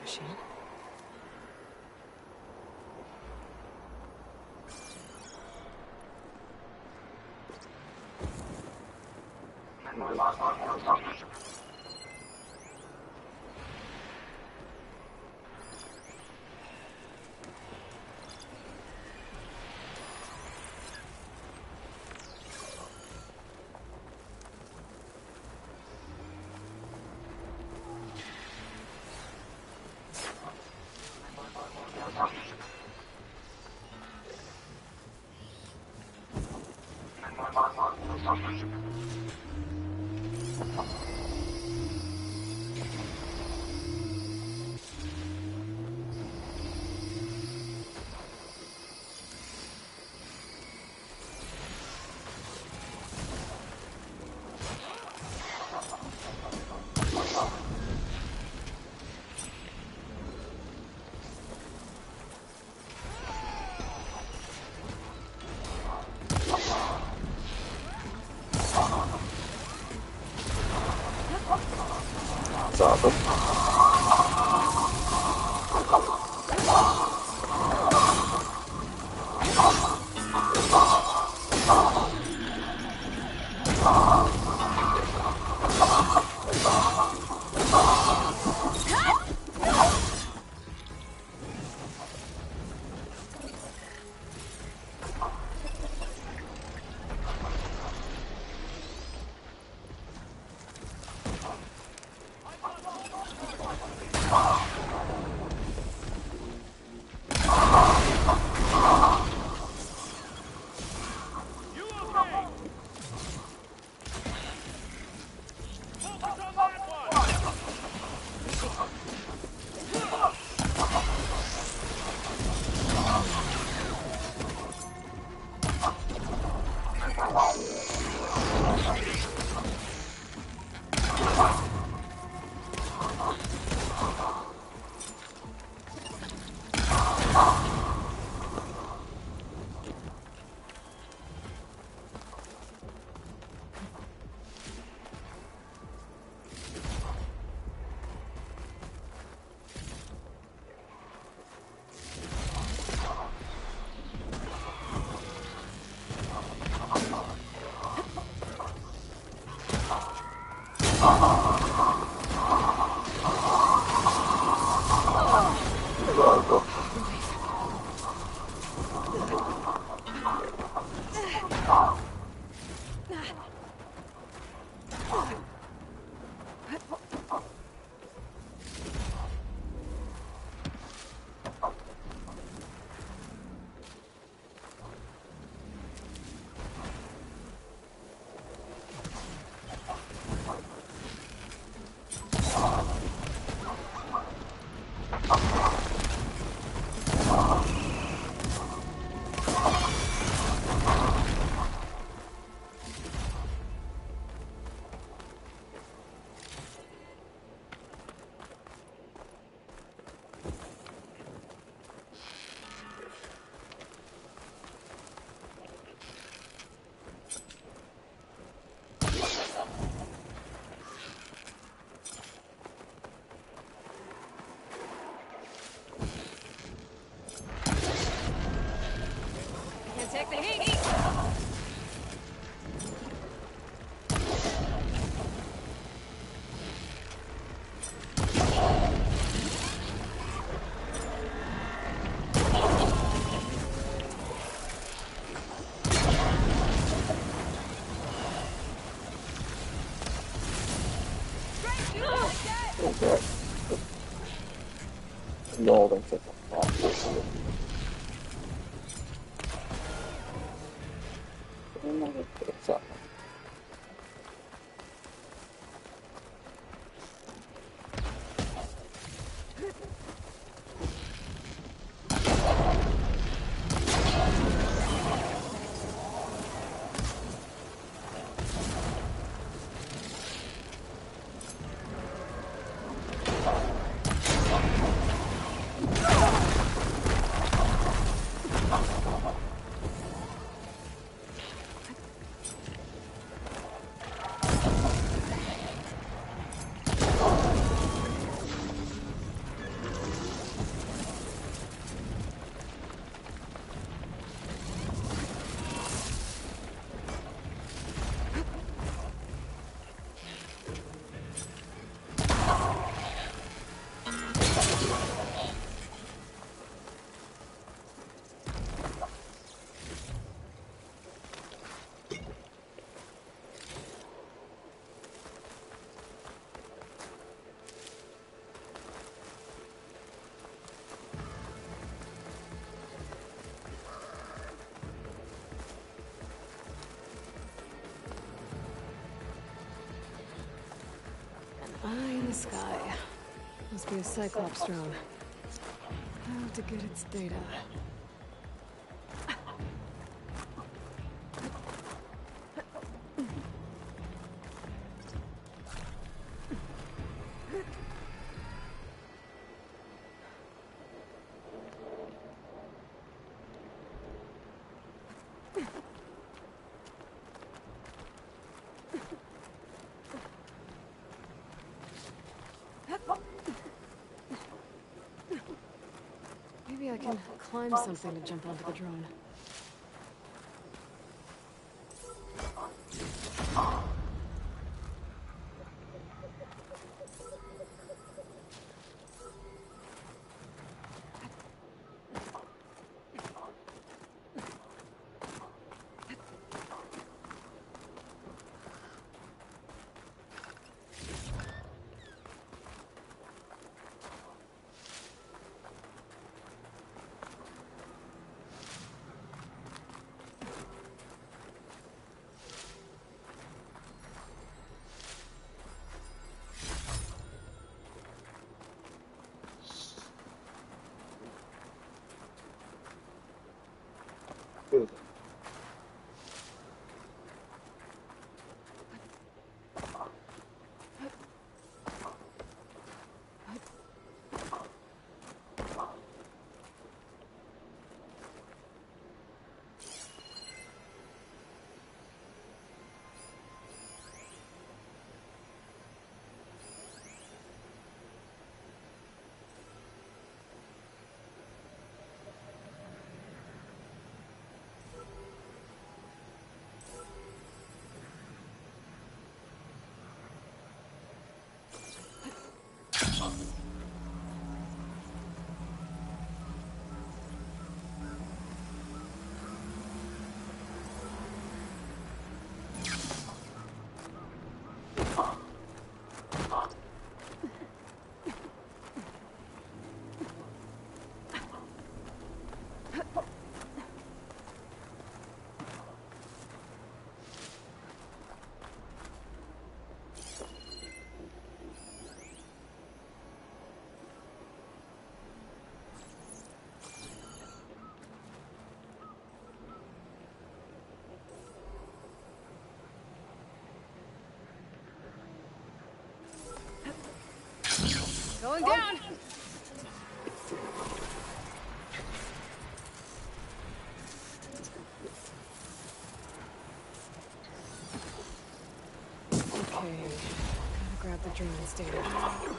machine. Sakit. Take the heat! Okay. No, don't take that. It's up. sky. Must be a Cyclops drone. How to get its data. Maybe I can climb something to jump onto the drone. Good. Going down! Okay, gotta grab the drone's data.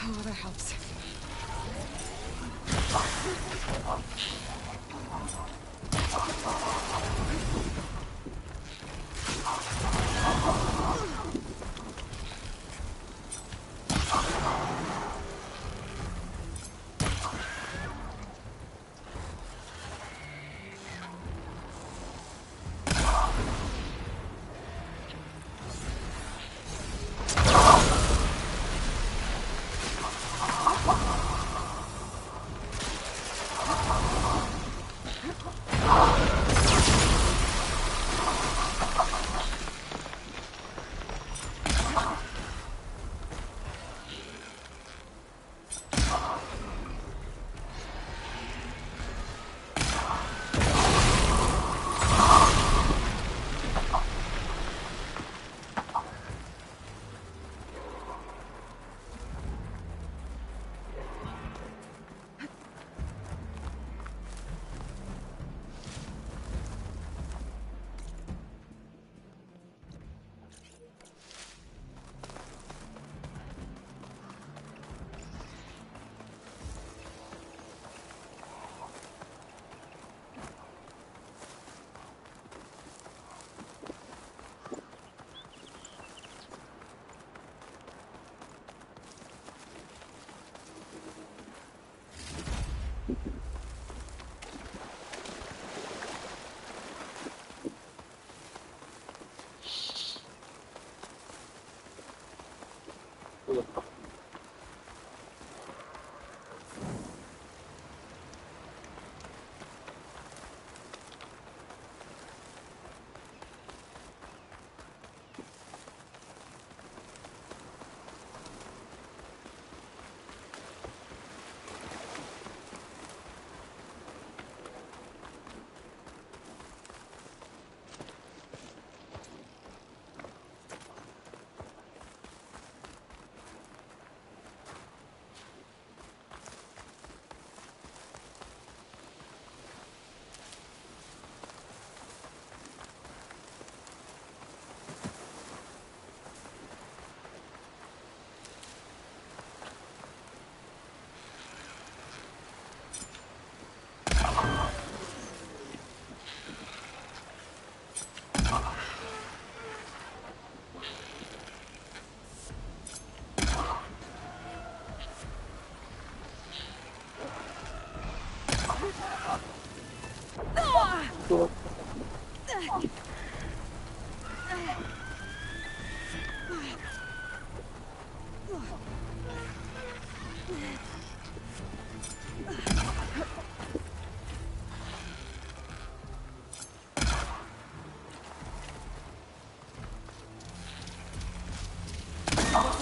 Oh, that helps.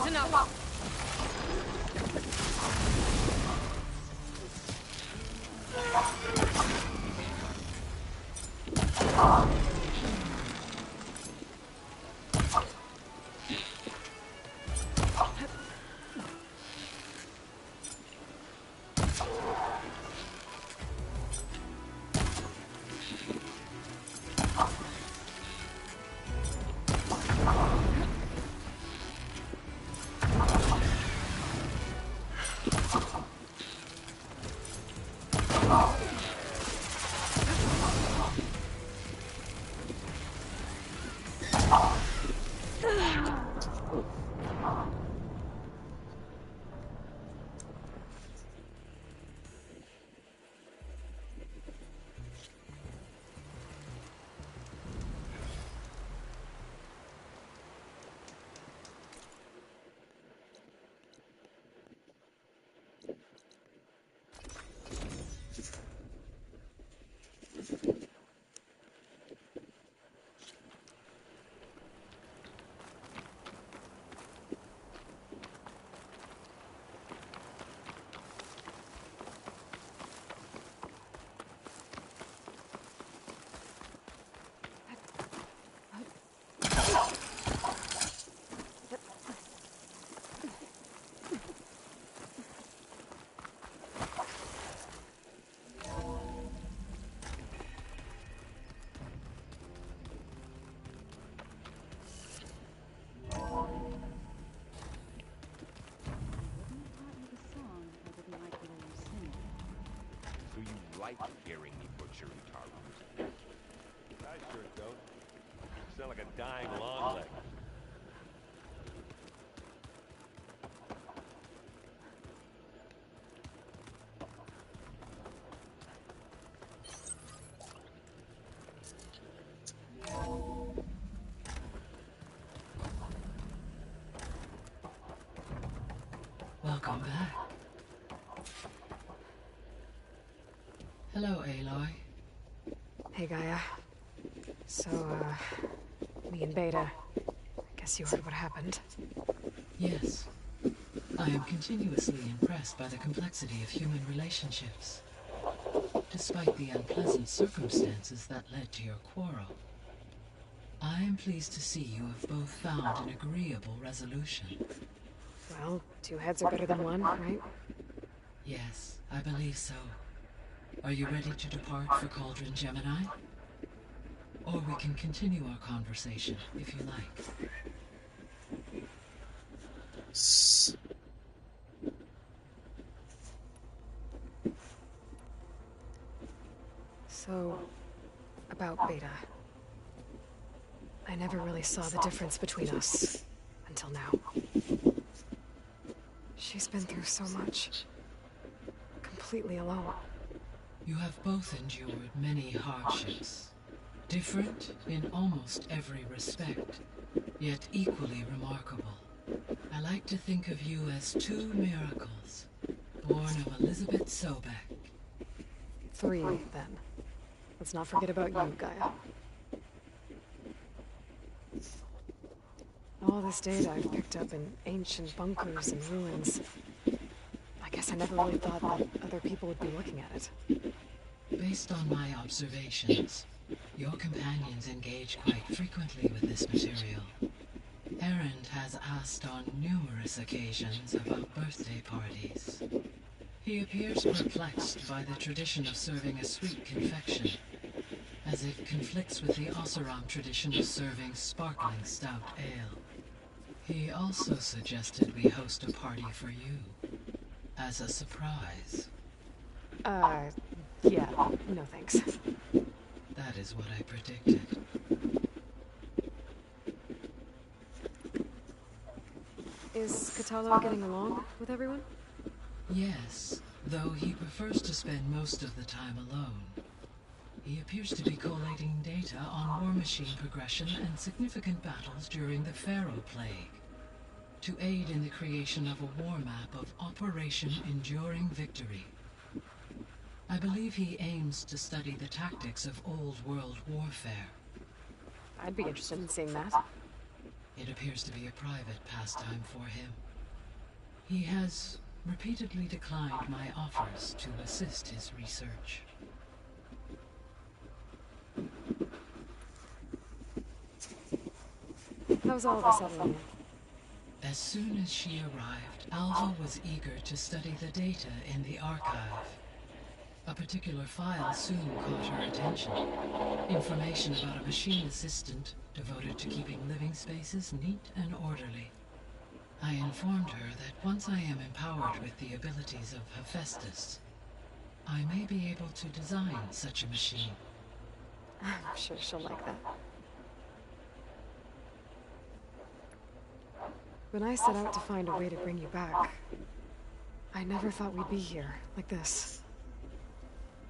Enough. like hearing me butcher Utaru. I sure don't. You sound like a dying longleg. Welcome back. Hello, Aloy. Hey, Gaia. So, me and Beta, I guess you heard what happened. Yes. I am continuously impressed by the complexity of human relationships. Despite the unpleasant circumstances that led to your quarrel, I am pleased to see you have both found an agreeable resolution. Well, two heads are better than one, right? Yes, I believe so. Are you ready to depart for Cauldron Gemini? Or we can continue our conversation, if you like. So, about Beta. I never really saw the difference between us, until now. She's been through so much. Completely alone. You have both endured many hardships. Different in almost every respect, yet equally remarkable. I like to think of you as two miracles, born of Elizabeth Sobek. Three, then. Let's not forget about you, Gaia. All this data I've picked up in ancient bunkers and ruins. I guess I never really thought that other people would be looking at it. Based on my observations, your companions engage quite frequently with this material. Erend has asked on numerous occasions about birthday parties. He appears perplexed by the tradition of serving a sweet confection, as it conflicts with the Oseram tradition of serving sparkling stout ale. He also suggested we host a party for you, as a surprise. Yeah, no thanks. That is what I predicted. Is Katalo getting along with everyone? Yes, though he prefers to spend most of the time alone. He appears to be collating data on war machine progression and significant battles during the Faro Plague, to aid in the creation of a war map of Operation Enduring Victory. I believe he aims to study the tactics of old world warfare. I'd be interested in seeing that. It appears to be a private pastime for him. He has repeatedly declined my offers to assist his research. How's all of us settling in? As soon as she arrived, Alva was eager to study the data in the archive. A particular file soon caught her attention. Information about a machine assistant devoted to keeping living spaces neat and orderly. I informed her that once I am empowered with the abilities of Hephaestus, I may be able to design such a machine. I'm sure she'll like that. When I set out to find a way to bring you back, I never thought we'd be here, like this.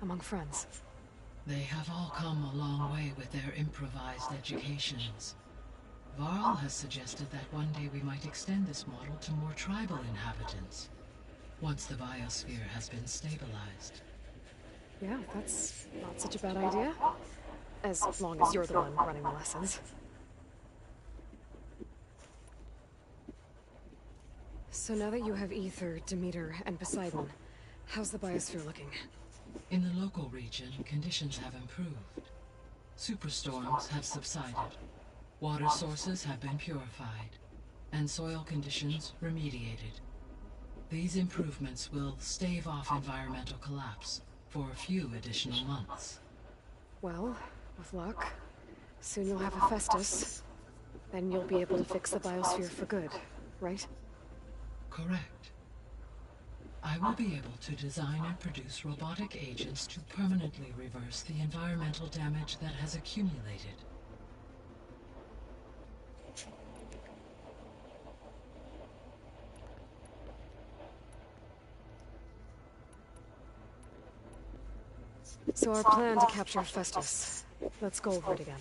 Among friends. They have all come a long way with their improvised educations. Varl has suggested that one day we might extend this model to more tribal inhabitants, once the biosphere has been stabilized. Yeah, that's not such a bad idea. As long as you're the one running the lessons. So now that you have Ether, Demeter, and Poseidon, how's the biosphere looking? In the local region, conditions have improved. Superstorms have subsided. Water sources have been purified, and soil conditions remediated. These improvements will stave off environmental collapse for a few additional months. Well, with luck, soon you'll have Hephaestus. Then you'll be able to fix the biosphere for good, right? Correct. I will be able to design and produce robotic agents to permanently reverse the environmental damage that has accumulated. So our plan to capture Festus. Let's go over it again.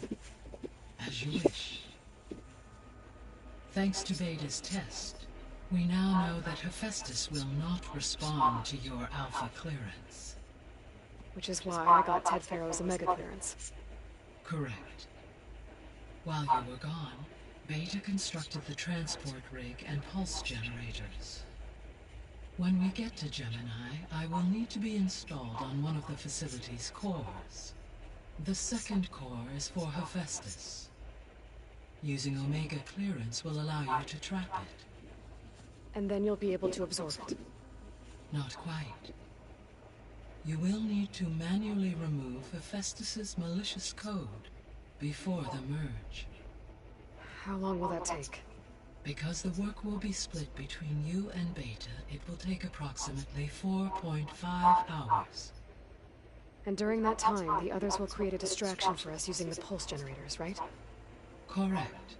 As you wish. Thanks to Beta's test, we now know that Hephaestus will not respond to your alpha clearance. Which is why I got Ted Faro's Omega clearance. Correct. While you were gone, Beta constructed the transport rig and pulse generators. When we get to Gemini, I will need to be installed on one of the facility's cores. The second core is for Hephaestus. Using Omega clearance will allow you to trap it. And then you'll be able to absorb it. Not quite. You will need to manually remove Hephaestus's malicious code before the merge. How long will that take? Because the work will be split between you and Beta, it will take approximately 4.5 hours. And during that time, the others will create a distraction for us using the pulse generators, right? Correct.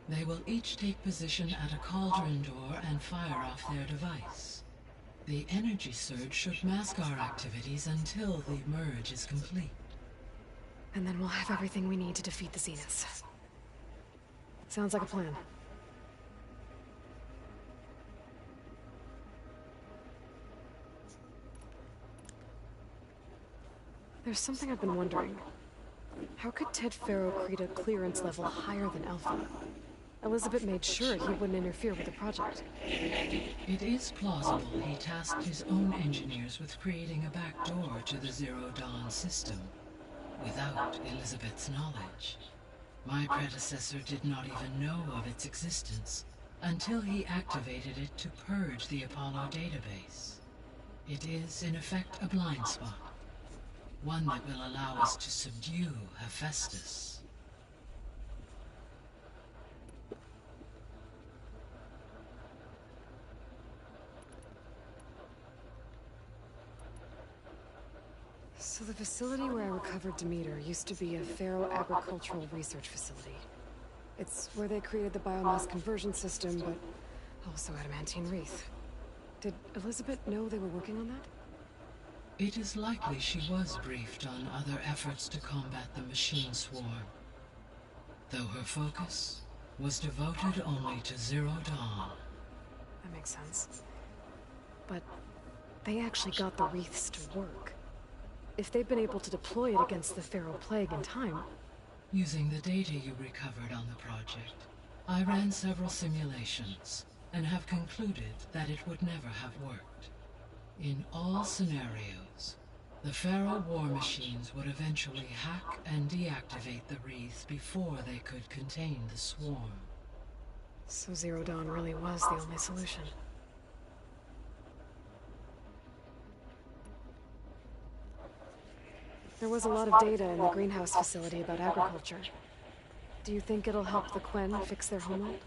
They will each take position at a cauldron door and fire off their device. The energy surge should mask our activities until the merge is complete. And then we'll have everything we need to defeat the Zeniths. Sounds like a plan. There's something I've been wondering. How could Ted Faro create a clearance level higher than Alpha? Elizabeth made sure he wouldn't interfere with the project. It is plausible he tasked his own engineers with creating a back door to the Zero Dawn system, without Elizabeth's knowledge. My predecessor did not even know of its existence, until he activated it to purge the Apollo database. It is, in effect, a blind spot. One that will allow us to subdue Hephaestus. So the facility where I recovered Demeter used to be a Faro agricultural research facility. It's where they created the biomass conversion system, but also adamantine wreath. Did Elizabeth know they were working on that? It is likely she was briefed on other efforts to combat the machine swarm, though her focus was devoted only to Zero Dawn. That makes sense. But they actually got the wreaths to work. If they've been able to deploy it against the Faro plague in time... Using the data you recovered on the project, I ran several simulations and have concluded that it would never have worked. In all scenarios, the Faro war machines would eventually hack and deactivate the wreaths before they could contain the swarm. So Zero Dawn really was the only solution. There was a lot of data in the greenhouse facility about agriculture. Do you think it'll help the Quen fix their homeworld?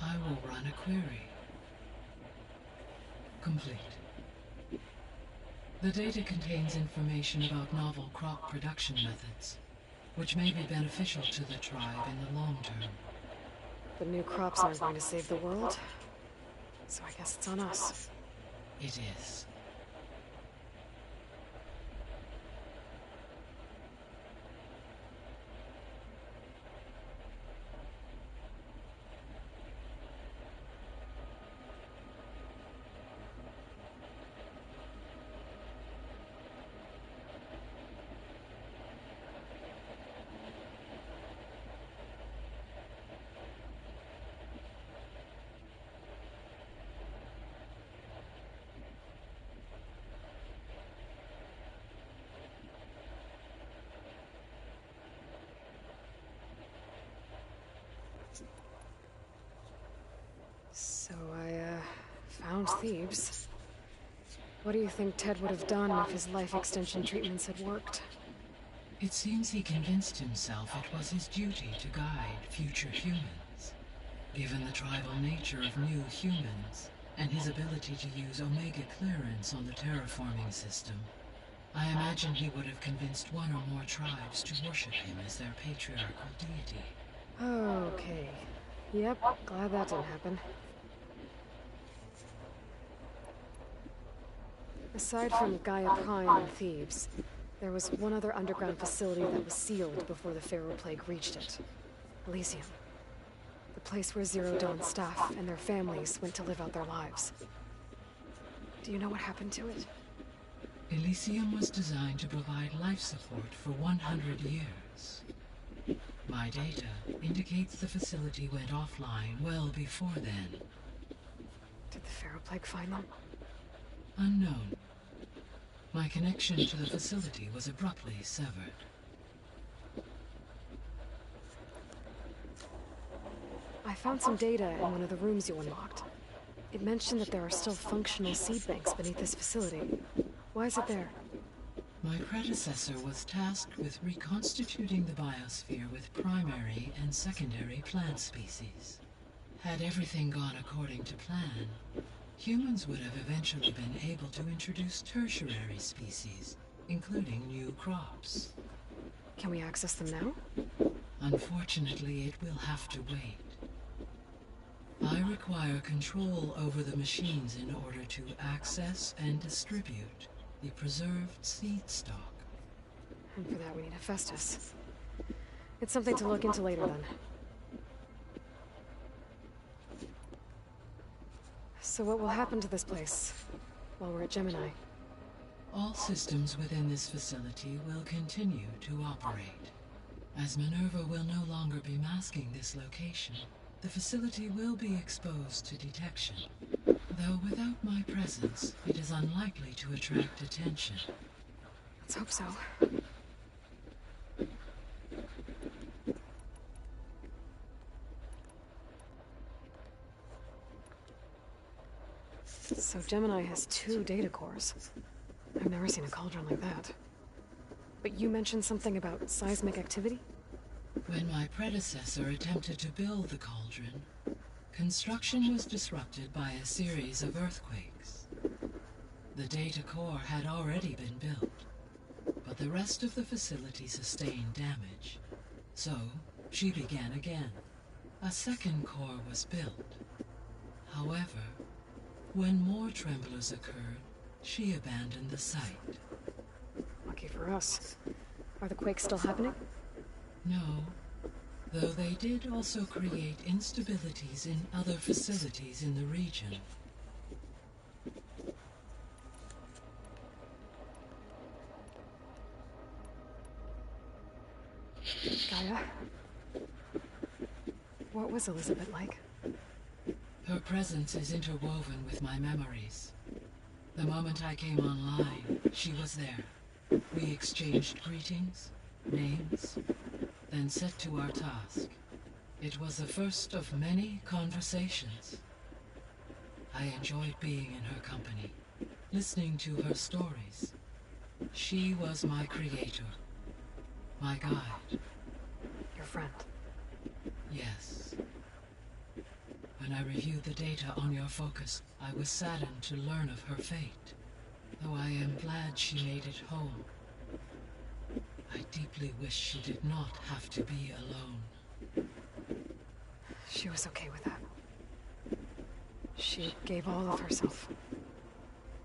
I will run a query. Complete. The data contains information about novel crop production methods, which may be beneficial to the tribe in the long term. The new crops aren't going to save the world, so I guess it's on us. It is. So I, found Thebes. What do you think Ted would have done if his life extension treatments had worked? It seems he convinced himself it was his duty to guide future humans. Given the tribal nature of new humans, and his ability to use Omega clearance on the terraforming system, I imagine he would have convinced one or more tribes to worship him as their patriarchal deity. Okay. Yep, glad that didn't happen. Aside from Gaia Prime and Thebes, there was one other underground facility that was sealed before the Faro Plague reached it. Elysium. The place where Zero Dawn staff and their families went to live out their lives. Do you know what happened to it? Elysium was designed to provide life support for 100 years. My data indicates the facility went offline well before then. Did the Faro Plague find them? Unknown. My connection to the facility was abruptly severed. I found some data in one of the rooms you unlocked. It mentioned that there are still functional seed banks beneath this facility. Why is it there? My predecessor was tasked with reconstituting the biosphere with primary and secondary plant species. Had everything gone according to plan, humans would have eventually been able to introduce tertiary species, including new crops. Can we access them now? Unfortunately, it will have to wait. I require control over the machines in order to access and distribute the preserved seed stock. And for that we need a Festus. It's something to look into later then. So what will happen to this place while we're at Gemini? All systems within this facility will continue to operate. As Minerva will no longer be masking this location, the facility will be exposed to detection. Though without my presence, it is unlikely to attract attention. Let's hope so. So Gemini has 2 data cores. I've never seen a cauldron like that. But you mentioned something about seismic activity? When my predecessor attempted to build the cauldron, construction was disrupted by a series of earthquakes. The data core had already been built, but the rest of the facility sustained damage. So, she began again. A second core was built. However, when more tremblers occurred, she abandoned the site. Lucky for us. Are the quakes still happening? No, though they did also create instabilities in other facilities in the region. Gaia? What was Elizabeth like? Her presence is interwoven with my memories. The moment I came online, she was there. We exchanged greetings, names, then set to our task. It was the first of many conversations. I enjoyed being in her company, listening to her stories. She was my creator, my guide. Your friend? Yes. When I reviewed the data on your focus, I was saddened to learn of her fate, though I am glad she made it home. I deeply wish she did not have to be alone. She was okay with that. She gave all of herself.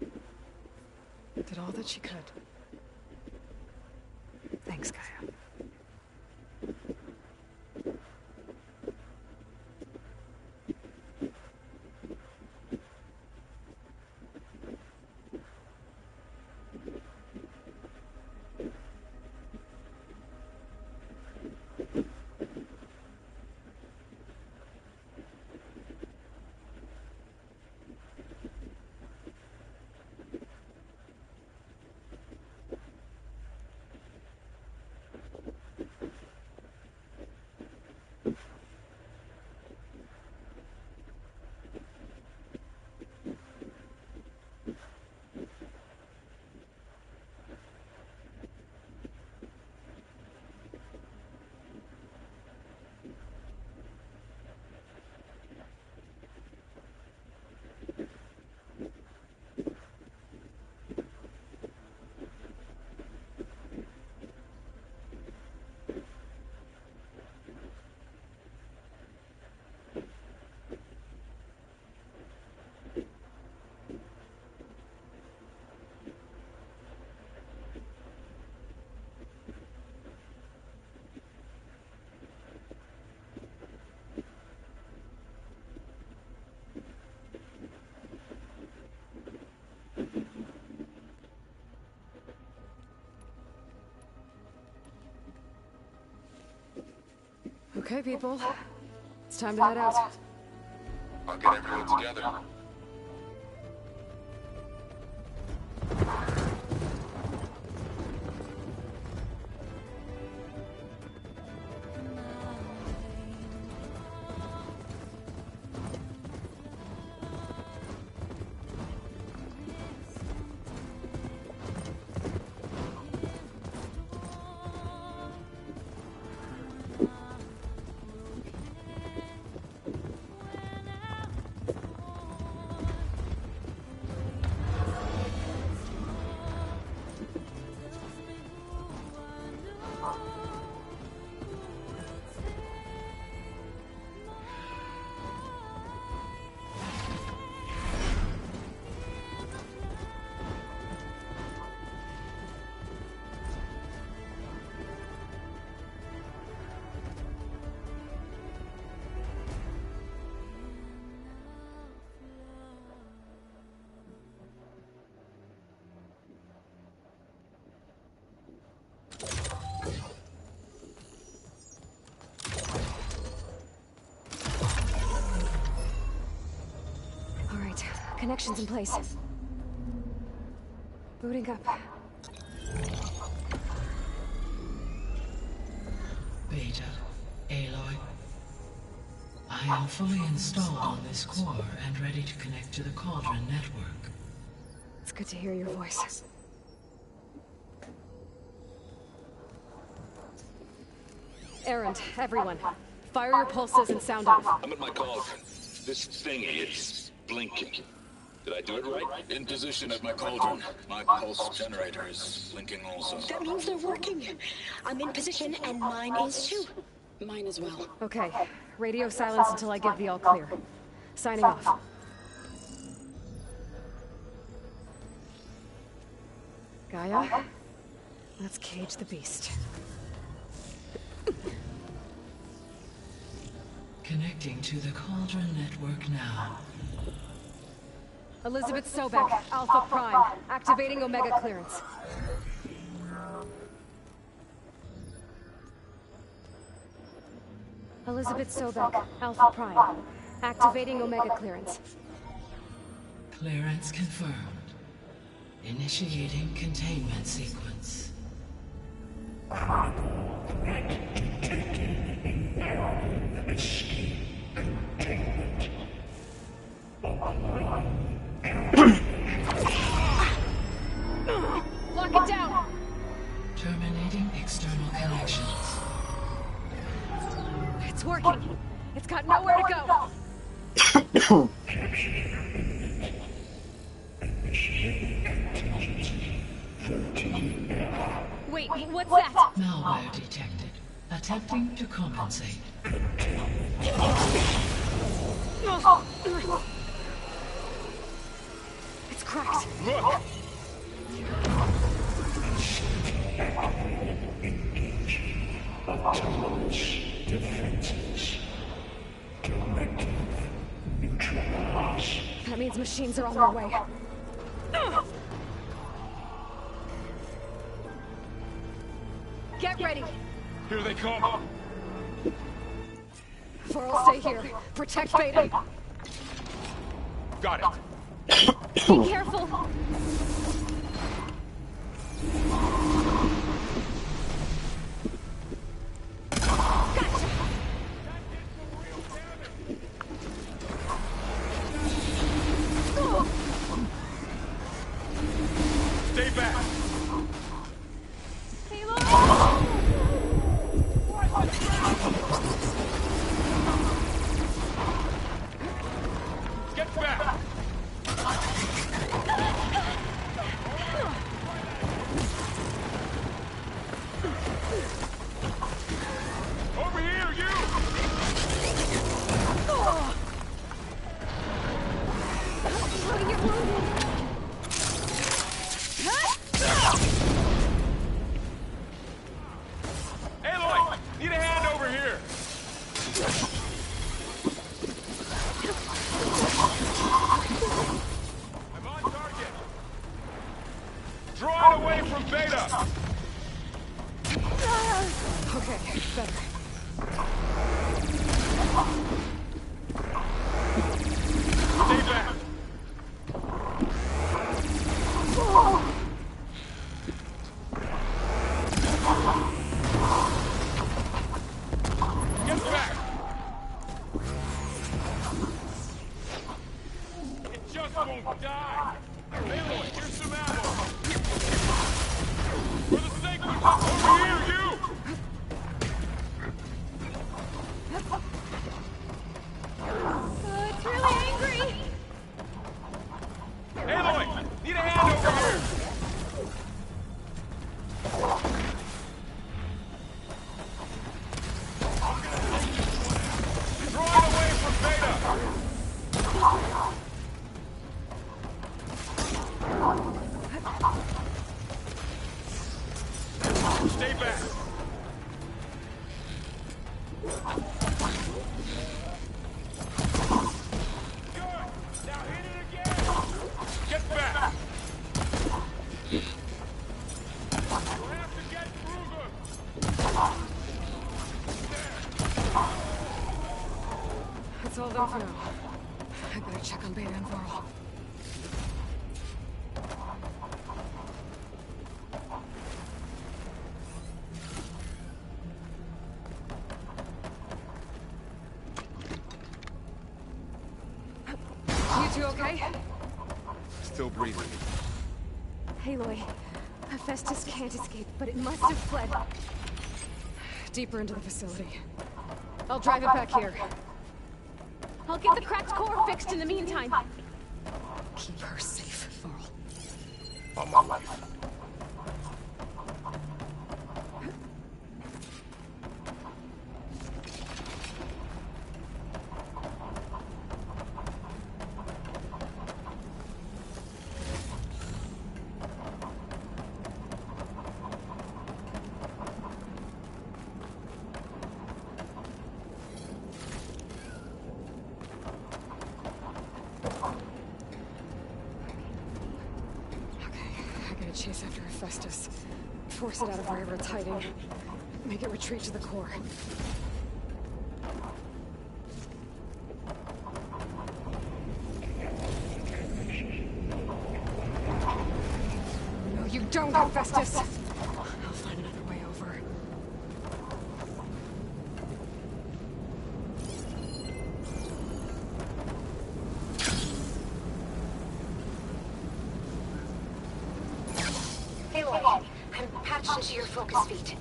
Did all that she could. Thanks, Gaia. Okay, people. It's time to head out. I'll get everyone together. Connections in place. Booting up. Beta, Aloy. I am fully installed on this core and ready to connect to the Cauldron network. It's good to hear your voice. Errand, everyone. Fire your pulses and sound off. I'm at my cauldron. This thingy, it's blinking. Did I do it right? In position at my cauldron. My pulse generator is blinking also. That means they're working. I'm in position and mine is too. Mine as well. Okay. Radio silence until I give the all clear. Signing off. Gaia, let's cage the beast. Connecting to the Cauldron network now. Elizabeth Sobek, Alpha Prime, activating Omega clearance. Elizabeth Sobek, Alpha Prime, activating Omega clearance. Clearance confirmed. Initiating containment sequence. Escape containment. Lock it down! Terminating external connections. It's working. It's got nowhere to go. Wait, what's that? Malware detected. Attempting to compensate. It's cracked. Look! Autonomous defenses. Directive neutralized. That means machines are on their way. Get ready. Here they come. Faro, stay here. Protect Beta. Got it. Be careful. Stay back. Get back. Over here, you. Aloy, need a hand over here. It just won't die! Aloy, here's some ammo! For the snake witches! Over here, you! It's really angry! Aloy! Need a hand over here! Drawing away from Beta! Stay back! Good! Now hit it again! Get back! You'll have to get through them! That's all done for now. I better check on Beta and Faro. You two okay? Still breathing. Aloy, Hephaestus can't escape, but it must have fled deeper into the facility. I'll drive it back here. I'll get the cracked core fixed in the meantime. Keep her safe, Faro. On my life. Chase after Hephaestus. Force it out of wherever it's hiding. Make it retreat to the core. No, you don't, Hephaestus! I'll find another way over. Aloy, I'm patched into your focus feed.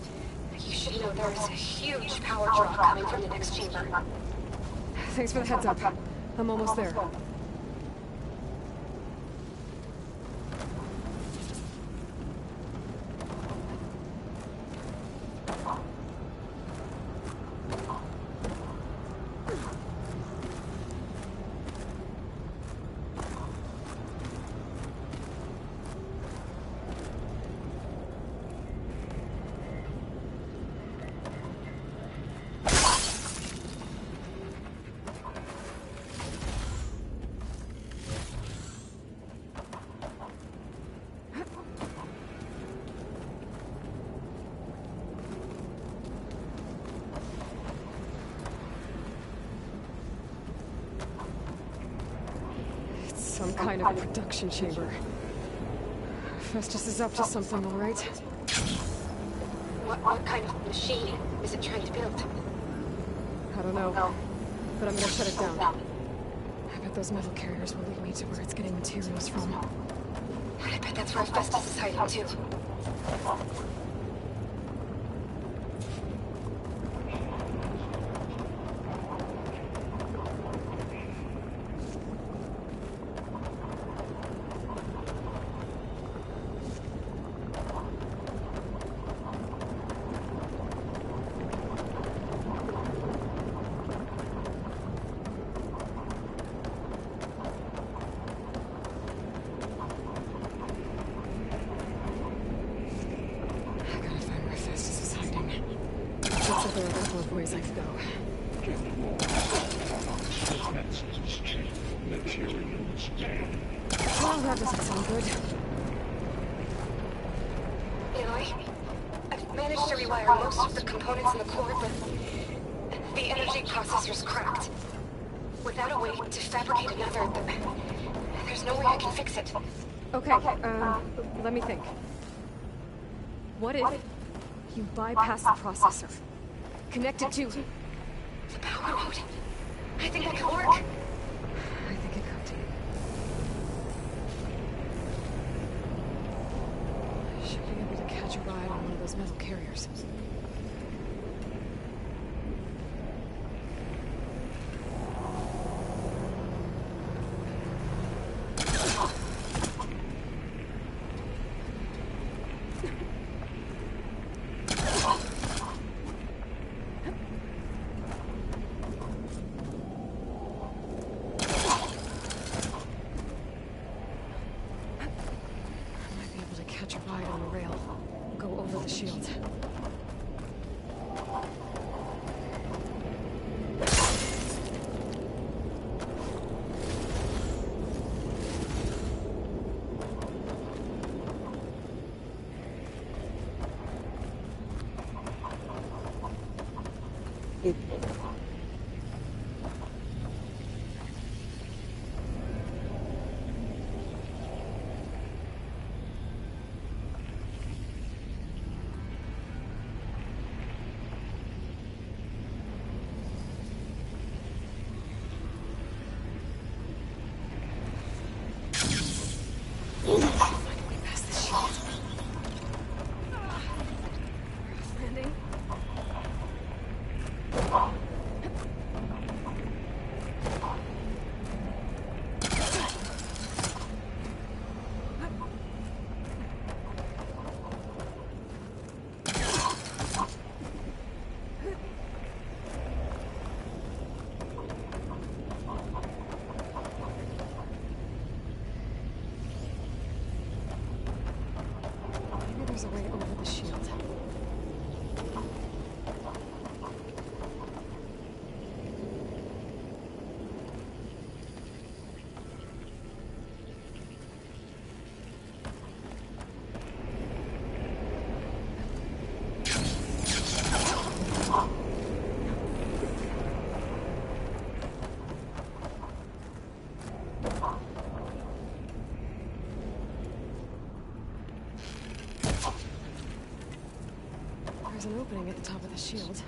You should know there's a huge power draw coming from the next chamber. Thanks for the heads up. I'm almost there. Some kind of production chamber. Festus is up to something, all right? What kind of machine is it trying to build? I don't know, but I'm gonna shut it down. I bet those metal carriers will lead me to where it's getting materials from. I bet that's where Festus is hiding too. There are a couple of ways I could go. Well, that doesn't sound good. Aloy, I've managed to rewire most of the components in the core, but the energy processor's cracked. Without a way to fabricate another, there's no way I can fix it. Okay, let me think. What if you bypass the processor? Connect it to the power node. I think that could work. metal carriers. There's a way over the shield. There's an opening at the top of the shield.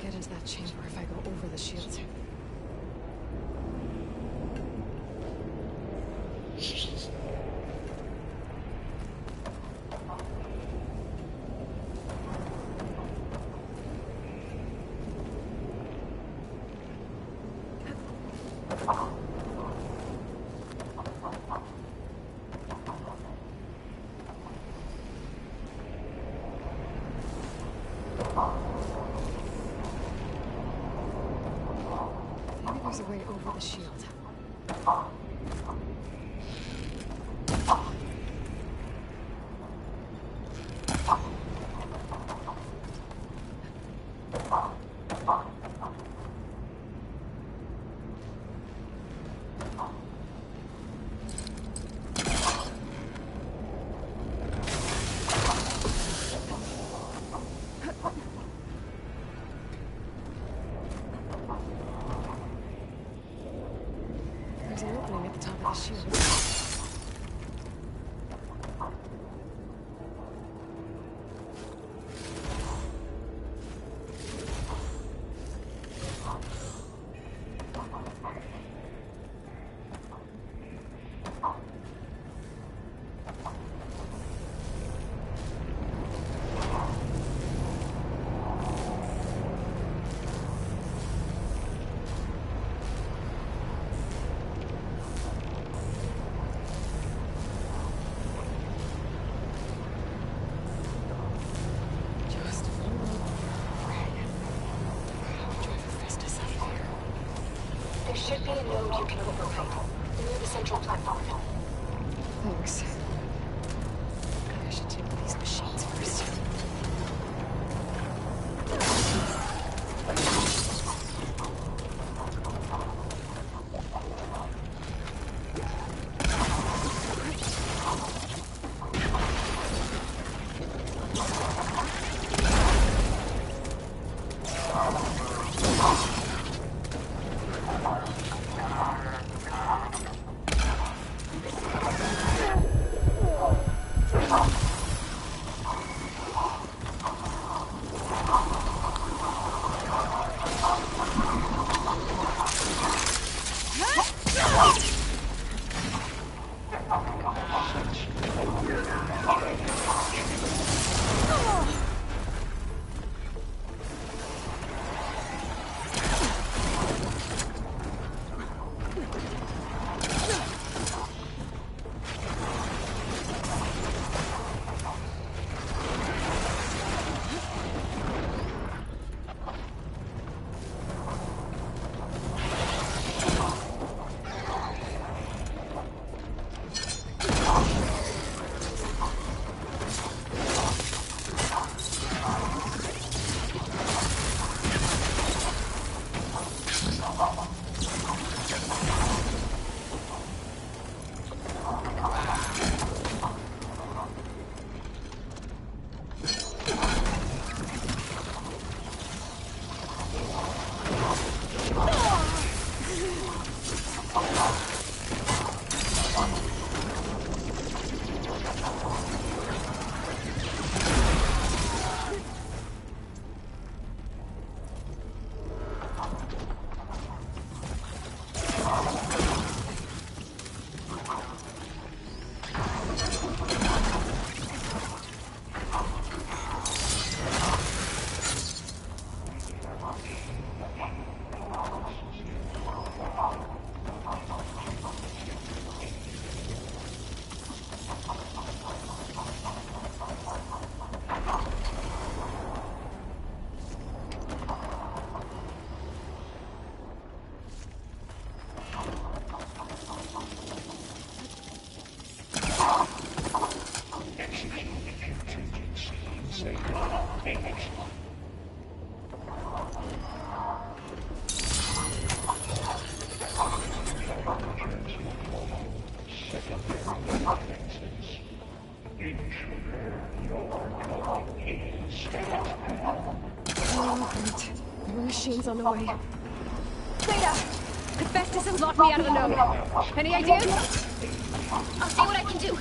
Get into that chamber if I go over the shield. There's a way over the shield. There's an opening at the top of the shield. There should be a node you can override, near the central platform. Thanks. I should deal with these machines first. Machine's on the way. Beta! Hephaestus has locked me out of the node. Any ideas? I'll see what I can do.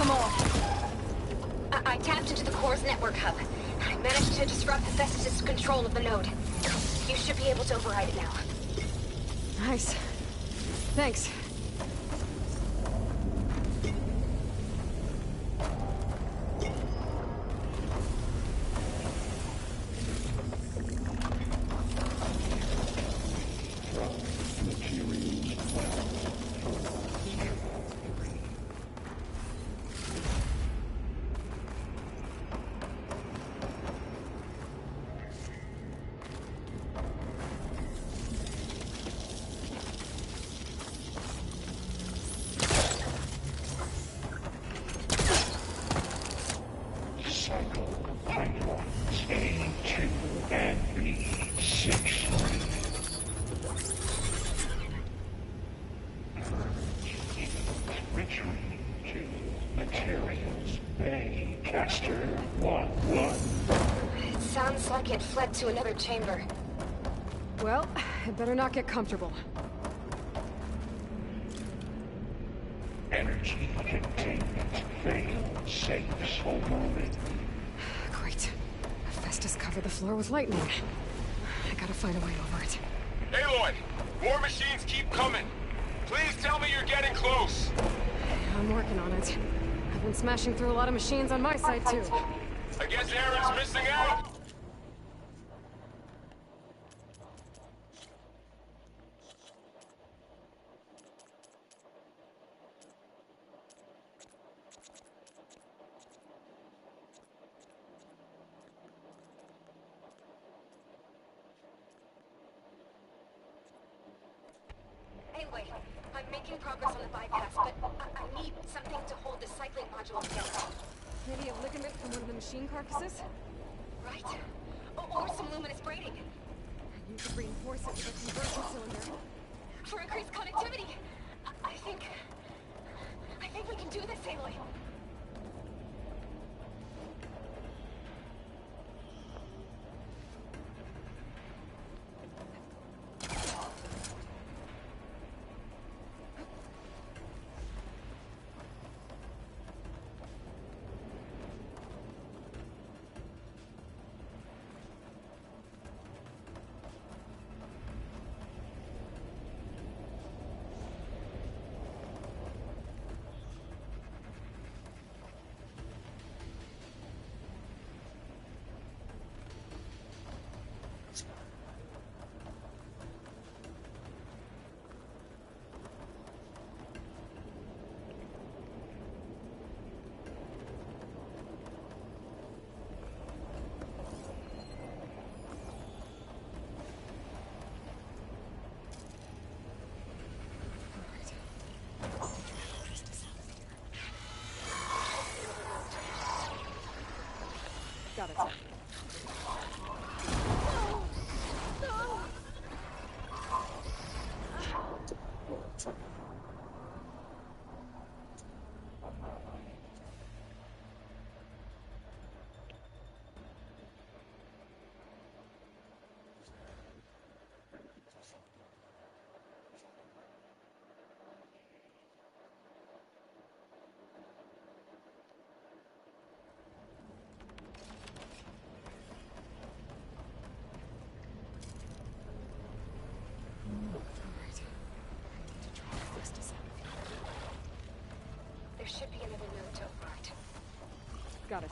them all. I tapped into the core's network hub. I managed to disrupt Hephaestus' control of the node. You should be able to override it now. Nice. Thanks. It sounds like it fled to another chamber. Well, it better not get comfortable. Energy containment failed. Safe for moment. Great. Hephaestus covered the floor with lightning. I gotta find a way over it. Aloy! War machines keep coming! Please tell me you're getting close! I'm working on it. I've been smashing through a lot of machines on my side, too. I guess Aaron's missing out! Anyway, I'm making progress on the bypass, but I need something to hold the cycling module together. Maybe a ligament from one of the machine carcasses? Right? Or some luminous braiding. You could reinforce it with a conversion cylinder. For increased connectivity. I think we can do this, Aloy. Got it. There should be another node to override. Got it.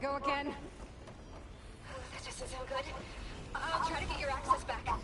go again? That doesn't sound good. I'll try to get your access back.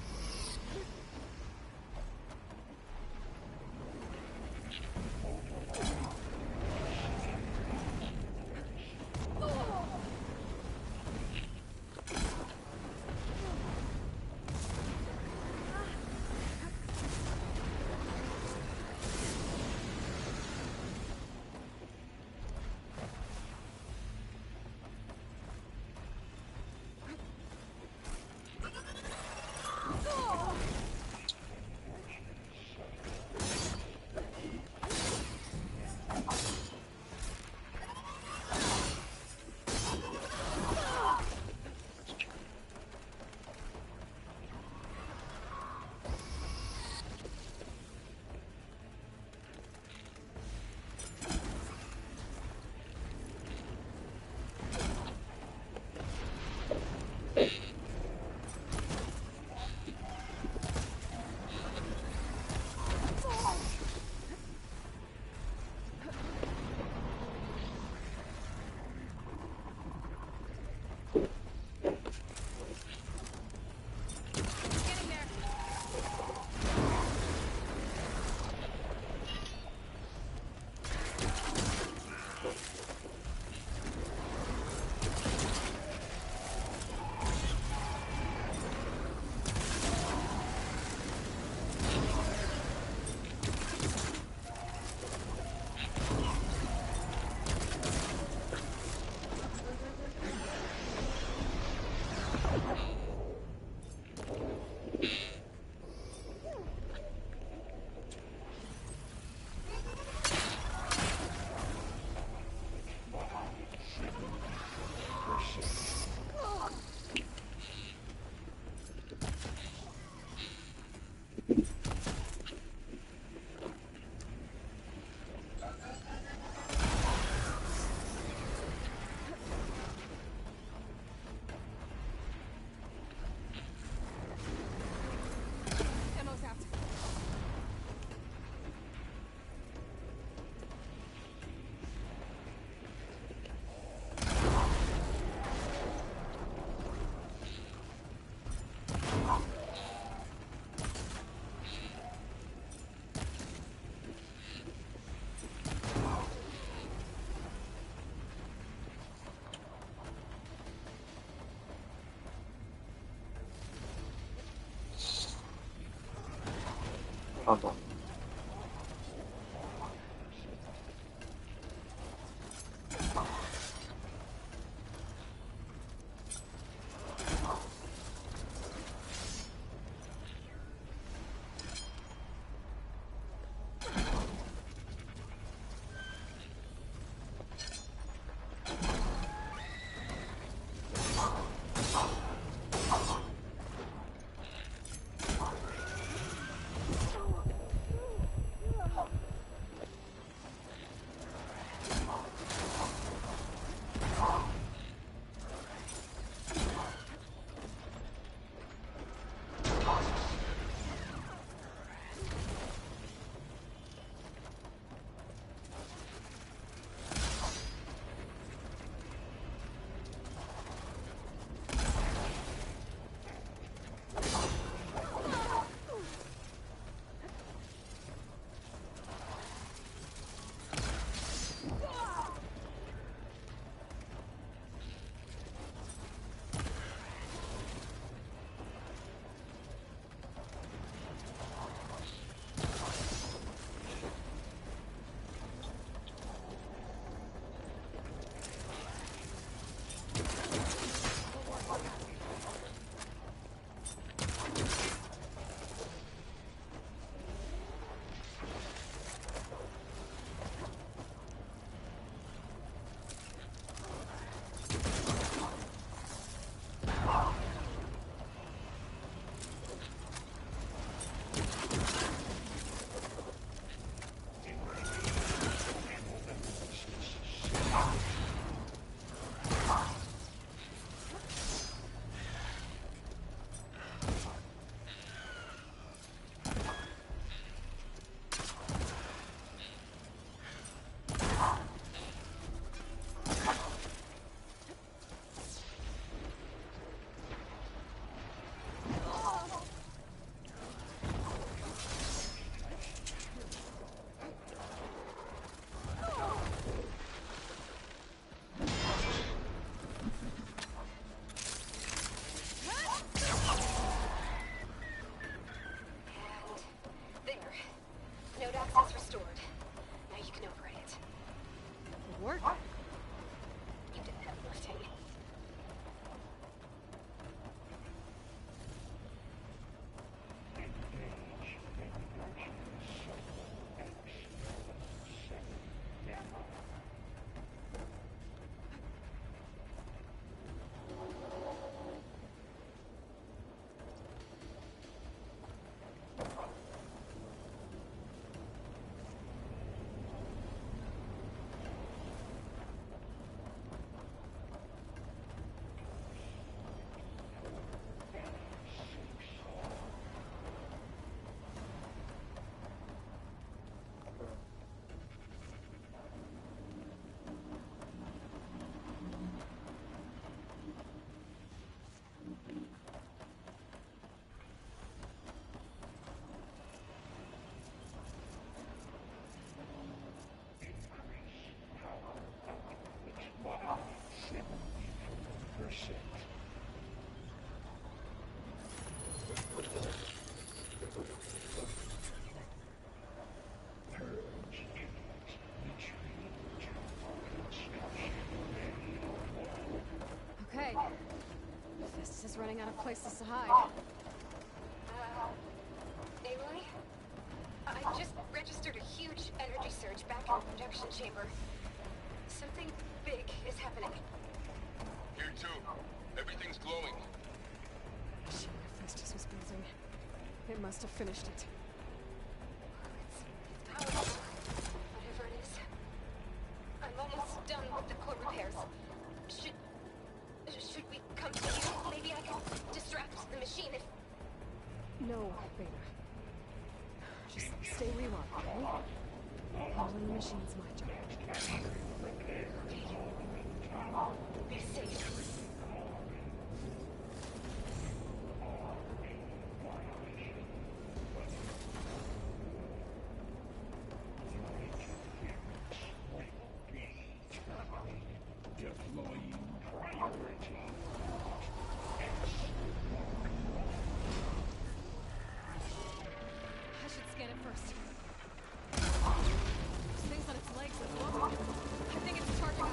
Hold on. just running out of places to hide. Aloy? I just registered a huge energy surge back in the production chamber. Something big is happening. Here too. Everything's glowing. The machine Hephaestus was building. It must have finished it. It's powerful. Whatever it is. I'm almost done with the core repairs. Should we come to you? Maybe I can distract the machine if... No, Beta. Just stay where you are, okay? Handling the machine's my job. Be safe. I should scan it first. This thing's on its legs and glowing. I think it's charging up.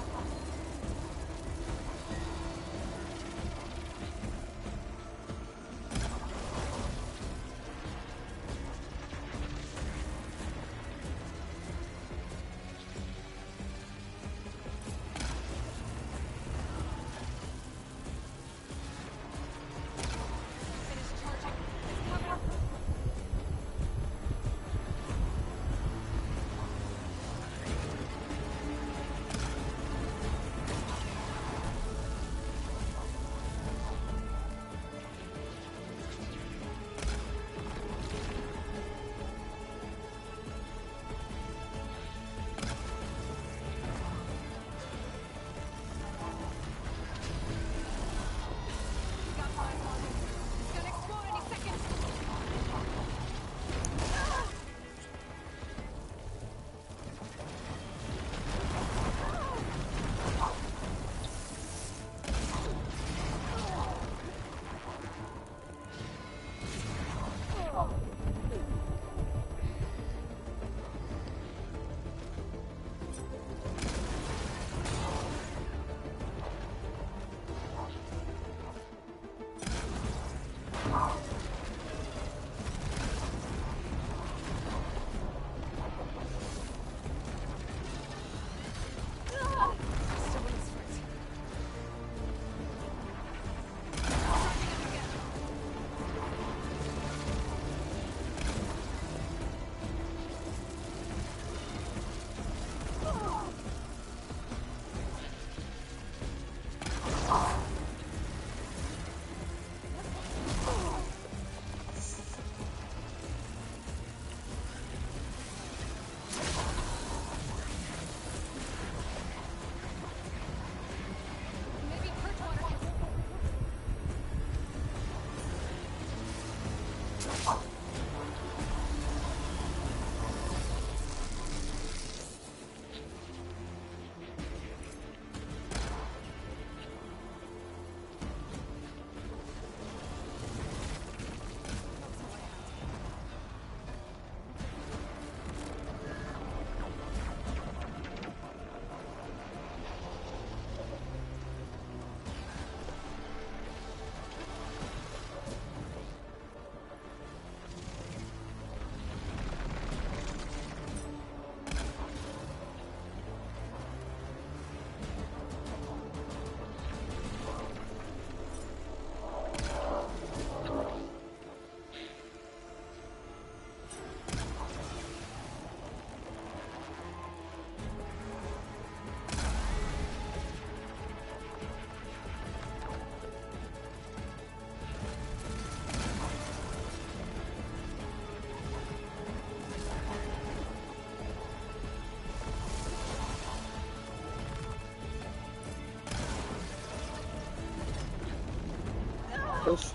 Oof.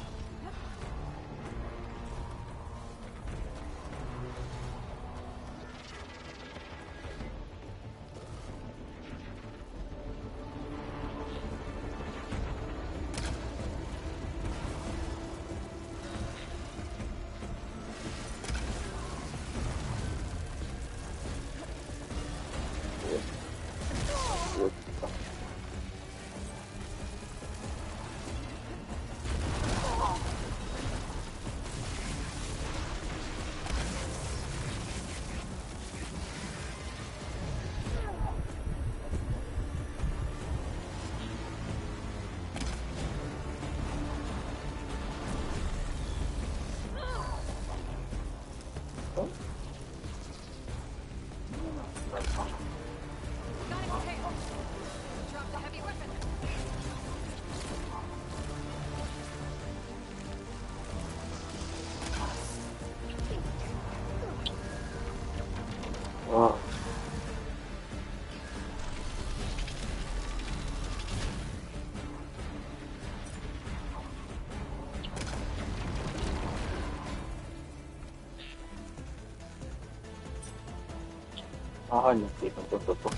Ako yung tipong totoo.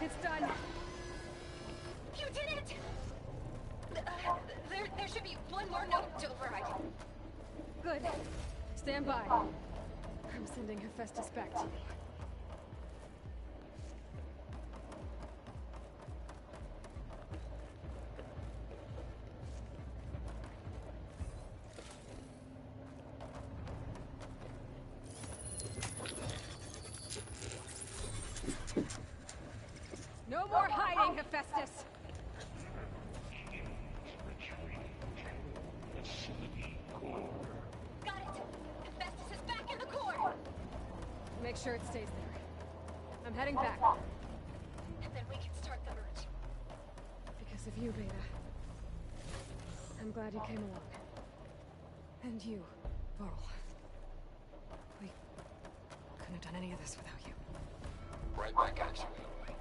It's done. You did it! There should be one more note to override. Good. Stand by. I'm sending Hephaestus back to you. No more hiding, Hephaestus! Got it! Hephaestus is back in the core! Make sure it stays there. I'm heading back. And then we can start the merge. Because of you, Beta. I'm glad you came along. And you, Varl. We couldn't have done any of this without you. Right back at you, Aloy.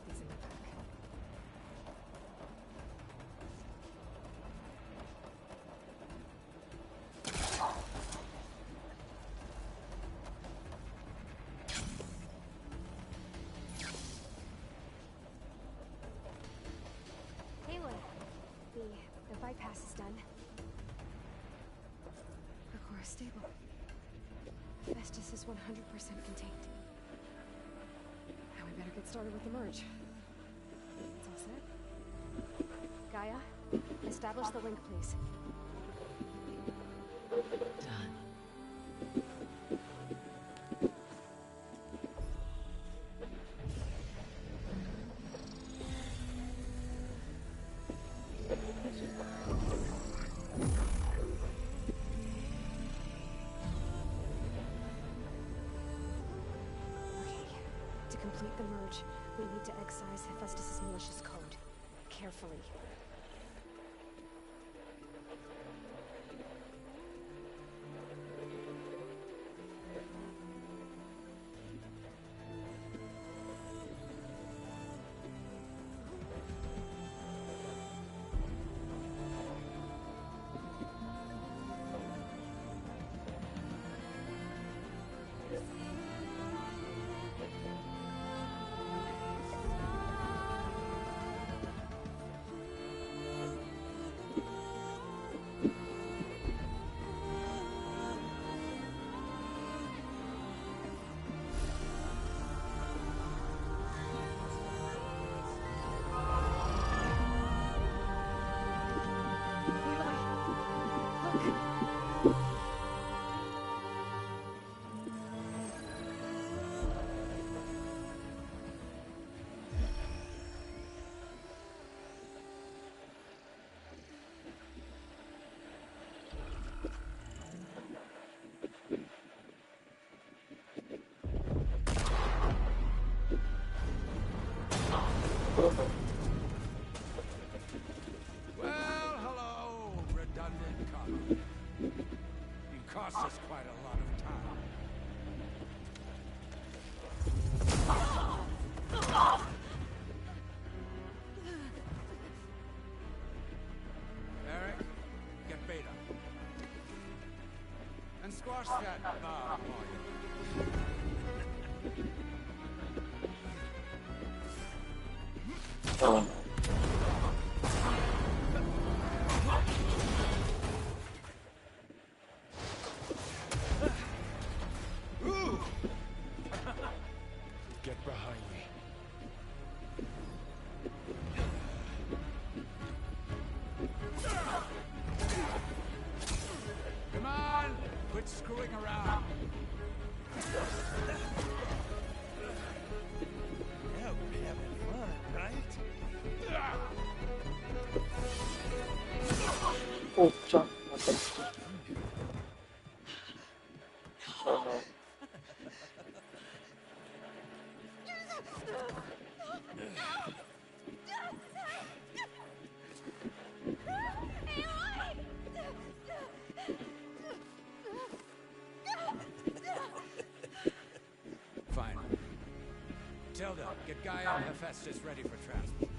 He's in the back. Aloy, the bypass is done. The core is stable. Hephaestus is 100% contained. Now we better get started with the merge. It's all set. Gaia, establish the link, please. Done. complete the merge, we need to excise Hephaestus' malicious code. Carefully. Well, hello, redundant cop. You cost us quite a lot of time. Eric, get Beta. And squash that Bob Oh. Get behind me. Come on! Quit screwing around! Yeah, we're having fun, right? Oh, jump. Okay. Oh no. Fine. Tilda, get Gaia and Hephaestus ready for transport.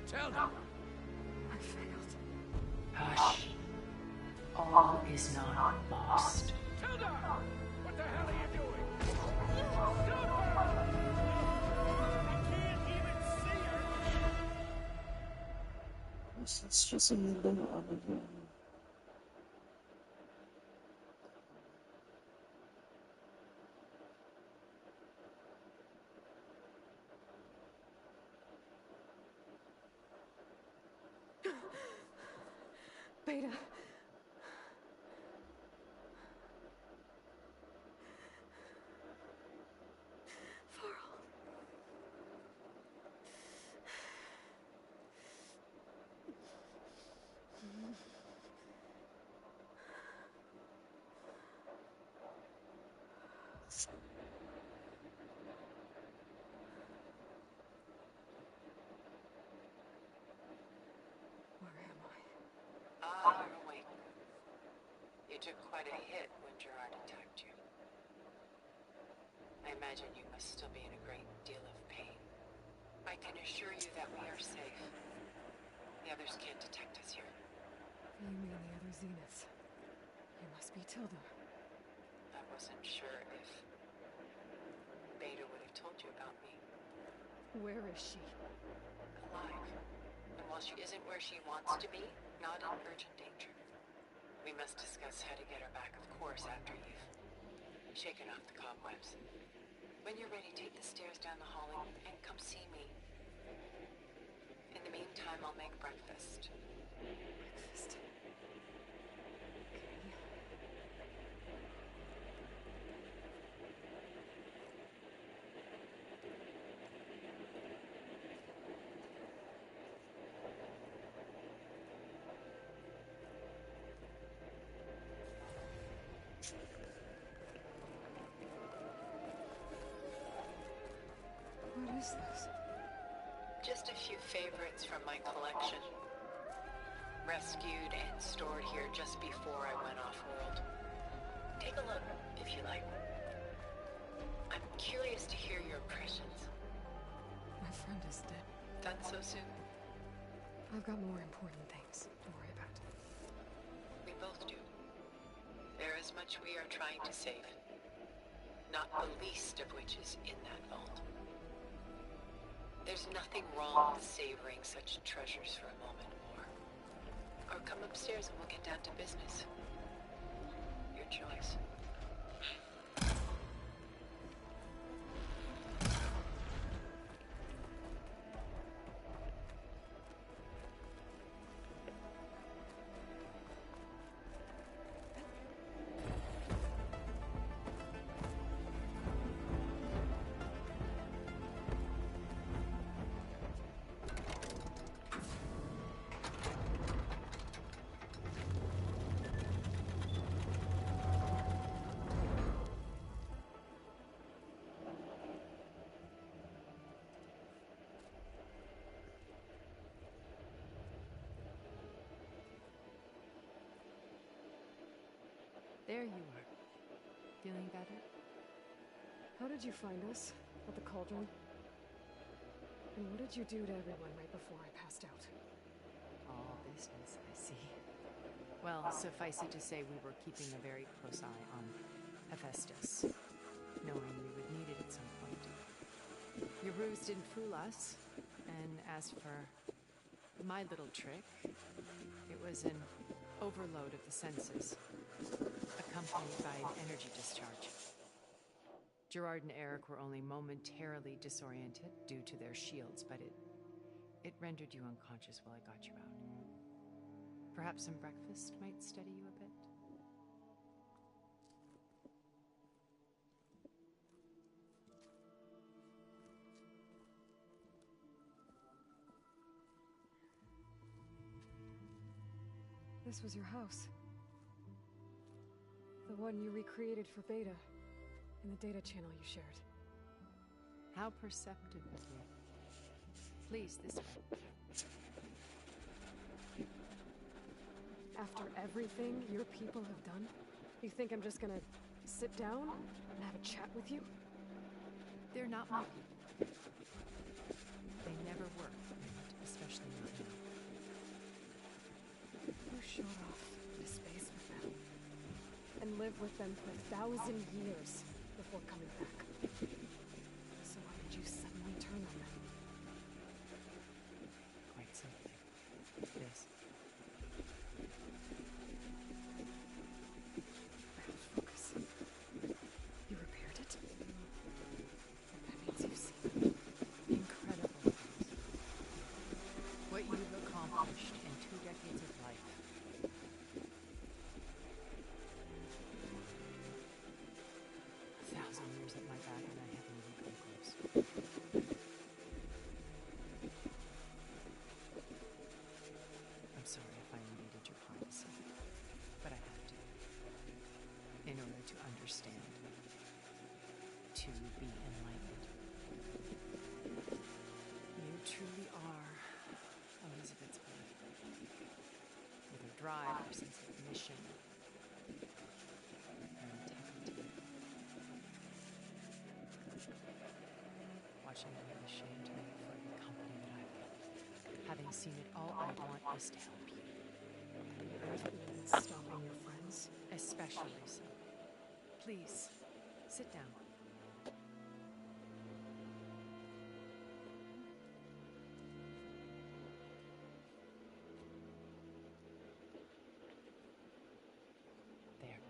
Tilda! I failed. Hush. All is not lost. Tilda! What the hell are you doing? It's just a little other than. Beta. Faro. Where am I? Ah, you're awake. You took quite a hit when Gerard attacked you. I imagine you must still be in a great deal of pain. I can assure you that we are safe. The others can't detect us here. You mean the other Zeniths? You must be Tilda. I wasn't sure if Beta would have told you about me. Where is she? Alive. And while she isn't where she wants to be, not in urgent danger. We must discuss how to get her back, of course, after you've shaken off the cobwebs. When you're ready, take the stairs down the hall and come see me. In the meantime, I'll make breakfast. Breakfast. Okay. What is this? Just a few favorites from my collection. Rescued and stored here just before I went off-world. Take a look, if you like. I'm curious to hear your impressions. My friend is dead. Done so soon? I've got more important things to worry about. We both do. There is much we are trying to save. Not the least of which is in that vault. There's nothing wrong with savoring such treasures for a moment more. Or come upstairs and we'll get down to business. Your choice. There you are. Feeling better? How did you find us? At the cauldron? And what did you do to everyone right before I passed out? All business, I see. Well, suffice it to say we were keeping a very close eye on Hephaestus, knowing we would need it at some point. Your ruse didn't fool us, and as for my little trick, it was an overload of the senses, accompanied by an energy discharge. Gerard and Eric were only momentarily disoriented due to their shields, but it rendered you unconscious while I got you out. Perhaps some breakfast might steady you a bit? This was your house. The one you recreated for Beta, in the data channel you shared. How perceptive of you. Please, this way. After everything your people have done, you think I'm just gonna sit down and have a chat with you? They're not my people. They never were, and especially not now. You showed off into space with them, and lived with them for 1,000 years before coming back. So why did you suddenly turn on them? Quite simply, this. Focus. You repaired it? That means you've seen Incredible things. What you've accomplished in 2 decades of life. A 1,000 years at my back and I haven't even come close. I'm sorry if I invaded your privacy, but I had to. In order to understand. To be enlightened. You truly are Elizabeth's blood. With her drive, her sense of mission, her integrity. Watching you is a shame to me for the company that I've kept. Having seen it all, I want is to help you. If it means stopping your friends. Especially so. Please, sit down. There.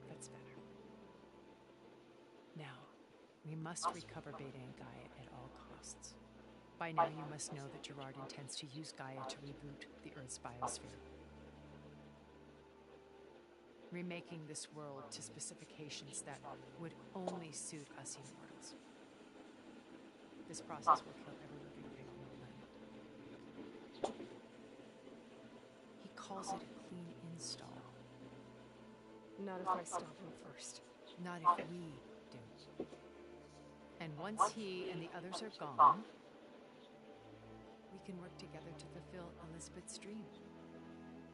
That's better. Now, we must recover Beta and Gaia at all costs. By now, you must know that Gerard intends to use Gaia to reboot the Earth's biosphere. Remaking this world to specifications that would only suit us immortals. This process will kill every living thing on the planet. He calls it a clean install. Not if I stop him first. Not if we do. And once he and the others are gone, we can work together to fulfill Elizabeth's dream.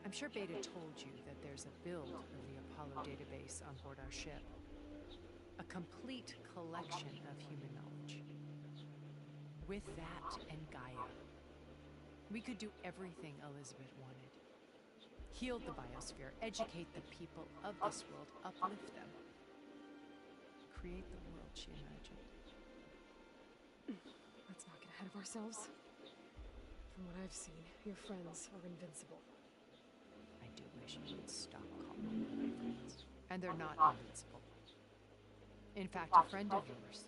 I'm sure Beta told you that there's a build of the Apollo database on board our ship. A complete collection of human knowledge. With that and Gaia, we could do everything Elizabeth wanted. Heal the biosphere, educate the people of this world, uplift them. Create the world she imagined. Let's not get ahead of ourselves. From what I've seen, your friends are invincible. I do wish you would stop calling them my friends. And they're not invincible. In fact, a friend of yours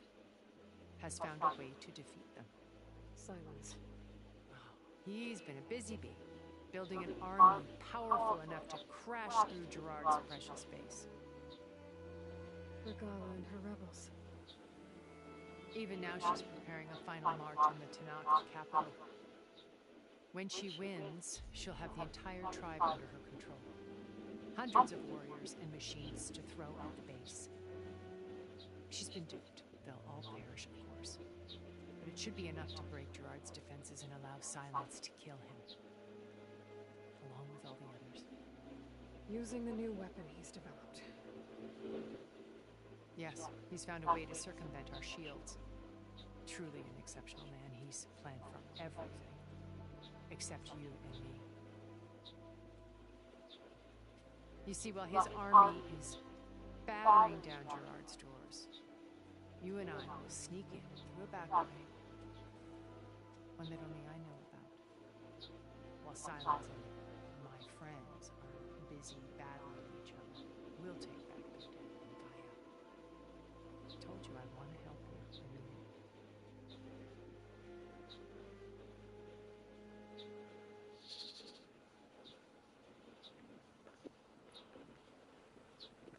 has found a way to defeat them. Silence. Oh, he's been a busy bee, building an army powerful enough to crash through Gerard's precious base. Regala and her rebels. Even now she's preparing a final march on the Tanakh capital. When she wins, she'll have the entire tribe under her control. Hundreds of warriors and machines to throw at the base. She's been duped. They'll all perish, of course. But it should be enough to break Gerard's defenses and allow Silence to kill him. Along with all the others. Using the new weapon he's developed. Yes, he's found a way to circumvent our shields. Truly an exceptional man. He's planned for everything. Except you and me. You see, while his army is battering down Gerard's doors, you and I will sneak in through a back way, one that only I know about, while Silence and my friends are busy battling each other. We'll take back Beta and Gaia. I told you I want to help you. I mean it.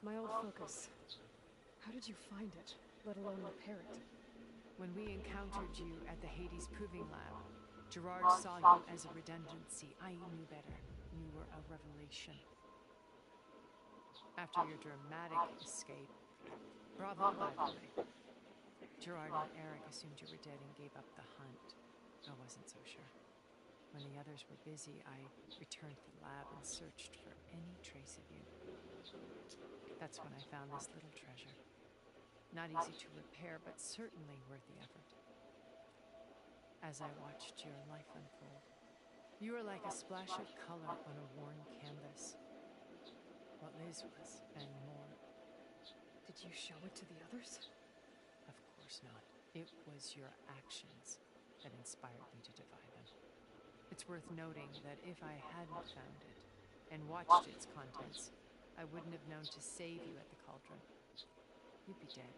My old focus. How did you find it, let alone repair it? When we encountered you at the Hades Proving Lab, Gerard saw you as a redundancy. I knew better. You were a revelation. After your dramatic escape, bravo, by the way. Gerard and Eric assumed you were dead and gave up the hunt. I wasn't so sure. When the others were busy, I returned to the lab and searched for any trace of you. That's when I found this little treasure. Not easy to repair, but certainly worth the effort. As I watched your life unfold, you were like a splash of color on a worn canvas. What Liz was, and more. Did you show it to the others? Of course not. It was your actions that inspired me to defy them. It's worth noting that if I hadn't found it and watched its contents, I wouldn't have known to save you at the cauldron. You'd be dead.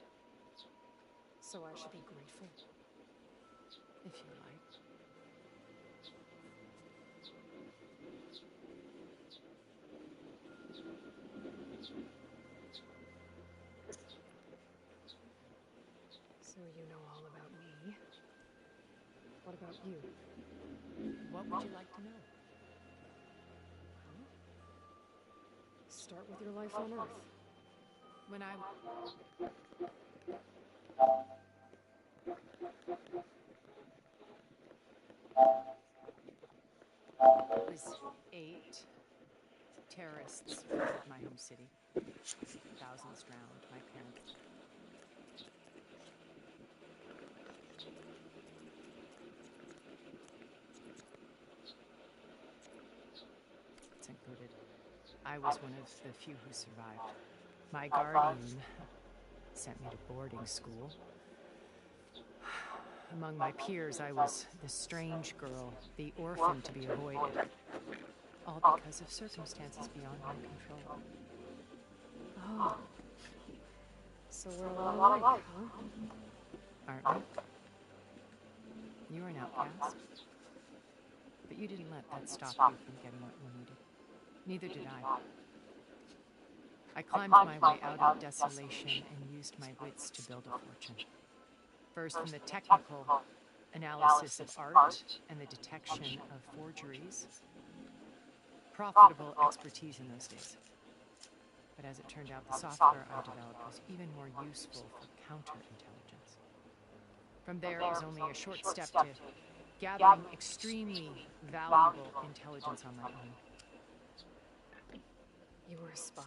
So I should be grateful? If you like. So you know all about me. What about you? What would you like to know? Start with your life on Earth. When I was 8, terrorists flooded my home city. Thousands drowned. My parents. It's included. I was one of the few who survived. My guardian sent me to boarding school. Among my peers, I was the strange girl, the orphan to be avoided. All because of circumstances beyond my control. Oh. So we're all alike, huh? Aren't we? You were an outcast. But you didn't let that stop you from getting what you needed. Neither did I. I climbed my way out of desolation and used my wits to build a fortune. First, from the technical analysis of art and the detection of forgeries. Profitable expertise in those days. But as it turned out, the software I developed was even more useful for counterintelligence. From there, it was only a short step to gathering extremely valuable intelligence on my own. You were a spy?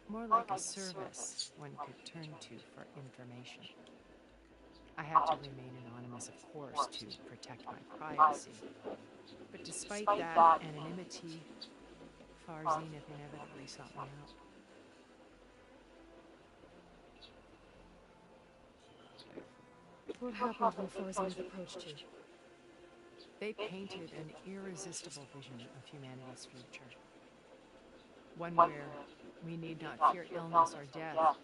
More like a service one could turn to for information. I had to remain anonymous, of course, to protect my privacy. But despite that anonymity, Far Zenith inevitably sought me out. What happened when Far Zenith approached you? They painted an irresistible vision of humanity's future. One where we need not fear illness or death,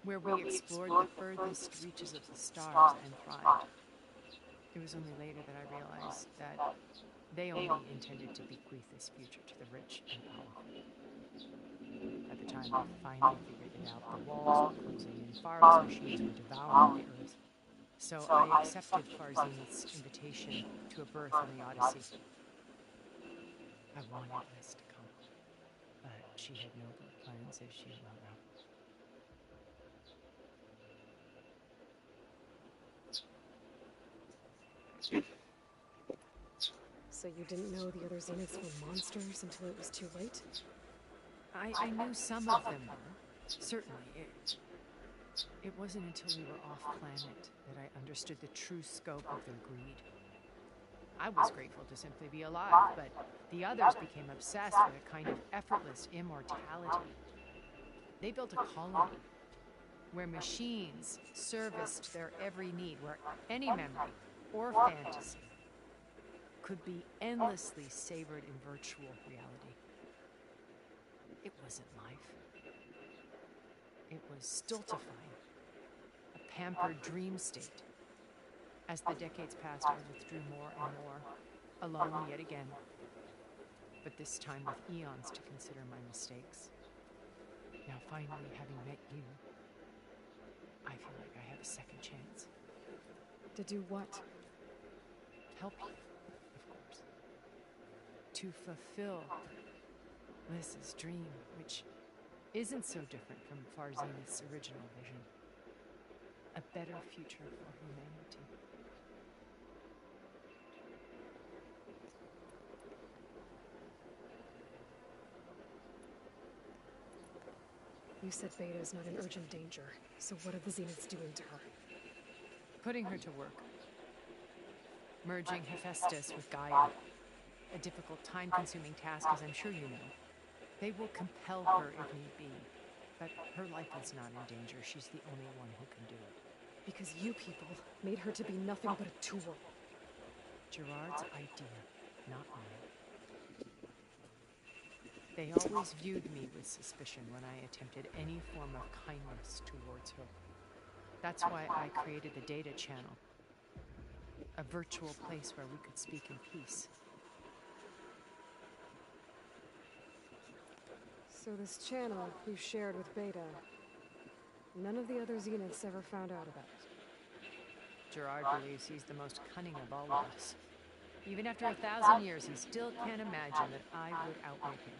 where we explored the furthest reaches of the stars and thrived. It was only later that I realized that they only intended to bequeath this future to the rich and powerful. By the time we finally figured it out, the walls were closing and Faro's machines were devouring the Earth. So I accepted Far Zenith's invitation to a berth on the Odyssey. I wanted this to come, but she had nobler plans, as you well know. So you didn't know the other Zeniths were monsters until it was too late? I knew some of them were. Certainly. It wasn't until we were off-planet that I understood the true scope of their greed. I was grateful to simply be alive, but the others became obsessed with a kind of effortless immortality. They built a colony where machines serviced their every need, where any memory or fantasy could be endlessly savored in virtual reality. It wasn't life. It was stultifying, a pampered dream state. As the decades passed, I withdrew more and more, alone yet again, but this time with eons to consider my mistakes. Now finally, having met you, I feel like I have a second chance. To do what? Help you, of course. To fulfill Liz's dream, which isn't so different from Far Zenith's original vision. A better future for humanity. You said Beta is not in urgent danger, so what are the Zeniths doing to her? Putting her to work. Merging Hephaestus with Gaia. A difficult, time-consuming task, as I'm sure you know. They will compel her if need be, but her life is not in danger. She's the only one who can do it. Because you people made her to be nothing but a tool. Gerard's idea, not mine. They always viewed me with suspicion when I attempted any form of kindness towards her. That's why I created the data channel. A virtual place where we could speak in peace. So this channel you shared with Beta, none of the other Zeniths ever found out about it. Gerard believes he's the most cunning of all of us. Even after 1,000 years, he still can't imagine that I would outwit him.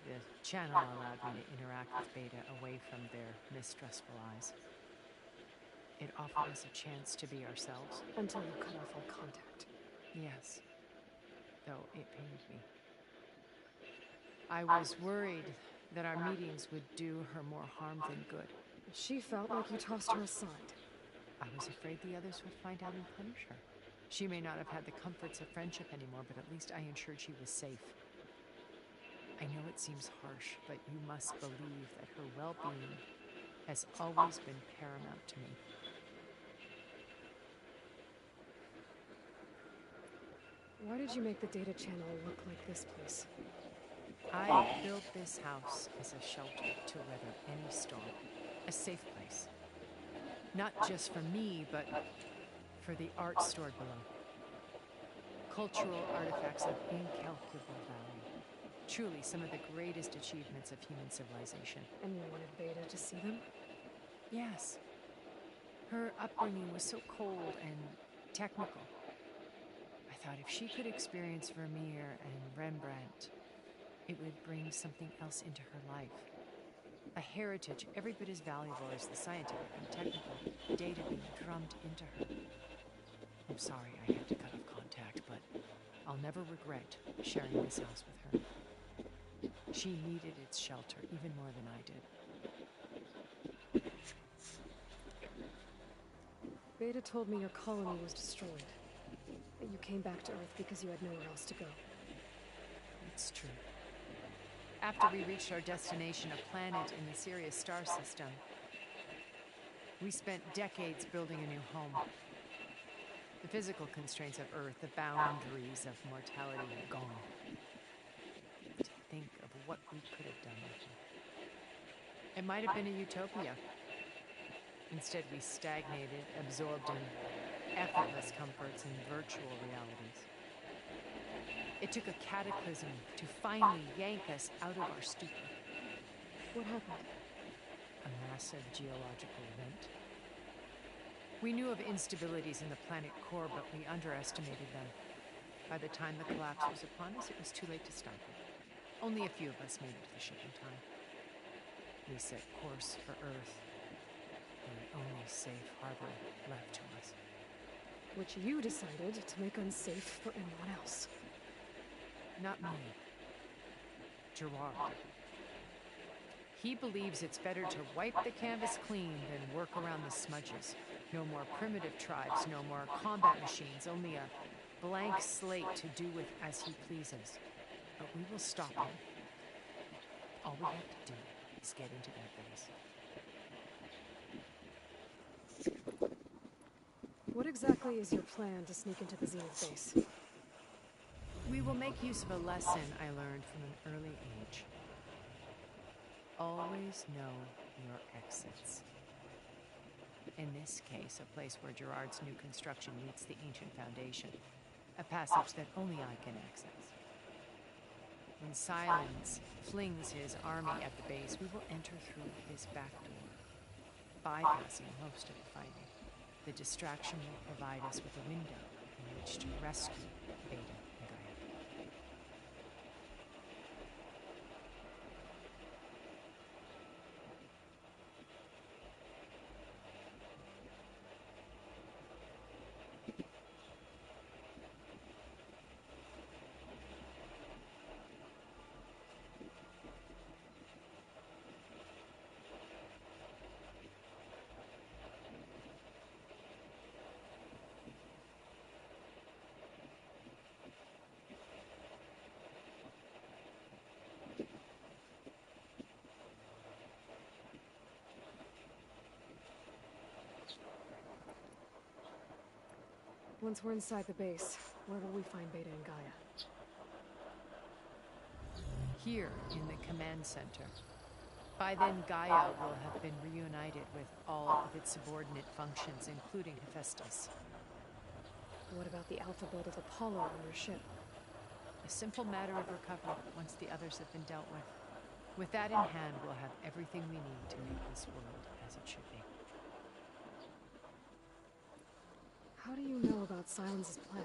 The channel allowed me to interact with Beta away from their mistrustful eyes. It offered us a chance to be ourselves. Until you cut off all contact. Yes. Though it pained me. I was worried that our meetings would do her more harm than good. She felt like you tossed her aside. I was afraid the others would find out and punish her. She may not have had the comforts of friendship anymore, but at least I ensured she was safe. I know it seems harsh, but you must believe that her well-being has always been paramount to me. Why did you make the data channel look like this place? I built this house as a shelter to weather any storm. A safe place. Not just for me, but for the art stored below. Cultural artifacts of incalculable value. Truly some of the greatest achievements of human civilization. And you wanted Beta to see them? Yes. Her upbringing was so cold and technical. I thought if she could experience Vermeer and Rembrandt, it would bring something else into her life. A heritage every bit as valuable as the scientific and technical data being drummed into her. I'm sorry I had to cut off contact, but I'll never regret sharing this house with her. She needed its shelter even more than I did. Beta told me your colony was destroyed. That you came back to Earth because you had nowhere else to go. It's true. After we reached our destination, a planet in the Sirius star system, we spent decades building a new home. The physical constraints of Earth, the boundaries of mortality were gone. To think of what we could have done with it. It might have been a utopia. Instead, we stagnated, absorbed in effortless comforts and virtual realities. It took a cataclysm to finally yank us out of our stupor. What happened? A massive geological event. We knew of instabilities in the planet core, but we underestimated them. By the time the collapse was upon us, it was too late to stop it. Only a few of us made it to the ship in time. We set course for Earth, the only safe harbor left to us. Which you decided to make unsafe for anyone else. Not me. Gerard. He believes it's better to wipe the canvas clean than work around the smudges. No more primitive tribes, no more combat machines, only a blank slate to do with as he pleases. But we will stop him. All we have to do is get into that base. What exactly is your plan to sneak into the Zenith base? We will make use of a lesson I learned from an early age. Always know your exits. In this case, a place where Gerard's new construction meets the ancient foundation. A passage that only I can access. When Silence flings his army at the base, we will enter through his back door, bypassing most of the fighting. The distraction will provide us with a window in which to rescue Beta and Gaia. Once we're inside the base, where will we find Beta and Gaia? Here, in the command center. By then, Gaia will have been reunited with all of its subordinate functions, including Hephaestus. What about the alpha build of Apollo on your ship? A simple matter of recovery once the others have been dealt with. With that in hand, we'll have everything we need to make this world as it should be. How do you know about Silence's plan?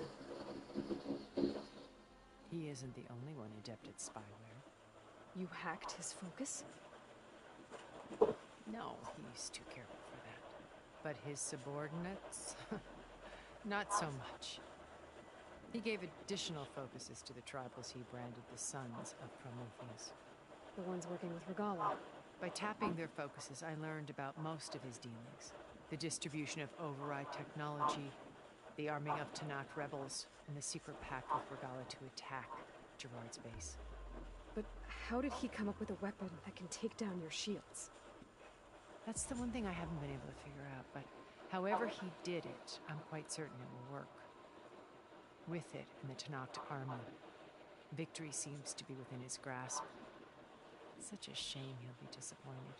He isn't the only one adept at spyware. You hacked his focus? No, he's too careful for that. But his subordinates? Not so much. He gave additional focuses to the tribals he branded the Sons of Prometheus. The ones working with Regala. By tapping their focuses, I learned about most of his dealings. The distribution of override technology, the arming of Tanakh rebels, and the secret pact with Regala to attack Gerard's base. But how did he come up with a weapon that can take down your shields? That's the one thing I haven't been able to figure out, but however he did it, I'm quite certain it will work. With it and the Tanakh army, victory seems to be within his grasp. Such a shame he'll be disappointed.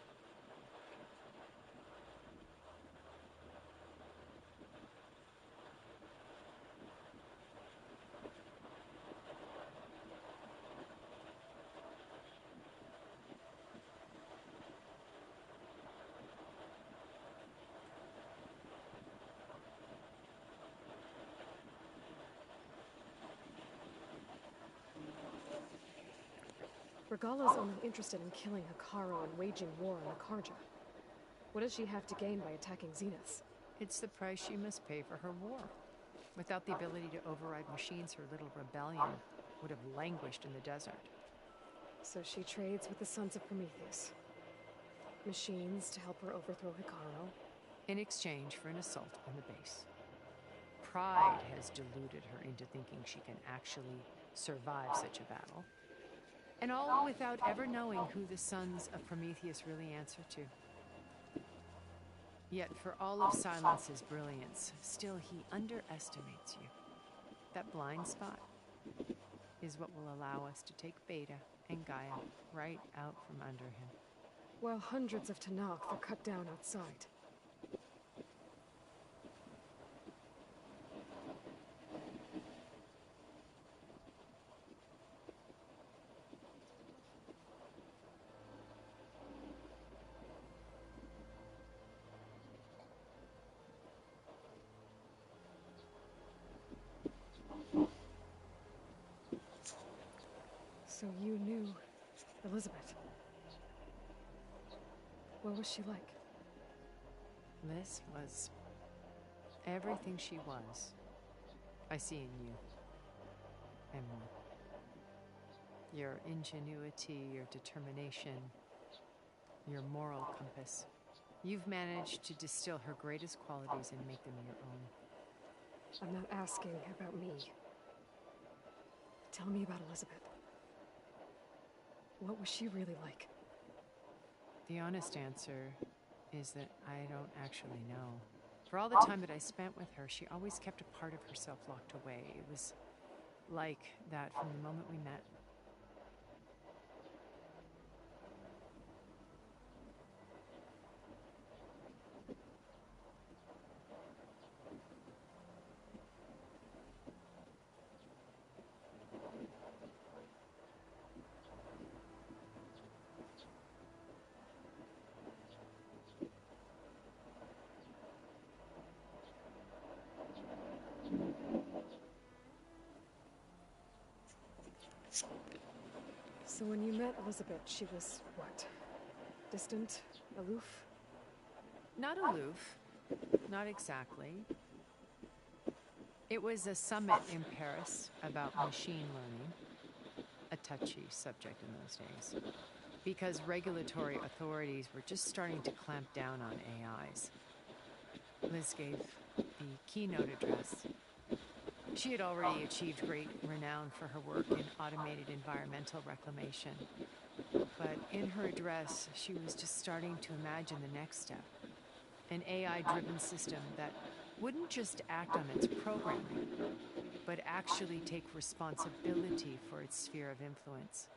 Regala's only interested in killing Hikaru and waging war on the Karja. What does she have to gain by attacking Zeniths? It's the price she must pay for her war. Without the ability to override machines, her little rebellion would have languished in the desert. So she trades with the Sons of Prometheus. Machines to help her overthrow Hikaru. In exchange for an assault on the base. Pride has deluded her into thinking she can actually survive such a battle. And all without ever knowing who the Sons of Prometheus really answer to. Yet for all of Silence's brilliance, still he underestimates you. That blind spot is what will allow us to take Beta and Gaia right out from under him. While hundreds of Tanakh are cut down outside. So you knew Elizabeth. What was she like? Liz was everything she was. I see in you. And more. Your ingenuity, your determination, your moral compass. You've managed to distill her greatest qualities and make them your own. I'm not asking about me. Tell me about Elizabeth. What was she really like? The honest answer is that I don't actually know. For all the time that I spent with her, she always kept a part of herself locked away. It was like that from the moment we met. So when you met Elizabeth, she was what? Distant? Aloof? Not aloof. Not exactly. It was a summit in Paris about machine learning. A touchy subject in those days. Because regulatory authorities were just starting to clamp down on AIs. Liz gave the keynote address. She had already achieved great renown for her work in automated environmental reclamation. But in her address, she was just starting to imagine the next step. An AI-driven system that wouldn't just act on its programming, but actually take responsibility for its sphere of influence.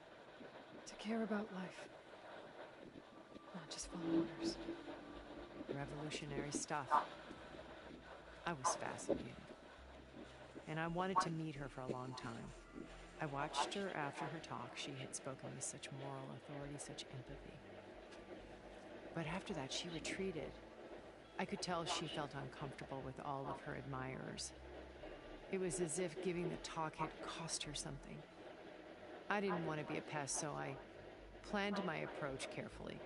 To care about life. Not just follow orders. Revolutionary stuff. I was fascinated. And I wanted to meet her for a long time. I watched her after her talk. She had spoken with such moral authority, such empathy. But after that, she retreated. I could tell she felt uncomfortable with all of her admirers. It was as if giving the talk had cost her something. I didn't want to be a pest, so I planned my approach carefully.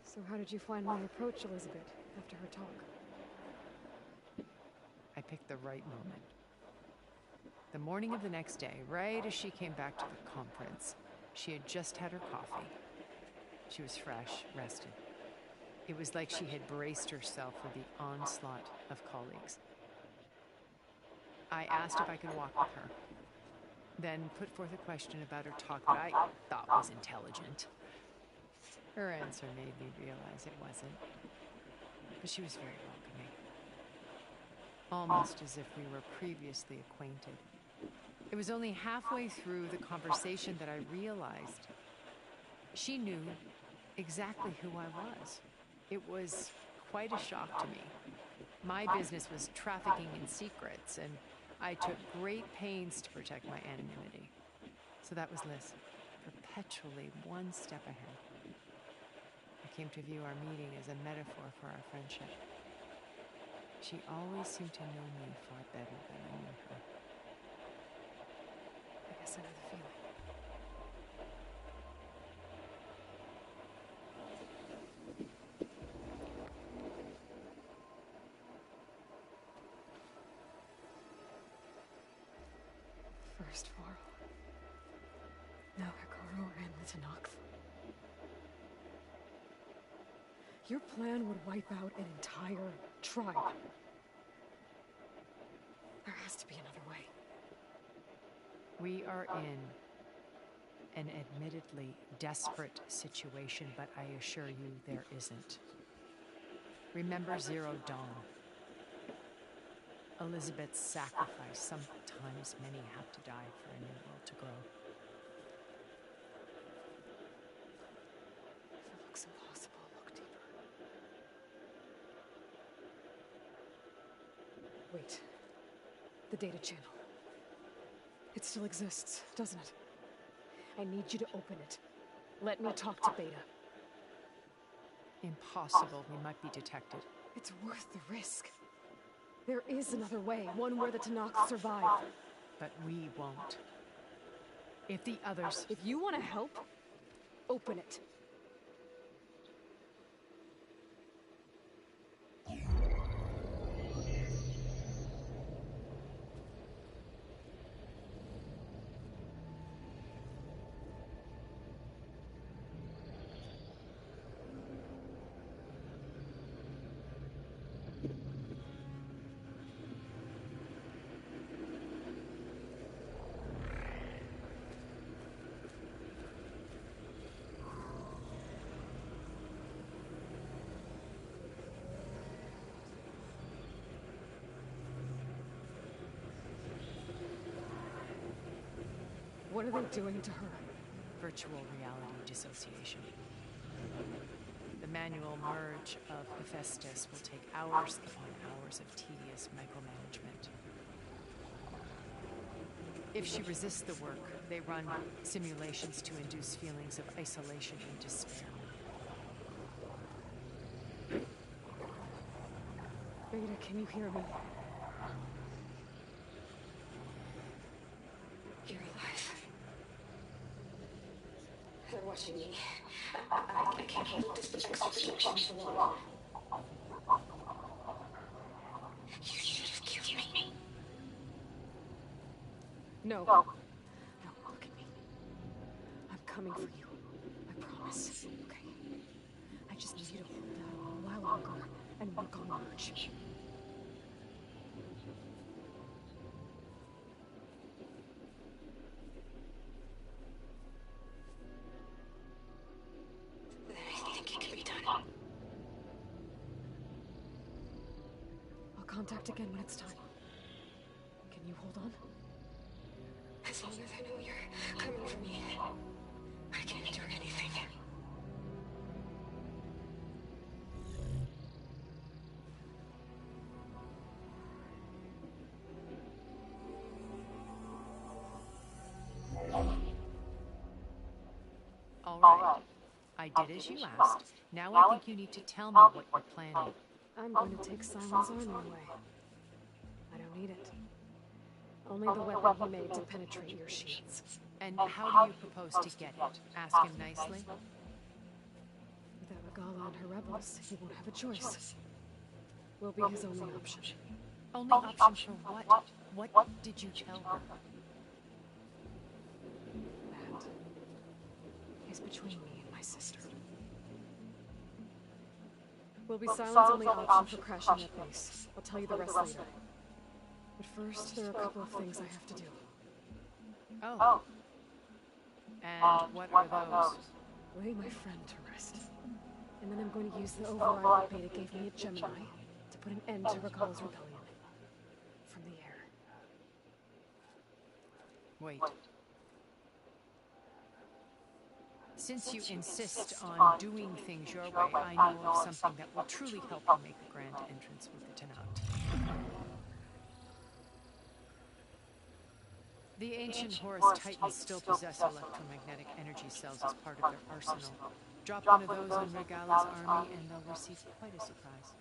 So how did you finally approach Elizabeth after her talk? I picked the right moment. The morning of the next day, right as she came back to the conference, she had just had her coffee. She was fresh, rested. It was like she had braced herself for the onslaught of colleagues. I asked if I could walk with her, then put forth a question about her talk that I thought was intelligent. Her answer made me realize it wasn't, but she was very welcoming. Almost as if we were previously acquainted. It was only halfway through the conversation that I realized she knew exactly who I was. It was quite a shock to me. My business was trafficking in secrets, and I took great pains to protect my anonymity. So that was Liz, perpetually one step ahead. I came to view our meeting as a metaphor for our friendship. She always seemed to know me far better than I knew her. I guess I know the feeling. First Faro. Now Hikaru and the Tenakth. Your plan would wipe out an entire tribe. There has to be another way. We are in an admittedly desperate situation, but I assure you there isn't. Remember Zero Dawn. Elizabeth's sacrifice. Sometimes many have to die for a new world to grow. If it looks impossible, look deeper. Wait. The data channel. It still exists, doesn't it? I need you to open it. Let me talk to Beta. Impossible. We might be detected. It's worth the risk. There is another way, one where the Tenakth survive. But we won't. If the others... If you want to help, open it. What are they doing to her? Virtual reality dissociation. The manual merge of Hephaestus will take hours upon hours of tedious micromanagement. If she resists the work, they run simulations to induce feelings of isolation and despair. Beta, can you hear me? You're alive. They're watching me. I can't hold this extra protection for long. You should have killed me. No. No, look at me. I'm coming for you. I promise. Okay? I just need you to hold out a little while longer and work on the merge. I think it can be done. I'll contact again when it's time. Can you hold on? As long as I know you're coming for me, I can endure anything. All right. I did as you asked. Now I think you need to tell me what you're planning. I'm going to take Simon's army away. I don't need it. Only the weapon he made to penetrate your shields. And how do you propose to get it? Ask him nicely? Without Regala and her rebels, he won't have a choice. We'll be his only option. Only option for what? What did you tell her? That is between me and my sister. Will be Silent's only option for crashing that base. I'll tell you the rest later. But first, there are a couple of things I have to do. Oh. And what are those? Lay my friend to rest. And then I'm going to use the override that Beta gave me at Gemini to put an end to Regala's rebellion. From the air. Wait. Since you insist on doing things your way, I know of something that will truly help you make a grand entrance with the Tenakth. The ancient Horus Titans still possess electromagnetic energy cells as part of their arsenal. Drop one of those on Regala's army and they'll receive quite a surprise.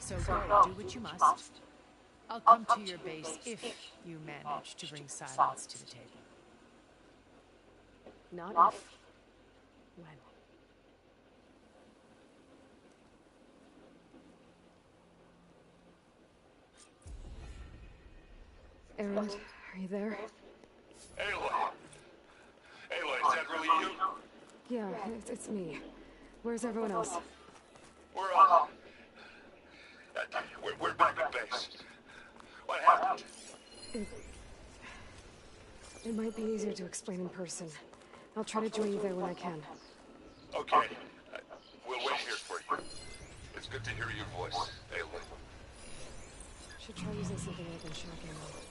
So go, do what you must. I'll come to your base if you manage to bring silence to the table. Not if. When. Erend, are you there? Aloy! Aloy, is that really you? Yeah, it's me. Where's everyone else? We're back at base. What happened? It might be easier to explain in person. I'll try to join you there when I can. Okay. We'll wait here for you. It's good to hear your voice, Aloy. Should try using something other than shock ammo.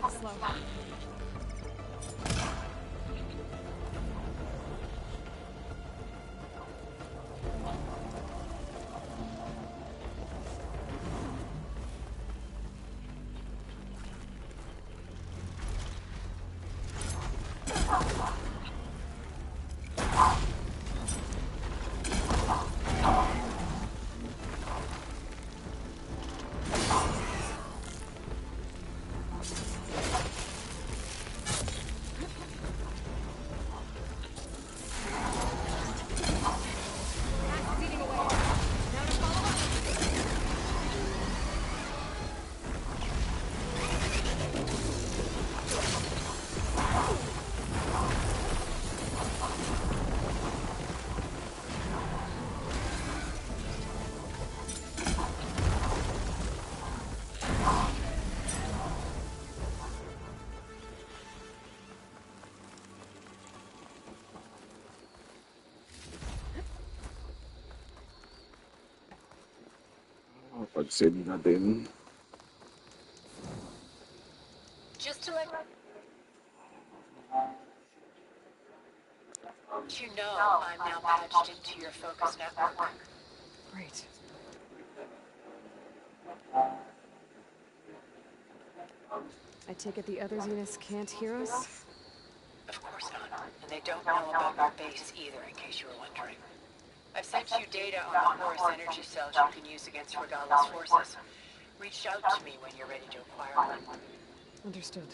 minute slow. Pag-save natin. Just to let you know, I'm now patched into your focus network. Great. I take it the other Zeniths can't hear us? Of course not. And they don't know about your base either, in case you were wondering. I've sent you data on the Horus energy cells you can use against Regala's forces. Reach out to me when you're ready to acquire one. Understood.